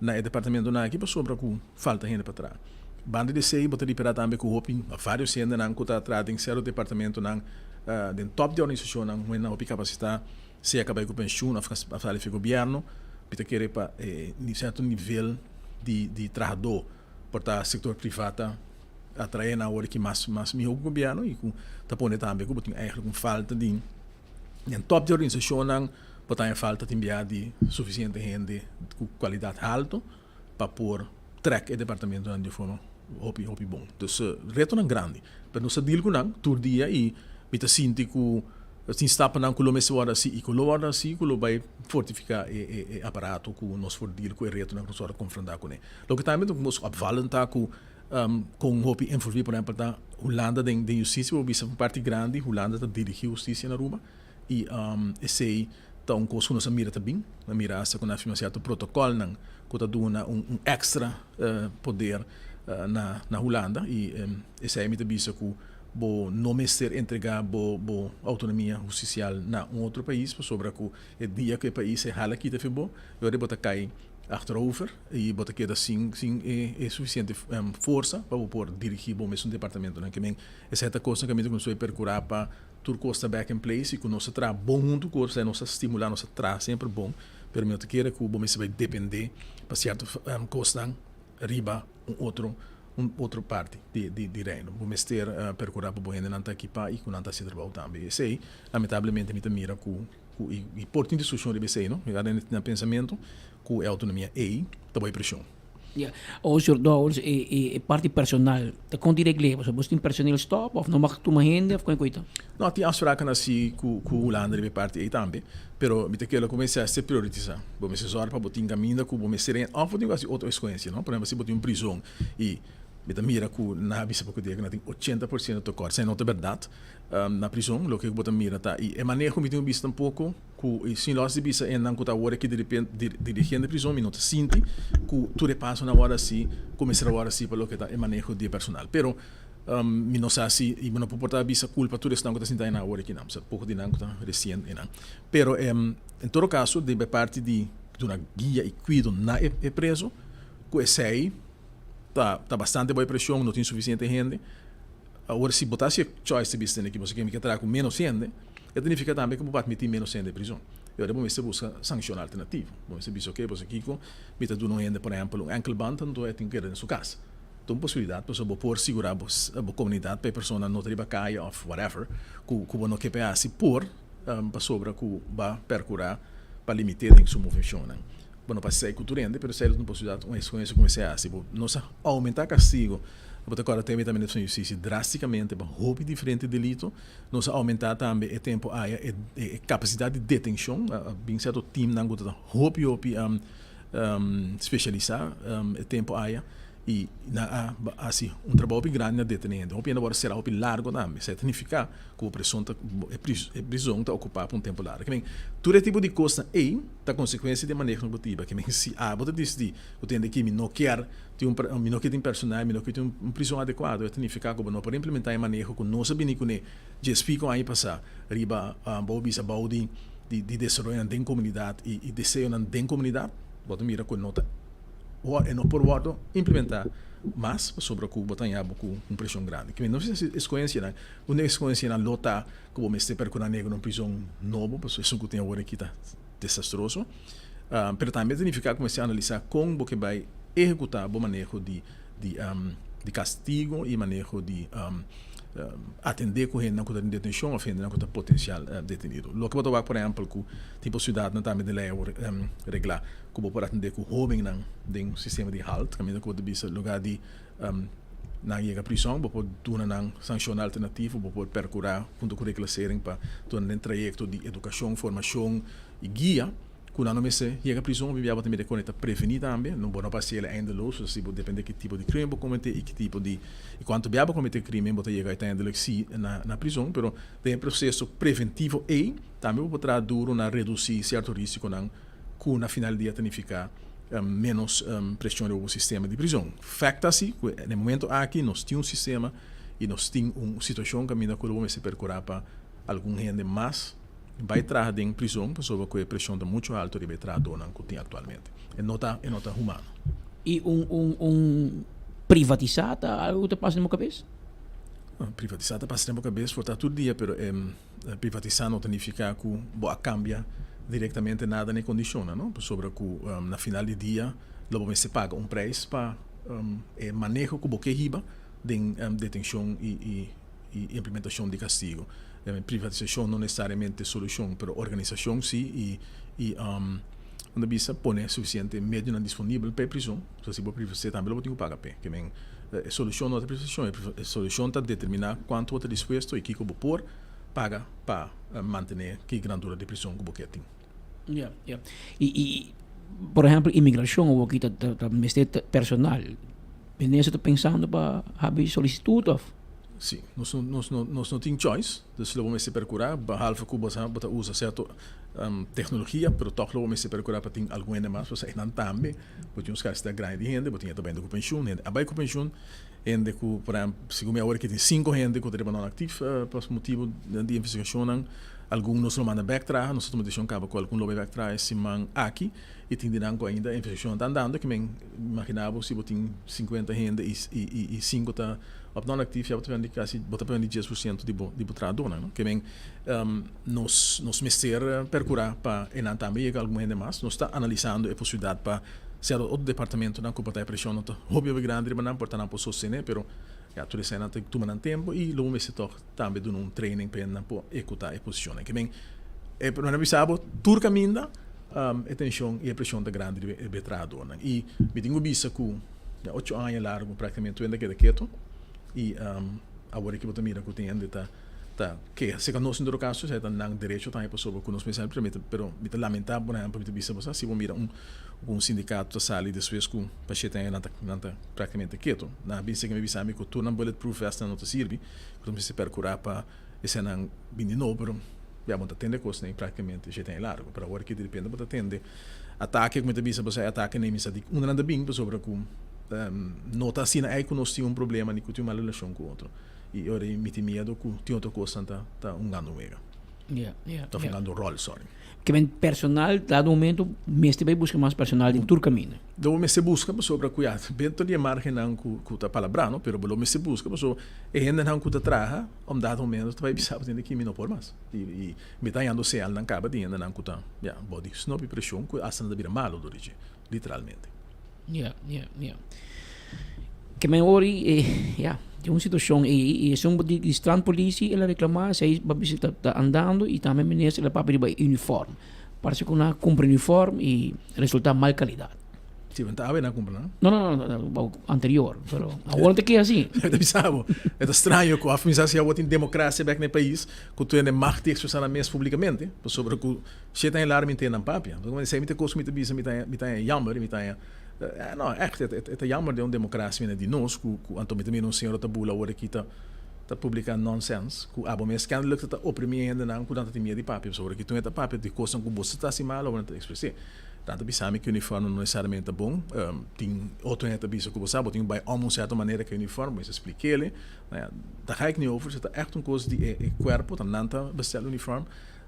na departamento na aqui sobre com falta gente para trás. Banda de sei botar de pirata também com hoping vários sendo não que tá atrás em certo departamento não den top de organização não when na capacidade se acaba com pensão a fazer o governo para querer para em certo nível de trabalhador para setor privado atrair na hora que mais melhor o governo e com tá pondo também com botar eigenlijk com falta de top de organização não botar falta de suficiente gente com qualidade alta para pôr track e departamento de forma hopi bom. Então, reto não grande. Mas não se deal com não, todo dia e me tá sinto que se está não com o mês hora assim e com o hora assim que vai fortificar o aparato que nós for deal com o reto não só confrontar com ele. Lo que também nós avalantar com hopi envolver por exemplo da Holanda de justiça, o bisa parte grande, Holanda tá dirigir justiça na Roma e esse então coisa que nós mira também, na mira essa com a certo protocolo não que tá dando extra poder na Holanda e esse aí me tá bisa que bo não me ser entregar bo autonomia judicial na outro país sobre que o dia que o país é hala aqui tá febo eu de botar cai achterover e botar que assim é suficiente força para poder dirigir bom mesmo departamento não que bem essa é a coisa que a mim começou a percurar para tudo costa back in place e que nossa tra bom muito curso é nossa estimular nossa tra sempre bom pero meu te queira que o bom vai depender para certo costa riba outro parte de reino bom ter percurar para bom ainda não tá aqui para e que não tá se trabalhando também sei lamentavelmente me mira e por tem discussão de BC não na pensamento com a autonomia tá boa pressão. O senhor Dawes é parte personal. Tá com direito, você tem personal stop ou não mag tu uma renda ou coisa? Não, tem afspraken assim com Holanda de parte aí também, pero me te quero começar a se priorizar. Vamos se usar para botar caminho com vamos ser ou vou ter outra experiência, não? Por exemplo, se botar prisão e me mira que na bisa porque dia que tem 80% do corte, sem nota verdade na prisão, lo que botar mira tá e é manejo me tem visto um pouco que se nós de bisa é não que tá hora que dirigente prisão me nota sinti que tu repassa na hora assim começar a hora assim para lo que tá é manejo de personal, pero me não sei se e não pode portar bisa culpa tudo isso não que tá sentindo na hora que não, pouco de não que tá recente não, pero em todo caso de parte de uma guia e cuido na é preso que esse tá bastante boa pressão, não tem suficiente gente. Agora, se botasse choice de business que você quer trazer com menos gente, significa também que você vai admitir menos gente de prisão. agora vamos buscar sanção alternativa. Vamos ver o que você Kiko, mita do não ainda, por exemplo, ankle band, então é tem que ir em sua casa. Então, possibilidade para você por segurar a comunidade para a pessoa não triba caia ou whatever, que não quer assim por para sobra que vai percurar para limitar em sua movimento. Bueno, para ser culturante, pero se não possibilidade uma experiência como essa assim, nós aumentar castigo, porque agora também justiça drasticamente para roubo diferente delito, nós aumentar também o tempo a capacidade de detenção, bem certo time não gosta roubo especializar o tempo a e na assim trabalho bem grande na detenendo. Opina agora será um largo também, significa que a prisão está ocupada por tempo largo. Que todo tipo de coisa tá consequência de maneira negativa. Que se você diz que eu tenho que não quer ter não quer ter personal, não quer ter prisão adequada, significa que não pode implementar em maneira que não sabe nem que já explico aí passar riba bobis about de desenvolvimento da comunidade e desejo na comunidade. Você mira que nota e não por outro implementar mas sobre o que botar com pressão grande que não sei se experiência né uma experiência na lota que vou mestre percorrer negro numa prisão novo porque isso que tem agora aqui tá desastroso mas também significa começar a analisar como que vai executar o manejo de castigo e manejo de atender com gente na conta de detenção ou na conta potencial detenido. Lo que eu por exemplo, que tipo cidade não também de lei reglar como por atender com jovem na de sistema de halt, caminho que pode lugar de na chega prisão, pode tornar na sanção alternativa, pode percorrer junto com reclassering para tornar um trajeto de educação, formação e guia. Quando não se chega à prisão, vivia também de conectar prevenir também, não pode passar ainda logo, se depende de que tipo de crime vou cometer e que tipo de e quanto viava cometer crime, vou chegar ainda sim na prisão, pero tem processo preventivo e também vou trazer duro na reduzir certo risco na que na final dia significa menos pressão no sistema de prisão. Facta assim, no momento aqui nós temos sistema e nós temos uma situação que ainda vamos se percorrer para algum gente mais vai trazer em prisão, pessoa com a pressão de muito alta e vai trazer dona que tem atualmente. É nota humano. E privatizada, algo te passa na minha cabeça? Privatizada passa na minha cabeça, por todo dia, mas privatizar não significa que vai cambiar diretamente nada nem condiciona, não? Sobre que na final do dia, logo se paga preço para manejo que você riba de detenção e implementação de castigo. Privatização não necessariamente solução, mas organização sim e onde bisa pone suficiente meio disponível para a prisão. Se você privatizar também, você tem que pagar. Que a solução não é a privatização, a solução está determinar quanto você está disposto e que você pode paga para manter que grandura de prisão que você tem. E por exemplo, imigração ou aqui está personal. Você está pensando para fazer solicitude? Sim, nós não temos choice, então vamos se percurar, halva que você usa certa tecnologia, mas todos vamos se percurar para ter algo ainda mais, você não também, porque uns caras estão grande gente, porque tem também com pensão, abai com pensão, gente que, por exemplo, segundo a hora que tem 5 gente que trabalham não ativo, por motivo de investigação, alguns não mandam backtrack, nós estamos deixando cabo com algum lobby backtrack, se man aqui, e tem dinâmico ainda, a investigação está andando, que me imaginava se você tem 50 gente e 5 está não ativo, já você quase 10% de botradona, não? Que bem nos mestre percurar para e também chegar algum ainda mais, nós está analisando a possibilidade para ser outro departamento na que a pressão não está hobby grande, mas não porta não posso sostener, pero já tudo isso não tem tomar tempo e logo me se toca também de um training para não executar a posição, que bem é para não avisar tur caminho atenção e a pressão da grande de botradona e me tenho visto que 8 anos largo praticamente ainda queda quieto e agora que você mira que tem ainda que se nós no caso se não direito também pessoa que nós pensamos mas é lamentável por exemplo você visa se você mira um sindicato sali depois que para chegar não praticamente quieto na visa que me visa que tu não bulletproof vest não te serve então você percurar para esse não bem novo pero já monta tende coisa nem praticamente já tem largo para agora que depende para atender ataque que me visa você ataque nem misa de não anda bem sobre que nota assim é que nós temos problema nem que temos uma relação com o outro e ora me tem medo que tem outra coisa tá ano mega Está ficando o rol, sorry. Que men personal, dado momento, mestre vai buscar mais personal em todo caminho. Então, me se busca sobre cuidado. Bento de margem não cuta palabrano, pero belo me se busca, so e ainda não cuta traja, dado momento vai bisar tendo que me não por mais. E me tá indo se não acaba de ainda não cuta, body snob pressão, que asan da vira malo do origem, literalmente. Que men ori, tem uma situação e são de strand polícia ela reclamar se a visita está andando e também ministro ela papel de uniforme parece que não cumpre uniforme e resulta mal qualidade. Sim, não estava na compra, não? Não, anterior, pero agora tem que assim. É estranho que a família tem democracia back no país, que tu é macht expressar mesmo publicamente, sobre que se tem alarme tem na papia. Quando você me tem coisa me tem jammer, me tem não, echt, het is jammer dat een democratie die nós, que Anton met een senhor tabula hoor que tá publicando nonsense, que abo mes kennelijk dat oprimie ainda não, que tanto meia de papel, sobre que tu é papel de coisa que você está assim mal ou não expressar. Tanto bisame que o uniforme não necessariamente é bom, tem outro é bisa que você sabe, tem by uma certa maneira que o uniforme, mas explique ele, daar ga ik niet over, het is echt een coisa de corpo, dan nanta bestel uniforme.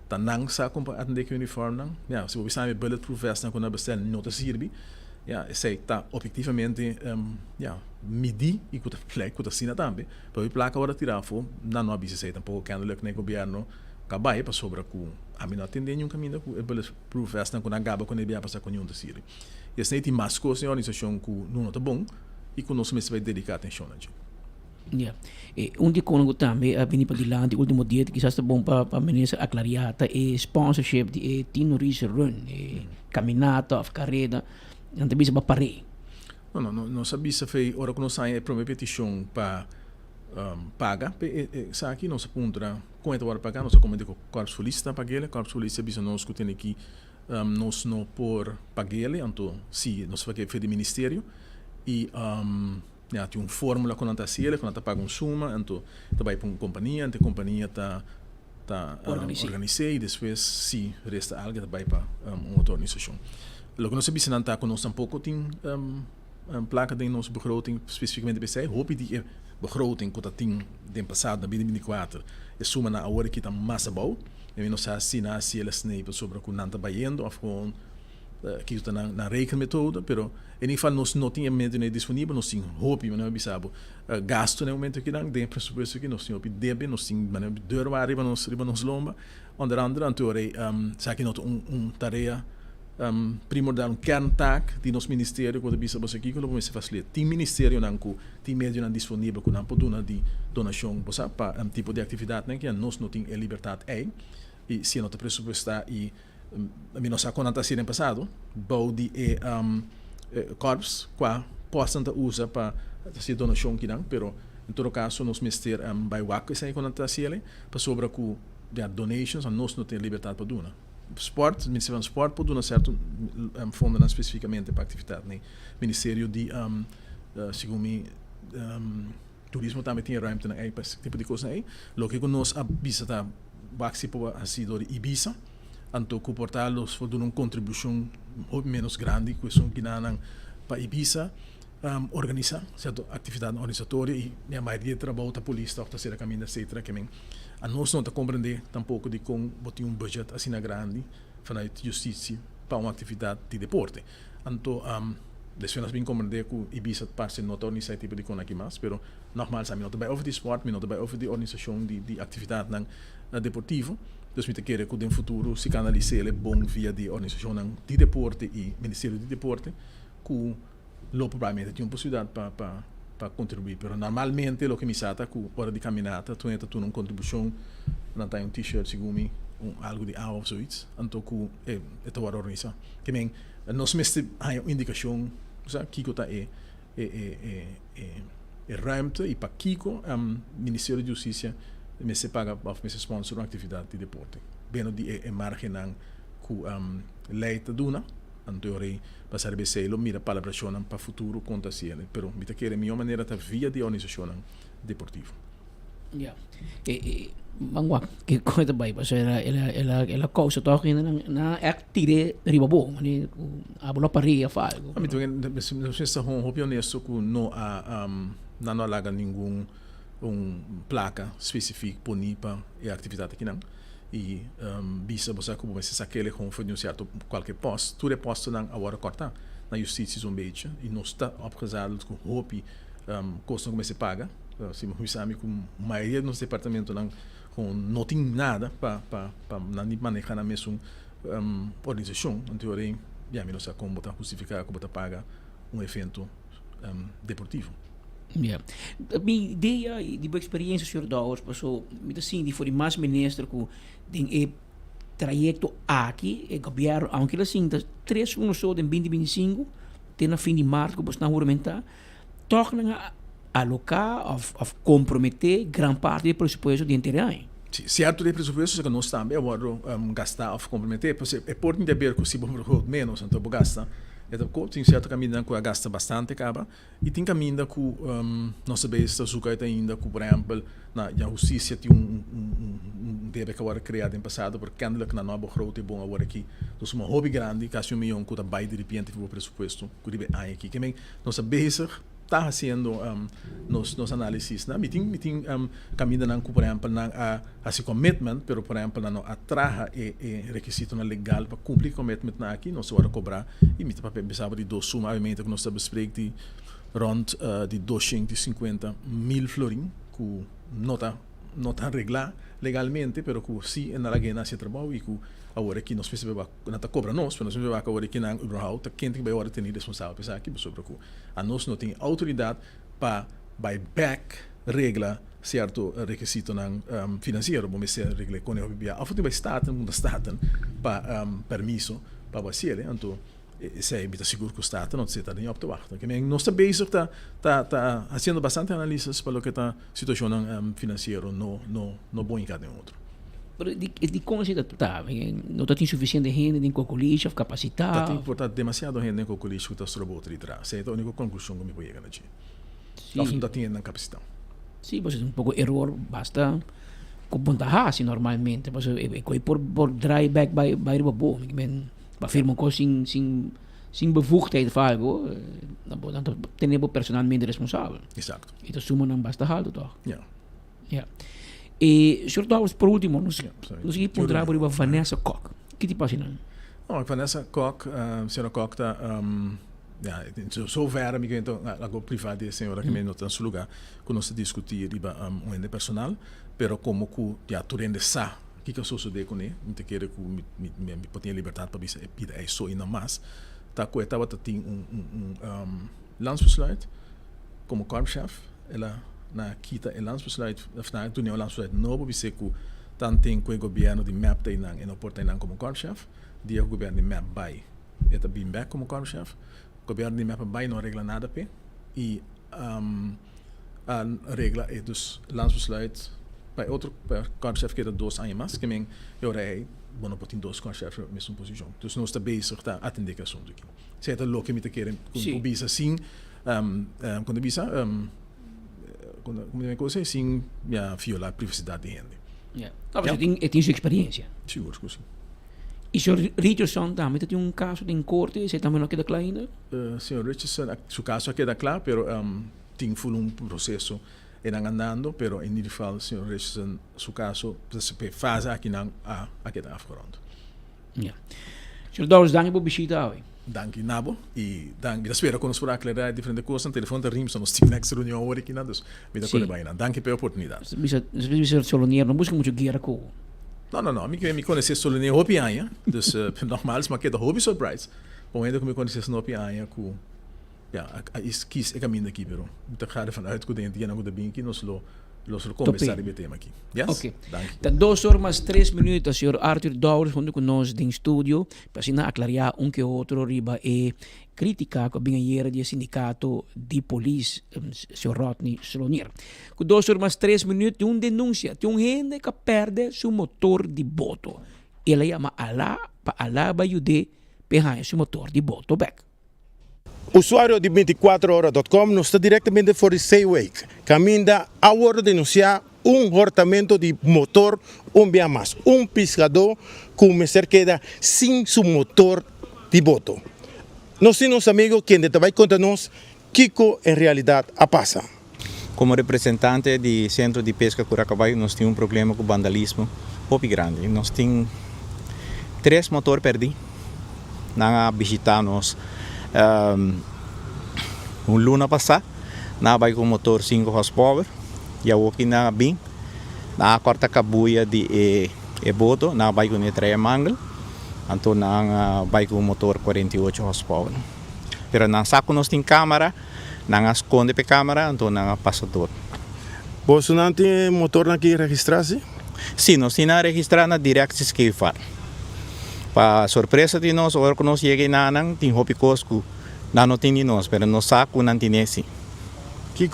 Dan nang sa kung atende que o uniforme não, se você sabe bulletproof vest dan quando bestel não te sirve. Sei está objetivamente medir e que está assim também para o placa agora tirar fo não avisa sei tampouco que ando no governo acabar para sobre que a mim não atende nenhum caminho que é bulletproof vest não quando acaba quando ele passa com nenhum desire e esse tem mais coisas em organização que não está bom e que nós mesmos vai dedicar atenção a gente. Onde kono também a venir para dilante último dia que quizás bom para ministro aclariata e sponsorship de Tino Reese Run caminata of carreira não tem para parar. Não sabia se foi hora que nós saímos para uma petição para pagar, sabe aqui nós aponta com a hora pagar nós comenta com o corpo solista pagar, corpo solista bisa nós que tem aqui nós não por pagar, então se nós faz que do ministério e tem fórmula quando está cielo, quando está paga suma, então vai para uma companhia, a companhia está organizada e depois se resta algo vai para uma outra organização. Lo que nós sabemos não que nós tampouco tem placa de nossa begroting specificamente bij zij. Hoop die begroting que tem de passado na 2024 é suma na hora que está massa bom. E nós assim na se eles nem sobre que não está baiando ou gewoon que está na rekenmethode, pero in ieder geval nós não tínhamos medo disponível, nós tínhamos hoop, mas não bisabo gasto no momento que não tem presupuesto que nós tínhamos debe, nós tínhamos deur waar riba nos lomba, onder andere antore sabe que nós tarefa primordial kerntaak die nos ministério quando bisa você aqui quando você faz tem ministério não tem meio não disponível com não pode de donação você para tipo de atividade né que nós não tem liberdade e se não te pressupostar e a mim não sabe quando está sendo passado bom de corpos qua possam usa para fazer donação que não pero em todo caso nos ministério vai waco isso aí quando está sendo para sobre que donations nós não tem liberdade para donar sport, Ministério do Sport pode dar certo fundo especificamente para atividade, né? Ministério de segundo turismo também tem ruimte na esse tipo de coisa aí. Lo que nós avisa tá baxi para a cidade de Ibiza, então comportá-los for dar uma contribuição menos grande que são que não para Ibiza organizar certa atividade organizatória e a maioria trabalha a polícia, a terceira caminho, etc. que a nós não compreender tampouco de como botar budget assim na grande para a justiça para uma atividade de deporte. Então, depois nós bem compreender que Ibiza parte não organiza esse tipo de coisa aqui mais, pero nogmaals, a mim não vai over de sport, não vai over de organização de atividade deportivo. Dus met de keren que no futuro se canalize ele bom via de organização de deporte e Ministério de Deporte, que lopo provavelmente tem uma possibilidade para contribuir, pero normalmente lo que me sata que hora de caminhada tu entra tu uma contribuição não tem t-shirt segundo algo de água ou zoiets então que é tua organização que bem nós mesmo há uma indicação sabe Kiko tá ruimte e para Kiko Ministério de Justiça me se paga para me sponsor uma atividade de deporte bem de margem que leita duna anteori passar bem sei lo mira palabração para futuro conta se ele pero me quer a minha maneira tá via de organização deportivo mangwa que coisa vai passar ela causa toque na actire ribabo mani abula paria fa algo a mim também se se hope honesto que não há não larga nenhum placa específica poni para a atividade aqui não e bisa você como você saquele com foi um certo qualquer posto tudo é posto não agora corta na justiça um beetje e não está opgezadeld com hopi custo como se paga se o sabe com maioria dos departamentos não tem nada para não manejar na mesma organização em teoria já me não sei como botar justificar como botar paga evento deportivo. Ja. Minha ideia de boa experiência, senhor Dawes, passou, me assim, de foi mais ministro com tem trajecto aqui, o governo, aunque assim, 3 anos só de 2025, tem na fim de março, que você não argumentar, toca a alocar ou comprometer grande parte do pressuposto de interesse. Certo de pressuposto que nós também agora gastar ou comprometer, porque é por não ver que se vamos menos, então vou gastar. Tem certo caminho que gasta bastante acaba e tem caminho que nós sabemos que ainda que por exemplo na justiça tem deve que agora criado em passado porque ainda que na nova grote bom agora aqui então uma hobby grande que acho milhão que vai de repente para o pressuposto que deve aqui que bem nós sabemos está fazendo nos análises né tem caminho não por exemplo na assim commitment pero por exemplo não atraja requisito legal para cumprir commitment na aqui nós agora cobrar e me para pensar de dois suma obviamente que nós bespreken de rond de 250.000 florin que não está reglar legalmente pero que sim na lagena se trabalho e que agora aqui nós precisamos não está cobra nós mas nós precisamos agora aqui na überhaupt quem tem que agora ter responsável pensar aqui sobre que a nós não tem autoridade para by back regla certo requisito não financeiro vamos ser regla com o BBA af vai staten para permisso para você então se é muito seguro que o Estado não se está nem op te wachten que nós está bezig tá fazendo bastante análises para o que está situação financeiro no bom em cada outro. De conceito não tem suficiente gente em colégio capacitado. Tem portanto demasiado gente em colégio que está sobre outro atrás. Essa é a única conclusão que me vou chegar aqui. Não tem na capacidade. Sim, mas um pouco erro basta com pontaje normalmente, mas por dry back by o bom, para afirmar coisa sem bevoegdheid van algo, dan tenemos personalmente responsável. Exato. Então suma não basta alto, toch? Ja. Ja. E, Sr. Dawes, por último, nós encontramos por Vanessa Koch. Que tipo assim? Não, Vanessa Koch, senhora Koch está so ver amigo então algo privado de senhora que me nota no seu lugar que nós discutir riba ende personal, pero como que já turende sa que eu sou de com ele, não te quero que me podia liberdade para bisa pida é só ainda mais tá com estava tem landsbesluit como korpschef ela na kita el landsbesluit na toen o landsbesluit novo bisa que tanto tem com o governo de map tem não e não porta não como korpschef dia o governo de map by eta bem back como korpschef o governo de map by não regla nada pe e a regla é dos landsbesluit bij outro korpschef que era 2 anos mais que men eu rei bueno potin 2 korpschef na mesma posição dus nós está bezig tá atender que assunto aqui se é lo que me te querem com bisa sim quando bisa quando me coisa sim já violar a privacidade de gente ja talvez tem sua experiência seguro que sim e Sr. Richardson também tem caso em corte você também não queda claro ainda Sr. Richardson seu caso queda claro pero tem full processo eram andando, pero em ieder geval, senhor Richardson, seu caso, se faz aqui não aqui está afgerond. Ja. Senhor Dawes, dank por visita hoje. Dank Nabo e dank. Espero que nos por aclarar diferentes coisas. Telefone de Rimson, nós temos next reunião hoje aqui, então, me dá coisa bem. Dank pela oportunidade. Bisa Solonier, não busca muito guerra com. Não, me conhece Solonier hobby aia, dus normaal, mas que é hobby surprise. Bom, ainda que me conhece no hobby aia com kies é caminho aqui, pero muito raro vanuit que o dente não bem aqui nós lo conversar e tema aqui. Yes? Ok. Tá 2 horas mais 3 minutos, senhor Arthur Dawes, junto conosco em estúdio, para assim aclarar que outro riba e crítica com a binheira do sindicato de polícia, senhor Rodney Solonier. Com 2 horas mais 3 minutos, tem denúncia, tem gente que perde seu motor de boto. Ele chama para alá vai ajudar para seu motor de boto back. Usuário de 24horas.com não está diretamente fora de Seawake. Caminha a hora de denunciar cortamento de motor dia mais. Pescador que queda sem seu motor de boto. Nós temos amigos que vai contar nós que em realidade passa. Como representante do Centro de Pesca Curacabaio, nós temos problema com vandalismo hopi grande. Nós tem 3 motor perdi. Na visitar nós luna passada, na vai com motor 5 horsepower. E a aqui na bem, na quarta cabuia de boto, na vai com treia mangle. Então na vai com motor 48 horsepower. Pero na saco nós tem câmera, na esconde pe câmera, então na passador. Você não tem motor aqui registrado? Sim, nós temos registrado na Direct Skifar. Para surpresa de nós, agora que nós chegamos na Anang, tem hopi cosco, não tem de nós, mas nós saco não tem esse. Que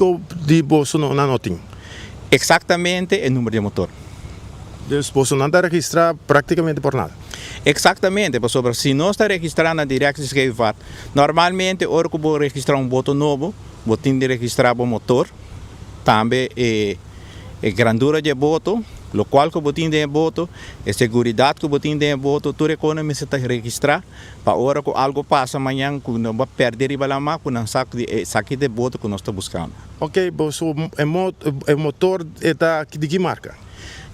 de você não tem? Exatamente o número de motor. Você não está registrado praticamente por nada? Exatamente, porque se nós está registrado na Direct Skifar, normalmente, agora que vou registrar boto novo, vou ter de registrar o motor, também a grandura de boto, lo qual que eu tenho de boto, a segurança que eu tenho de boto, tudo economia se está registrar, para hora que algo passa amanhã, que não vai perder a lama, que não saque de boto que nós estamos buscando. Ok, o motor está de que marca?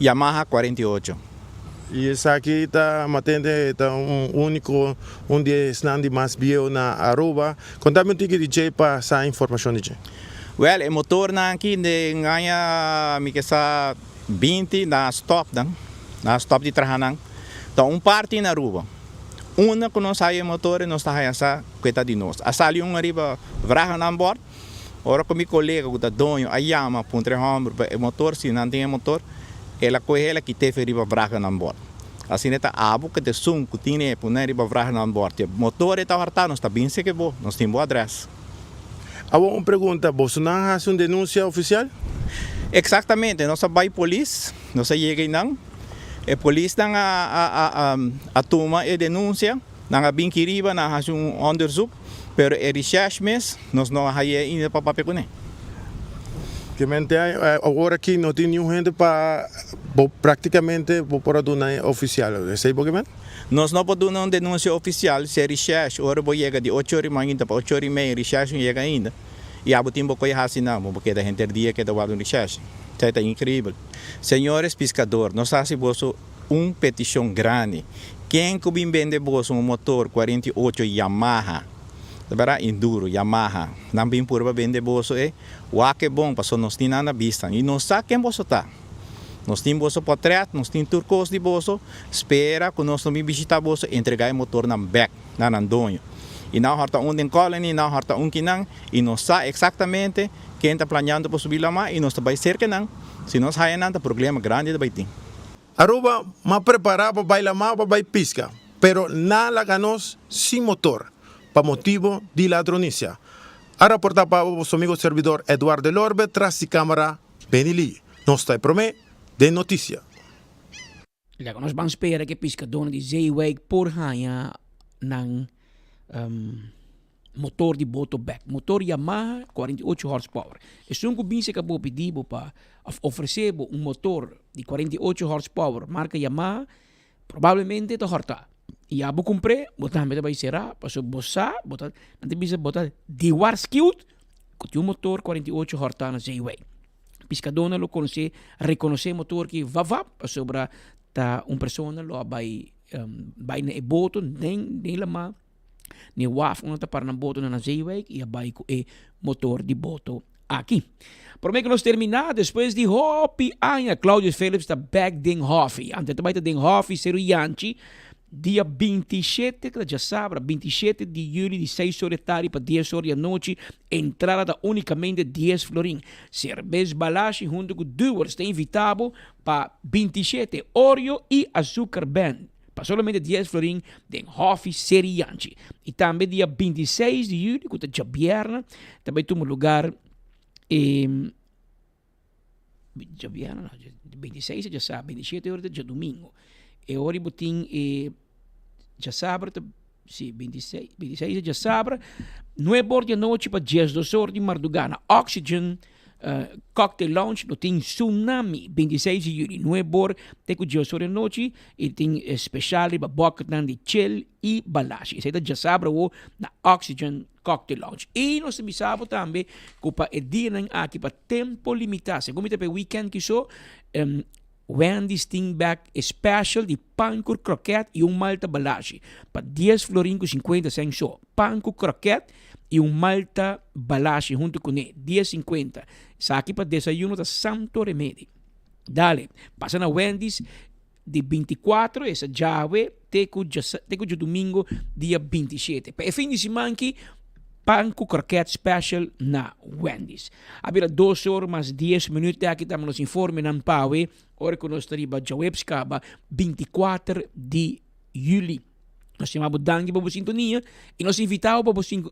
Yamaha 48. E esse aqui está matando único, onde está mais bio na Aruba. Conta-me um pouquinho de DJ para essa informação de Well, o motor na aqui ganha me que sa 20 na stop de trahanang. Então parte na Aruba. Una que nós sai motor nós está essa coisa de nós. A sali arriba vraga na bordo. Ora com meu colega que está dono a Yamaha pontre hombro o motor se não tem motor ela corre ela que te feriva vraga na bordo. Assim está abo que te sum que tinha poner riba vraga na bordo. O motor está harta nós está bem se que bom, nós temos boa adresse. Agora uma pergunta, você não faz uma denúncia oficial? Exatamente, nós vai polícia, nós chega não, a polícia a toma a denúncia, não bem que riba, não faz onderzoek, pero a recherche mesmo, nós não há ainda para papel com Que agora aqui não tem nenhum gente para praticamente para donar oficial, sei por que nós não podemos dar uma denúncia oficial, se a recherche, agora vou chegar de 8 horas ainda para 8 horas e meia, a recherche não chega ainda. E a botim bocoi não, porque da gente dia que da guarda de recherche. Isso é incrível. Senhores pescadores, nós fazemos petição grande. Quem que vende um motor 48 Yamaha, enduro Yamaha, não bem por vender bolso o que é bom, para nós temos na vista. E nós sabemos quem você está. Nós temos bolso portrait, nós temos turcos de bolso, espera que nós também visitar bolso, entregar o motor na back, na Nandonho. E não harta em colony, não harta kinang, e nós sabemos exatamente quem está planeando para subir lá, e nós também cerca não. Se nós não problema grande vai ter. Aruba, mas preparado para bailar mais, para pesca, pero nada ganos sem motor, para motivo de ladronícia. A reportar para o nosso amigo servidor Eduardo Lorbe, tras de câmara, Benili. Nós está promê de notícia. Nós vamos esperar que pescador de zeeweg por ganha ng motor de boto back. Motor Yamaha 48 horsepower. E se um binse ka po pedido para oferecer um motor de 48 horsepower marca Yamaha, provavelmente ito horta. E abo comprei, botar meta vai será, passo bossa, botar, nanti bisa botar diwar skilled, com um motor 48 horta na zeeweg. Pescador lo conhece, reconhecer motor que vavap, sobre ta persona lo vai na boto nem lama ni waf una ta para boto na zeeweg e vai com e motor de boto aqui. Por meio que nós terminar depois de hopi anya Claudio Phillips da back ding hofi. Ante também ta ding hofi seru yanchi dia 27, que já sabe, 27 de julho, de 6 horas da tarde para 10 horas da noite, entrada unicamente 10 florim. Cerveja Balashi, junto com Duers, está invitado para 27 Oreo e Açúcar Band. Para solamente 10 florim, de Hofi Serianchi. E também dia 26 de julho, que é viernes, também tem um lugar. Já viernes, 26 já sabe, 27 horas de domingo. E ora botin já sabe, sim, 26 já sabe, 9 horas da noite para 10 horas de madrugada. Oxygen Cocktail Lounge, no tem Tsunami, 26 de julho, 9 horas, tem com 10 horas da noite, e tem especial para boca de chill e balashi. Isso aí já sabe, na Oxygen Cocktail Lounge. E nós sabemos também que para o dia aqui para tempo limitado, como para o weekend que sou, Wendy's Stingback Special de panko croquette e malta balashi. Pa 10 florin com 50 cents só. Panko croquette e malta balashi junto com ele. 10,50. Isso aqui para desayuno da Santo Remédio. Dale, passa na Wendy's de 24, essa jave, teco de domingo, dia 27. Para fim de semana aqui, panko croquette special na Wendy's. Abira 2 horas mais 10 minutos aqui estamos nos informe ng pawe. Ora que nós estaríamos já webscaba 24 de julho. Nós chamamos dangue para a sintonia e nós invitamos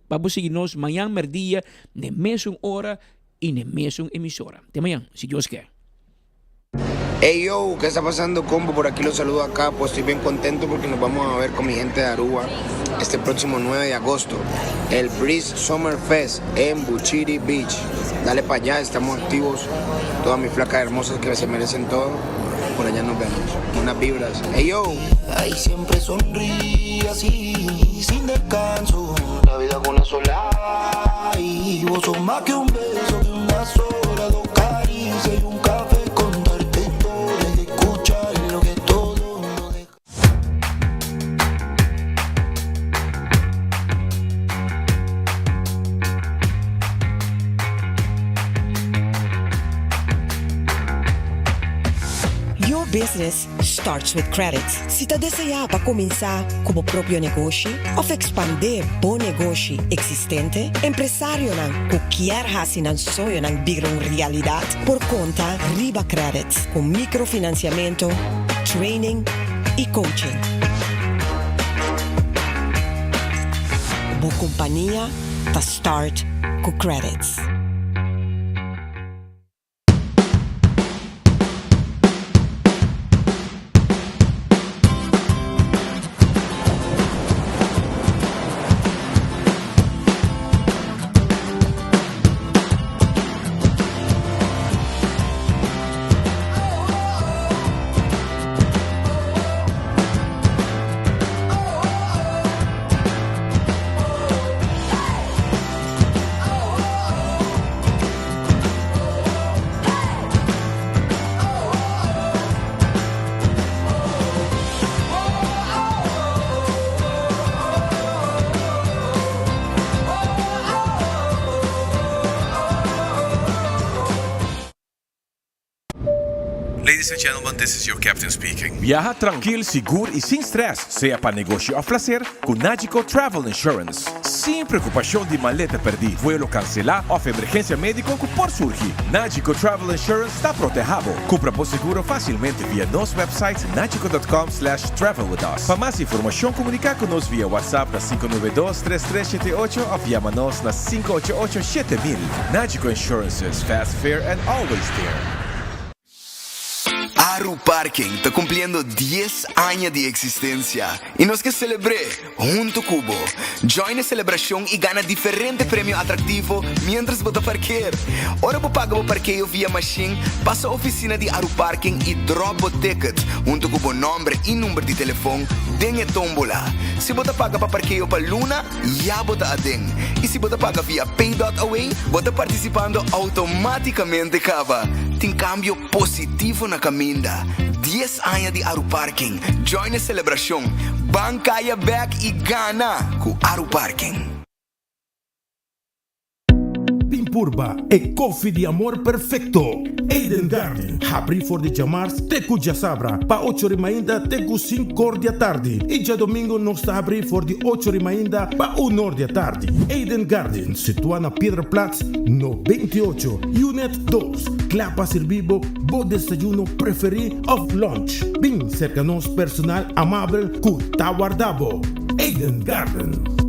para você seguir-nos amanhã, merdia, na mesma hora e na mesma emissora. Até amanhã, se Deus quer. Hey yo, ¿qué está pasando, combo? Por aquí los saludo acá, pues estoy bien contento porque nos vamos a ver con mi gente de Aruba este próximo 9 de agosto, el Breeze Summer Fest en Buchiri Beach. Dale para allá, estamos activos, todas mis flacas hermosas que se merecen todo, por allá nos vemos, unas vibras. Hey yo. Ay, siempre sonríe así, sin descanso, la vida con una sola. Y vos sos más que un beso, que una sola, 2 caricias y un café. Your business starts with credit. Si ta desea pa comienzar como propio negócio ou expandir bom negócio existente, empresário nan qualquer hasi nan sonho nan viram realidade por conta Riba Credit com microfinanciamento, training e coaching. Boa companhia ta start com credits. Ladies and gentlemen, this is your captain speaking. Viaja tranquilo, seguro e sem stress, seja para negócio ou placer, com Nagico Travel Insurance. Sem preocupação de maleta perdida, vuelo cancelar ou emergência médica que pode surgir. Nagico Travel Insurance está protegido. Compra por seguro facilmente via nosso website nagico.com/travel with us. Para mais informação, comunicar conosco via WhatsApp na 592-3378 ou via-nos na 588-7000. Nagico Insurances, fast, fair and always there. Aru Parking está cumpliendo 10 años de existencia y nos que celebré junto Cubo. Join la celebración y gana diferentes premios atractivos mientras vos parquear. Ahora vos paga vos parqueo vía machine, pasa a oficina de Aru Parking y drop vos ticket junto con vos nombre y número de teléfono. Dengue tómbola. Si vos paga para parqueo para Luna, ya vos adén. Y si vos paga vía Pay.away, vos participando automáticamente cava. Tem cambio positivo na caminda. 10 anos de Aru Parking. Join a celebração. Bancaya back e gana com Aru Parking. Pimpurba e coffee de amor perfecto. Eden Garden. Abri for de chamar teku já sabra. Pa 8h ainda teku 5h da tarde. E já domingo nós está abri for de 8h ainda pa 1h da tarde. Eden Garden, situado na Piedraplatz, no 28, Unit 2. Clapa servibo, bo desayuno preferi of lunch. Bem cerca nos personal amável ku tawardabo. Eden Garden.